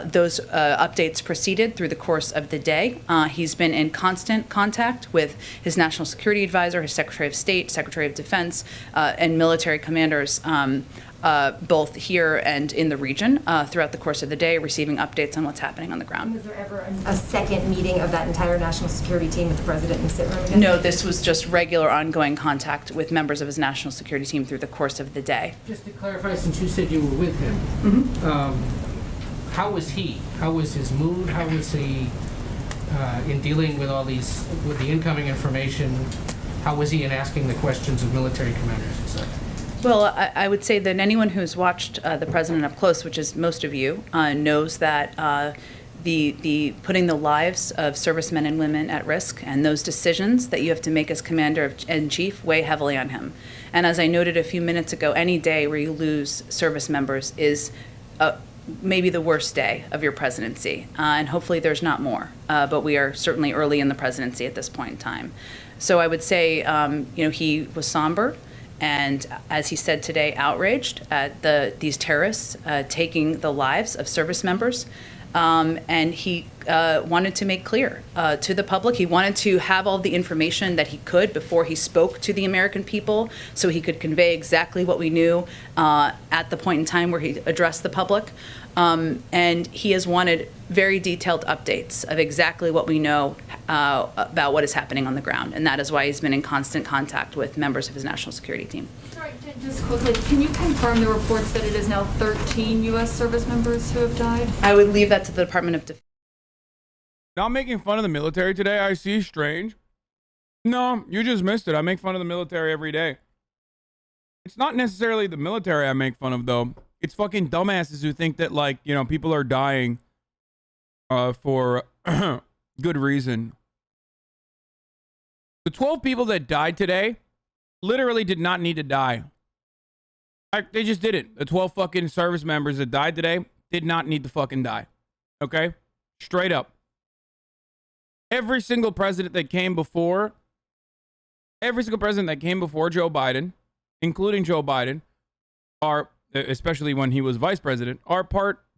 those updates proceeded through the course of the day. He's been in constant contact with his national security advisor, his Secretary of State, Secretary of Defense, and military commanders, both here and in the region throughout the course of the day, receiving updates on what's happening on the ground. Was there ever a second meeting of that entire national security team with the president in the sit room again? No, this was just regular ongoing contact with members of his national security team through the course of the day. Just to clarify, since you said you were with him, how was he? How was his mood? How was he in dealing with with the incoming information? How was he in asking the questions of military commanders, etc.? Well, I would say that anyone who's watched the president up close, which is most of you, knows that the putting the lives of servicemen and women at risk and those decisions that you have to make as commander-in-chief weigh heavily on him. And as I noted a few minutes ago, any day where you lose service members is maybe the worst day of your presidency. And hopefully there's not more. But we are certainly early in the presidency at this point in time. So I would say, he was somber. And as he said today, outraged at these terrorists taking the lives of service members. And he wanted to make clear to the public, he wanted to have all the information that he could before he spoke to the American people, so he could convey exactly what we knew at the point in time where he addressed the public. And he has wanted very detailed updates of exactly what we know about what is happening on the ground. And that is why he's been in constant contact with members of his national security team. Sorry, just quickly, can you confirm the reports that it is now 13 U.S. service members who have died? I would leave that to the Department of Defense. Not making fun of the military today, I see. Strange. No, you just missed it. I make fun of the military every day. It's not necessarily the military I make fun of, though. It's fucking dumbasses who think that, like, people are dying for good reason. The 12 people that died today literally did not need to die. They just didn't. The 12 fucking service members that died today did not need to fucking die. Okay? Straight up. Every single president that came before Joe Biden, including Joe Biden, are, especially when he was vice president, are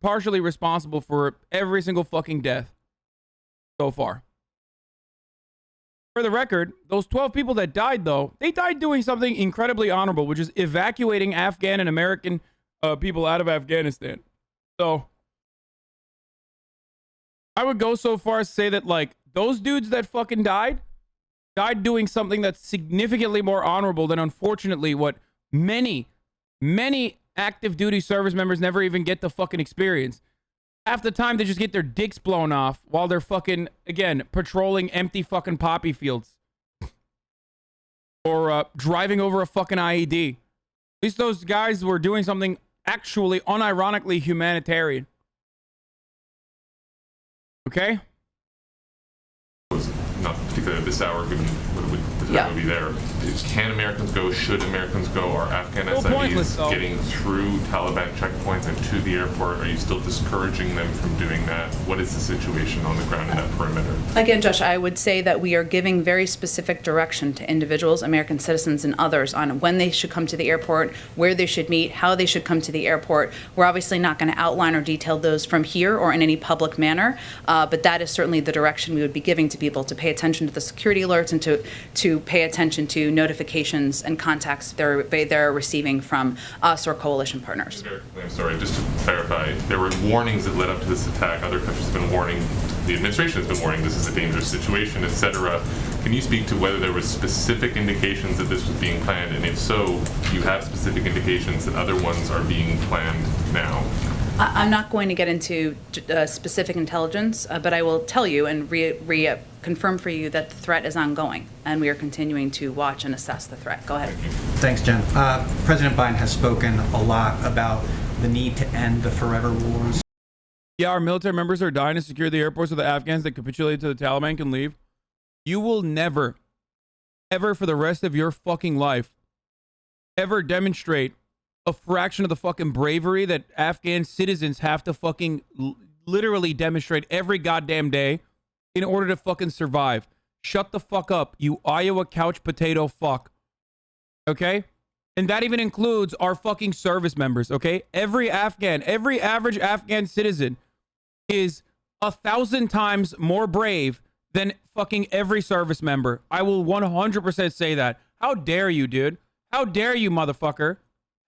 partially responsible for every single fucking death so far. For the record, those 12 people that died, though, they died doing something incredibly honorable, which is evacuating Afghan and American people out of Afghanistan. So I would go so far as to say that, like, those dudes that fucking died doing something that's significantly more honorable than, unfortunately, what many active duty service members never even get to fucking experience. Half the time they just get their dicks blown off while they're fucking, again, patrolling empty fucking poppy fields. Or driving over a fucking IED. least those guys were doing something actually unironically humanitarian. Okay? Not particularly at this hour, given the time would be there. Can Americans go? Should Americans go? Are Afghan SIVs getting through Taliban checkpoints and to the airport? Are you still discouraging them from doing that? What is the situation on the ground in that perimeter? Again, Josh, I would say that we are giving very specific direction to individuals, American citizens and others, on when they should come to the airport, where they should meet, how they should come to the airport. We're obviously not going to outline or detail those from here or in any public manner, but that is certainly the direction we would be giving to people, to pay attention to the security alerts and to pay attention to notifications and contacts they're receiving from us or coalition partners. I'm sorry, just to clarify, there were warnings that led up to this attack. Other countries have been warning, the administration has been warning this is a dangerous situation, etc. Can you speak to whether there were specific indications that this was being planned, and if so, do you have specific indications that other ones are being planned now? I'm not going to get into specific intelligence, but I will tell you and confirm for you that the threat is ongoing, and we are continuing to watch and assess the threat. Go ahead. Thanks, Jen. President Biden has spoken a lot about the need to end the forever wars. Yeah, our military members are dying to secure the airports so the Afghans that capitulate to the Taliban can leave. You will never, ever for the rest of your fucking life, ever demonstrate a fraction of the fucking bravery that Afghan citizens have to fucking literally demonstrate every goddamn day in order to fucking survive. Shut the fuck up, you Iowa couch potato fuck. Okay? And that even includes our fucking service members, okay? Every average Afghan citizen is 1,000 times more brave than fucking every service member. I will 100% say that. How dare you, dude? How dare you, motherfucker?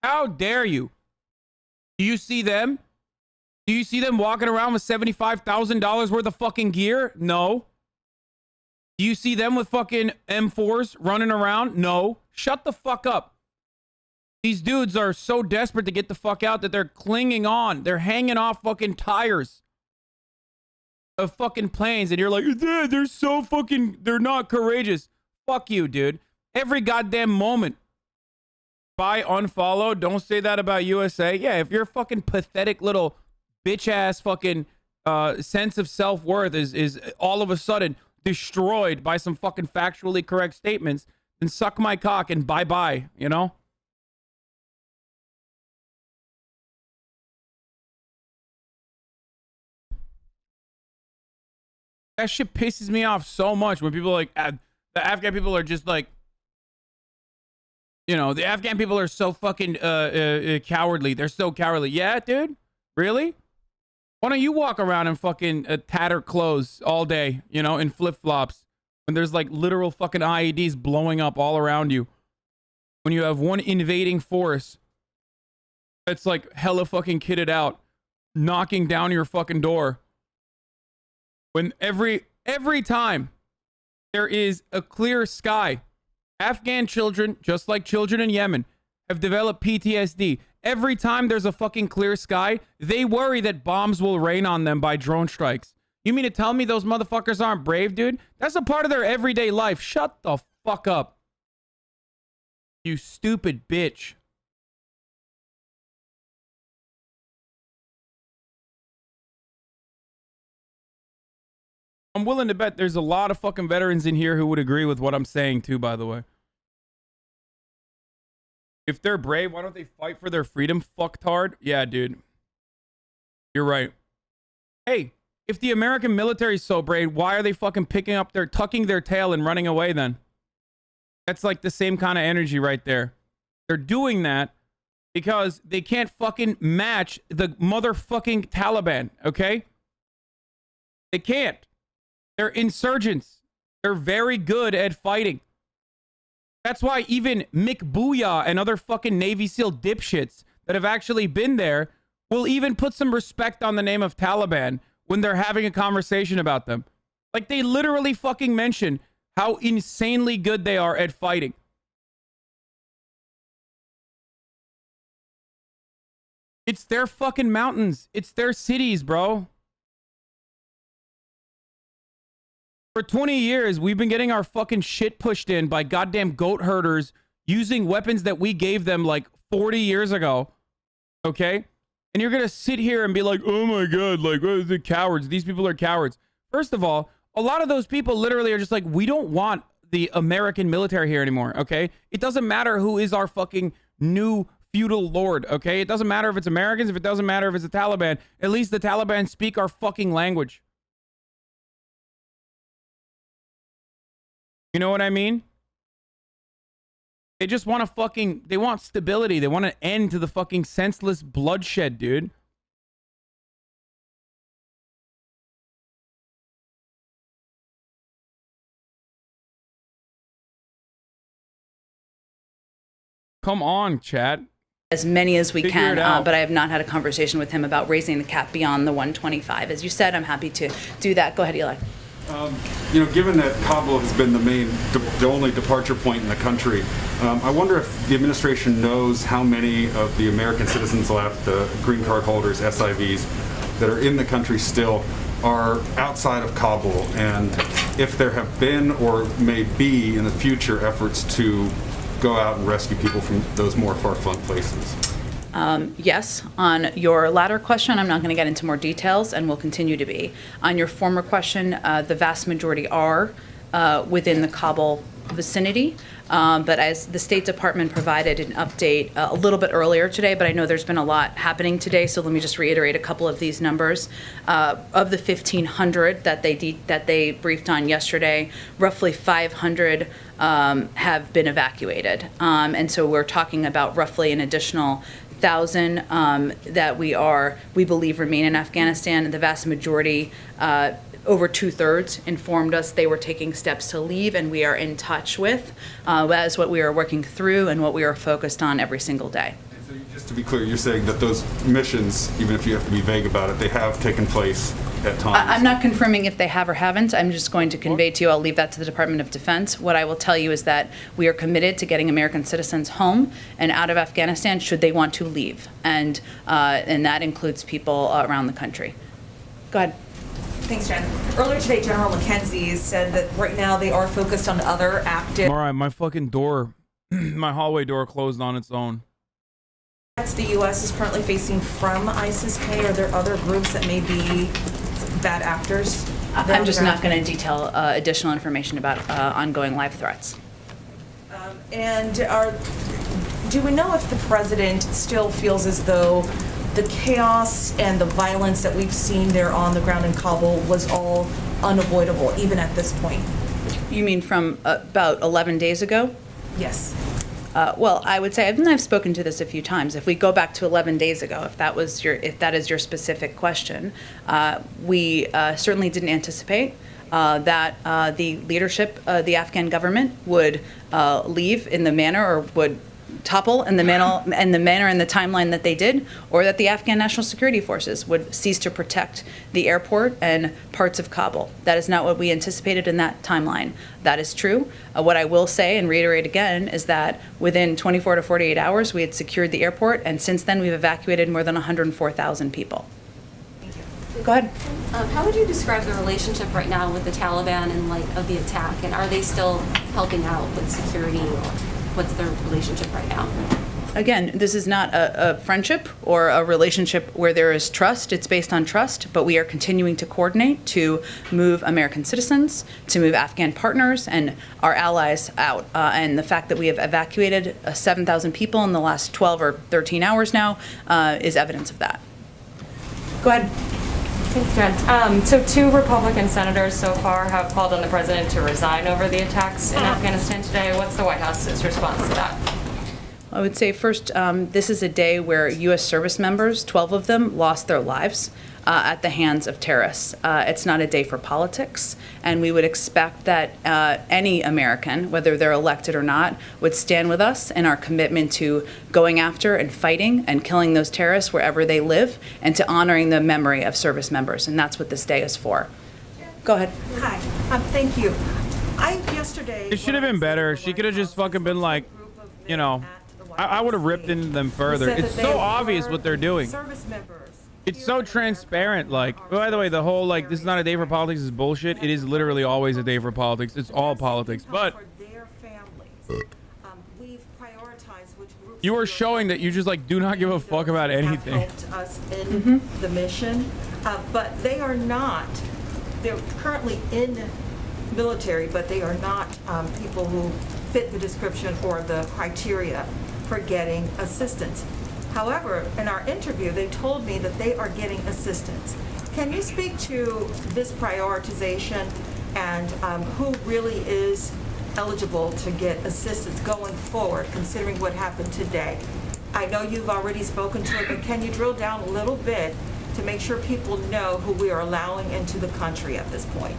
How dare you? Do you see them? Do you see them walking around with $75,000 worth of fucking gear? No. Do you see them with fucking M4s running around? No. Shut the fuck up. These dudes are so desperate to get the fuck out that they're clinging on. They're hanging off fucking tires of fucking planes. And you're like, they're so fucking, they're not courageous. Fuck you, dude. Every goddamn moment. Buy, unfollow, don't say that about USA. Yeah, if your fucking pathetic little bitch ass fucking sense of self-worth is all of a sudden destroyed by some fucking factually correct statements, then suck my cock and bye-bye, you know? That shit pisses me off so much when people are like, the Afghan people are just like, you know, the Afghan people are so fucking cowardly. They're so cowardly. Yeah, dude? Really? Why don't you walk around in fucking tattered clothes all day, you know, in flip-flops, when there's like literal fucking IEDs blowing up all around you? When you have one invading force that's like hella fucking kitted out, knocking down your fucking door. When every time there is a clear sky, Afghan children, just like children in Yemen, have developed PTSD. Every time there's a fucking clear sky, they worry that bombs will rain on them by drone strikes. You mean to tell me those motherfuckers aren't brave, dude? That's a part of their everyday life. Shut the fuck up. You stupid bitch. I'm willing to bet there's a lot of fucking veterans in here who would agree with what I'm saying too, by the way. If they're brave, why don't they fight for their freedom, fucktard? Yeah, dude. You're right. Hey, if the American military is so brave, why are they fucking tucking their tail and running away then? That's like the same kind of energy right there. They're doing that because they can't fucking match the motherfucking Taliban, okay? They can't. They're insurgents. They're very good at fighting. That's why even Mick Booyah and other fucking Navy SEAL dipshits that have actually been there will even put some respect on the name of Taliban when they're having a conversation about them. Like, they literally fucking mention how insanely good they are at fighting. It's their fucking mountains. It's their cities, bro. For 20 years, we've been getting our fucking shit pushed in by goddamn goat herders using weapons that we gave them like 40 years ago, okay? And you're going to sit here and be like, oh my God, like, oh, the cowards. These people are cowards. First of all, a lot of those people literally are just like, we don't want the American military here anymore, okay? It doesn't matter who is our fucking new feudal lord, okay? It doesn't matter if it's Americans, if it doesn't matter if it's the Taliban. At least the Taliban speak our fucking language. You know what I mean? They just want they want stability. They want an end to the fucking senseless bloodshed, dude. Come on, chat. As many as we Figure it can, out. but I have not had a conversation with him about raising the cap beyond the 125. As you said, I'm happy to do that. Go ahead, Eli. Given that Kabul has been the only departure point in the country, I wonder if the administration knows how many of the American citizens left, the green card holders, SIVs, that are in the country still are outside of Kabul, and if there have been or may be in the future efforts to go out and rescue people from those more far-flung places. Yes. On your latter question, I'm not going to get into more details and will continue to be. On your former question, the vast majority are within the Kabul vicinity. But as the State Department provided an update a little bit earlier today, but I know there's been a lot happening today, so let me just reiterate a couple of these numbers. Of the 1,500 that they briefed on yesterday, roughly 500 have been evacuated. And so we're talking about roughly an additional 1,000 that we believe remain in Afghanistan. The vast majority, over 2/3, informed us they were taking steps to leave, and we are in touch with. That is what we are working through and what we are focused on every single day. So just to be clear, you're saying that those missions, even if you have to be vague about it, they have taken place at times? I'm not confirming if they have or haven't. I'm just going to convey to you, I'll leave that to the Department of Defense. What I will tell you is that we are committed to getting American citizens home and out of Afghanistan should they want to leave. And that includes people around the country. Go ahead. Thanks, Jen. Earlier today, General McKenzie said that right now they are focused on other active. All right, my fucking door, my hallway door closed on its own. The U.S. is currently facing from ISIS-K. Are there other groups that may be bad actors? I'm just not going to detail additional information about ongoing live threats. And do we know if the president still feels as though the chaos and the violence that we've seen there on the ground in Kabul was all unavoidable, even at this point? You mean from about 11 days ago? Yes. Well, I would say, and I've spoken to this a few times. If we go back to 11 days ago, if that is your specific question, we certainly didn't anticipate that the leadership, the Afghan government, would leave in the manner or would topple in the manner and the timeline that they did, or that the Afghan National Security Forces would cease to protect the airport and parts of Kabul. That is not what we anticipated in that timeline. That is true. What I will say and reiterate again is that within 24 to 48 hours, we had secured the airport, and since then we've evacuated more than 104,000 people. Go ahead. How would you describe the relationship right now with the Taliban in light of the attack, and are they still helping out with security? What's their relationship right now? Again, this is not a friendship or a relationship where there is trust. It's based on trust, but we are continuing to coordinate to move American citizens, to move Afghan partners and our allies out. And the fact that we have evacuated 7,000 people in the last 12 or 13 hours now is evidence of that. Go ahead. Thanks, Jen. So 2 Republican senators so far have called on the president to resign over the attacks in Afghanistan today. What's the White House's response to that? I would say first, this is a day where U.S. service members, 12 of them, lost their lives at the hands of terrorists. It's not a day for politics, and we would expect that any American, whether they're elected or not, would stand with us in our commitment to going after and fighting and killing those terrorists wherever they live, and to honoring the memory of service members, and that's what this day is for. Go ahead. Hi. Thank you. Yesterday. It should have been better. She could have just fucking been like, you know, I would have ripped into them further. It's so obvious what they're doing. Service members. It's so transparent. Like, by the way, the whole, like, this is not a day for politics is bullshit. It is literally always a day for politics. It's all politics. But We've prioritized which groups You are showing that you just like do not give a fuck about anything. Helped us in the mission, but they are not. They're currently in military, but they are not people who fit the description or the criteria for getting assistance. However, in our interview, they told me that they are getting assistance. Can you speak to this prioritization and who really is eligible to get assistance going forward, considering what happened today? I know you've already spoken to it, but can you drill down a little bit to make sure people know who we are allowing into the country at this point?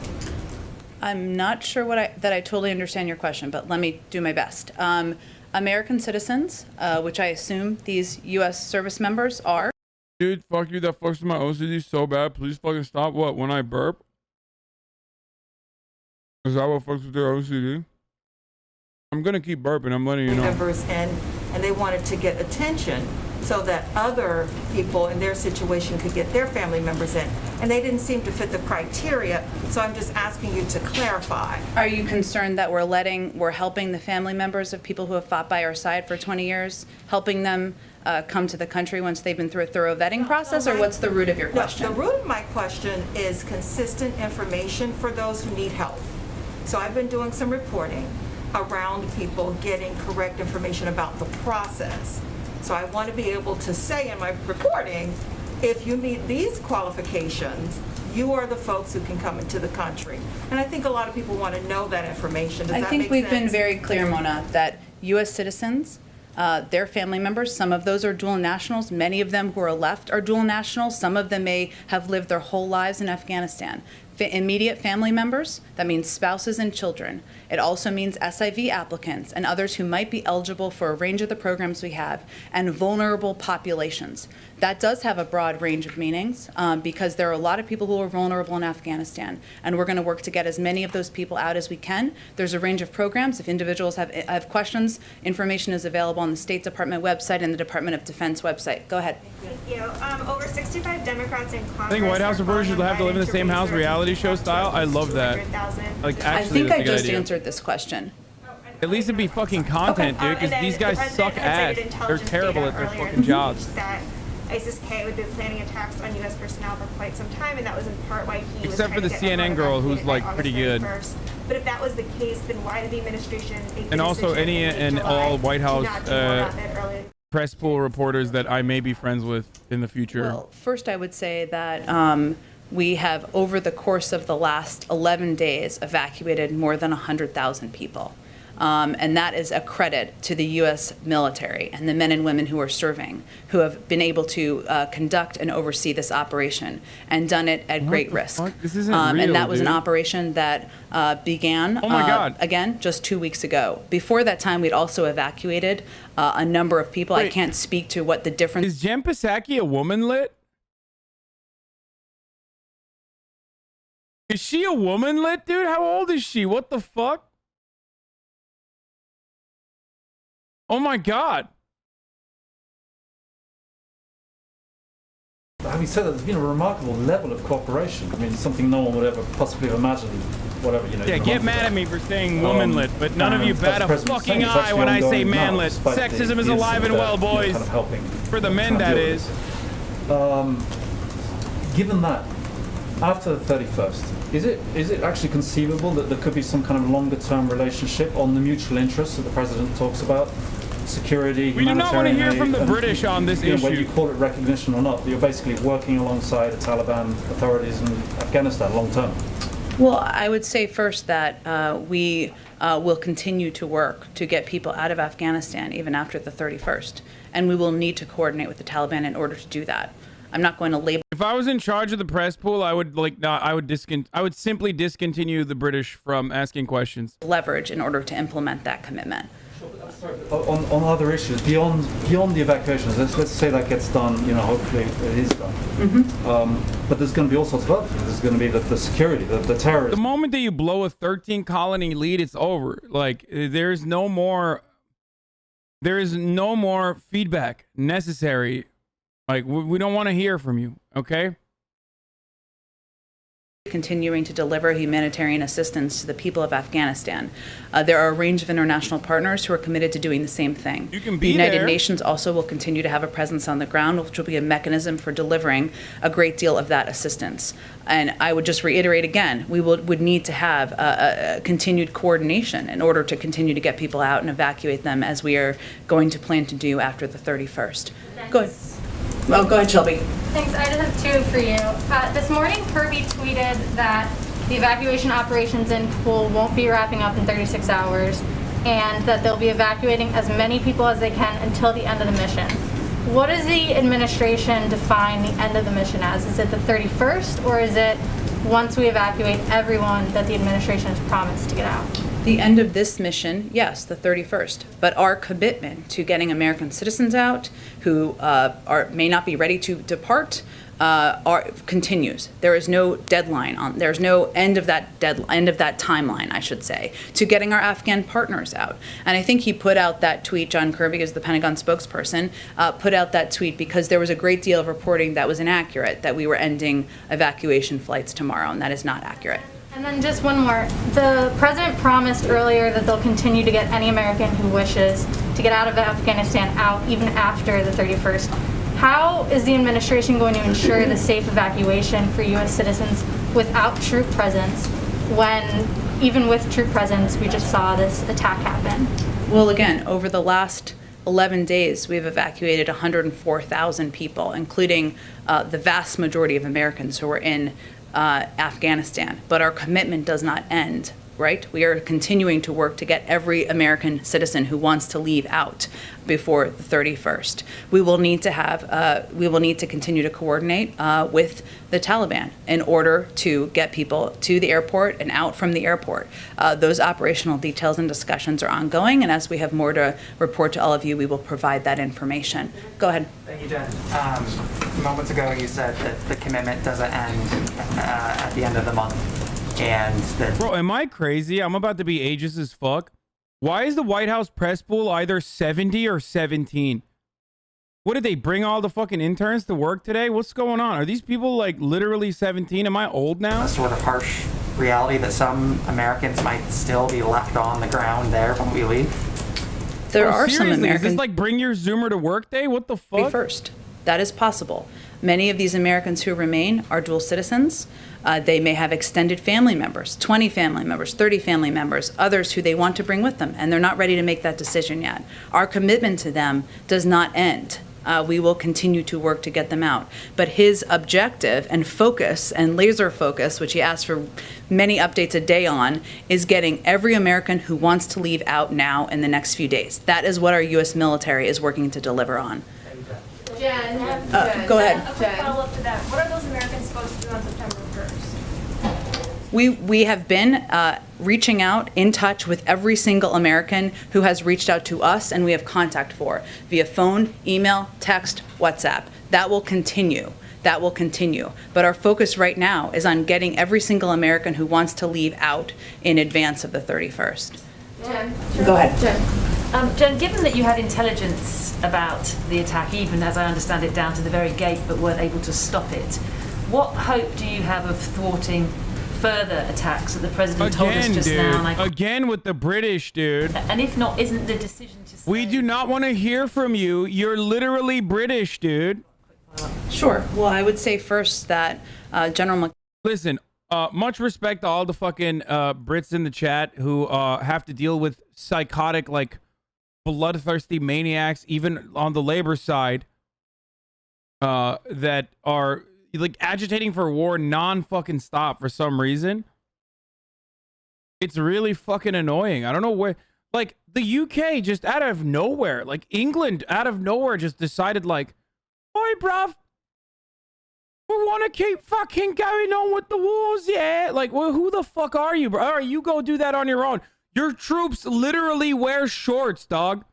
I'm not sure that I totally understand your question, but let me do my best. American citizens, which I assume these U.S. service members are. Dude, fuck you. That fucks with my OCD so bad. Please fucking stop. What? When I burp? Is that what fucks with their OCD? I'm gonna keep burping. I'm letting you know. Members and they wanted to get attention so that other people in their situation could get their family members in, and they didn't seem to fit the criteria. So I'm just asking you to clarify. Are you concerned that we're helping the family members of people who have fought by our side for 20 years, helping them come to the country once they've been through a thorough vetting process, or what's the root of your question? The root of my question is consistent information for those who need help. So I've been doing some reporting around people getting correct information about the process. So I want to be able to say in my reporting, if you meet these qualifications, you are the folks who can come into the country. And I think a lot of people want to know that information. Does that make sense? I think we've been very clear, Mona, that U.S. citizens, their family members, some of those are dual nationals. Many of them who are left are dual nationals. Some of them may have lived their whole lives in Afghanistan. Immediate family members, that means spouses and children. It also means SIV applicants and others who might be eligible for a range of the programs we have, and vulnerable populations. That does have a broad range of meanings because there are a lot of people who are vulnerable in Afghanistan, and we're going to work to get as many of those people out as we can. There's a range of programs. If individuals have questions, information is available on the State Department website and the Department of Defense website. Go ahead. Thank you. Over 65 Democrats in Congress. I think White House reporters should have to live in the same house reality show style. I love that. Like, I actually, think I just idea. answered this question. At least it'd be fucking content, dude, because these guys suck ass. They're terrible at their fucking jobs. That ISIS-K would be planning attacks on U.S. personnel for quite some time, and that was in part why he was Except for the CNN girl, who's like pretty good. But if that was the case, then why did the administration make the And also decision any in and July all White to House not do more about it earlier? press pool reporters that I may be friends with in the future. Well, first I would say that we have, over the course of the last 11 days, evacuated more than 100,000 people. And that is a credit to the U.S. military and the men and women who are serving, who have been able to conduct and oversee this operation and done it at great risk. This isn't real, and that was dude. an operation that began, Oh my God. again, just 2 weeks ago. Before that time, we'd also evacuated a number of people. I can't speak to what the difference. Is Jen Psaki a woman lit? Is she a woman lit, dude? How old is she? What the fuck? Oh my God. Having said that, there's been a remarkable level of cooperation. I mean, something no one would ever possibly have imagined, whatever, you know. Yeah, get mad at me for saying woman lit, but none of you bat a fucking eye when I say man lit. Sexism is alive and well, boys. Kind of helping For the men, that is. Given that, after the 31st, is it actually conceivable that there could be some kind of longer-term relationship on the mutual interests that the president talks about? Security, We do not want to hear humanitarian from aid, the and, British on this you know, whether issue. you call it recognition or not, you're basically working alongside the Taliban authorities in Afghanistan long term. Well, I would say first that we will continue to work to get people out of Afghanistan even after the 31st, and we will need to coordinate with the Taliban in order to do that. I'm not going to label. If I was in charge of the press pool, I would I would simply discontinue the British from asking questions. Leverage in order to implement that commitment. On other issues, beyond the evacuations, let's say that gets done, you know, hopefully it is done. But there's going to be all sorts of other things. There's going to be the security, the terrorism. The moment that you blow a 13 colony lead, it's over. Like, there is no more feedback necessary. Like, we don't want to hear from you, okay? continuing to deliver humanitarian assistance to the people of Afghanistan. There are a range of international partners who are committed to doing the same thing. You can The be United there. Nations also will continue to have a presence on the ground, which will be a mechanism for delivering a great deal of that assistance. And I would just reiterate again, we would need to have a continued coordination in order to continue to get people out and evacuate them, as we are going to plan to do after the 31st. Go ahead. Well, go ahead, Shelby. Thanks. I just have two for you. This morning, Kirby tweeted that the evacuation operations in Kabul won't be wrapping up in 36 hours and that they'll be evacuating as many people as they can until the end of the mission. What does the administration define the end of the mission as? Is it the 31st, or is it once we evacuate everyone that the administration has promised to get out? The end of this mission, yes, the 31st. But our commitment to getting American citizens out who may not be ready to depart continues. There is no deadline on. There's no end of that timeline, I should say, to getting our Afghan partners out. And I think he put out that tweet. John Kirby, as the Pentagon spokesperson, put out that tweet because there was a great deal of reporting that was inaccurate, that we were ending evacuation flights tomorrow, and that is not accurate. And then just one more. The president promised earlier that they'll continue to get any American who wishes to get out of Afghanistan out even after the 31st. How is the administration going to ensure the safe evacuation for U.S. citizens without troop presence when, even with troop presence, we just saw this attack happen? Well, again, over the last 11 days, we've evacuated 104,000 people, including the vast majority of Americans who were in Afghanistan. But our commitment does not end, right? We are continuing to work to get every American citizen who wants to leave out before the 31st. We will need to continue to coordinate with the Taliban in order to get people to the airport and out from the airport. Those operational details and discussions are ongoing, and as we have more to report to all of you, we will provide that information. Go ahead. Thank you, Jen. Moments ago, you said that the commitment doesn't end at the end of the month. And that Bro, am I crazy? I'm about to be ageist as fuck. Why is the White House press pool either 70 or 17? What did they bring all the fucking interns to work today? What's going on? Are these people like literally 17? Am I old now? a sort of harsh reality that some Americans might still be left on the ground there when we leave? There are some seriously, Americans. Is this like bring your Zoomer to work day? What the fuck? First, that is possible. Many of these Americans who remain are dual citizens. They may have extended family members, 20 family members, 30 family members, others who they want to bring with them, and they're not ready to make that decision yet. Our commitment to them does not end. We will continue to work to get them out. But his objective and focus and laser focus, which he asked for many updates a day on, is getting every American who wants to leave out now in the next few days. That is what our U.S. military is working to deliver on. Jen, go ahead. A quick follow-up to that. What are those Americans supposed to do on September 1st? We have been reaching out, in touch with every single American who has reached out to us and we have contact for via phone, email, text, WhatsApp. That will continue. That will continue. But our focus right now is on getting every single American who wants to leave out in advance of the 31st. Jen. Go ahead. Jen, given that you had intelligence about the attack, even as I understand it, down to the very gate, but weren't able to stop it, what hope do you have of thwarting further attacks that the president told us just dude. now? And Again with the British, dude. And if not, isn't the decision to say... We do not want to hear from you. You're literally British, dude. Sure. Well, I would say first that General Listen, much respect to all the fucking Brits in the chat who have to deal with psychotic, like, bloodthirsty maniacs, even on the labor side, that are like agitating for war non-fucking stop for some reason. It's really fucking annoying. I don't know where, like, the UK just out of nowhere, like England out of nowhere just decided, like, oi bruv, we want to keep fucking going on with the wars, yeah? Like, well, who the fuck are you, bro? All right, you go do that on your own. Your troops literally wear shorts, dog.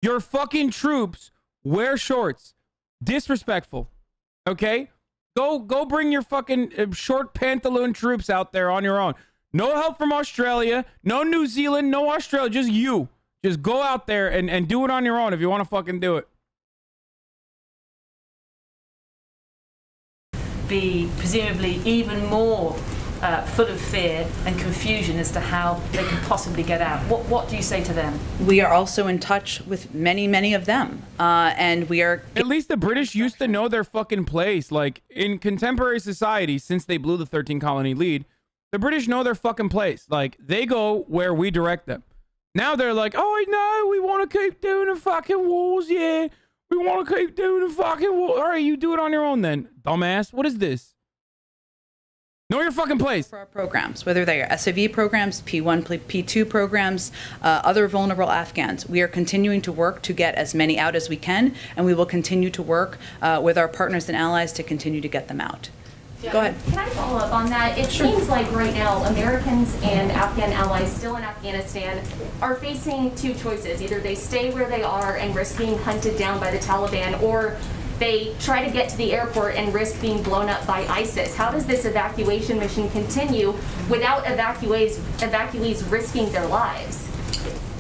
Your fucking troops wear shorts. Disrespectful. Okay? Go bring your fucking short pantaloon troops out there on your own. No help from Australia. No New Zealand. No Australia. Just you. Just go out there and do it on your own if you want to fucking do it. be presumably even more full of fear and confusion as to how they can possibly get out. What do you say to them? We are also in touch with many of them, and we are. At least the British used to know their fucking place. Like in contemporary society, since they blew the 13 colony lead, the British know their fucking place. Like they go where we direct them. Now they're like, oh no, we want to keep doing the fucking wars, yeah. We want to keep doing the fucking wars. All right, you do it on your own then, dumbass. What is this? Know your fucking place. For our programs, whether they are SAV programs, P1, P2 programs, other vulnerable Afghans, we are continuing to work to get as many out as we can, and we will continue to work with our partners and allies to continue to get them out. Yeah. Go ahead. Can I follow up on that? It seems like right now Americans and Afghan allies still in Afghanistan are facing two choices. Either they stay where they are and risk being hunted down by the Taliban, or they try to get to the airport and risk being blown up by ISIS. How does this evacuation mission continue without evacuees risking their lives?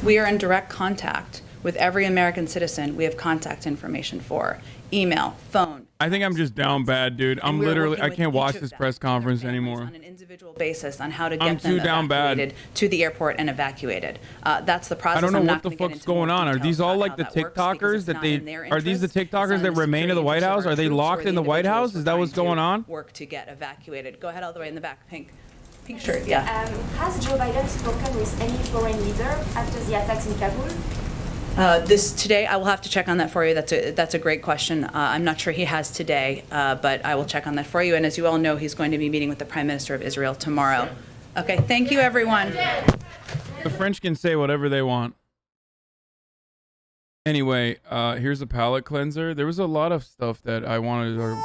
We are in direct contact with every American citizen we have contact information for. Email, phone. I think I'm just down bad, dude. I'm literally, I can't watch this press conference anymore. On an individual basis on how to I'm get them too down evacuated to the airport and evacuated. That's the process. I don't know I'm what not the gonna get fuck's into more going on. Are details these all about like how the that works because TikTokers it's that not they in their are these the interest. It's TikTokers not that in the remain in the security White interest of House? our Are they troops locked or in the White individuals House? Is that we're what's trying going to on? Work to get evacuated. Go ahead all the way in the back. Pink shirt, yeah. Has Joe Biden spoken with any foreign leader after the attacks in Kabul? This today, I will have to check on that for you. That's a great question. I'm not sure he has today, but I will check on that for you. And as you all know, he's going to be meeting with the Prime Minister of Israel tomorrow. Okay, thank you, everyone. The French can say whatever they want. Anyway, here's a palate cleanser. There was a lot of stuff that I wanted to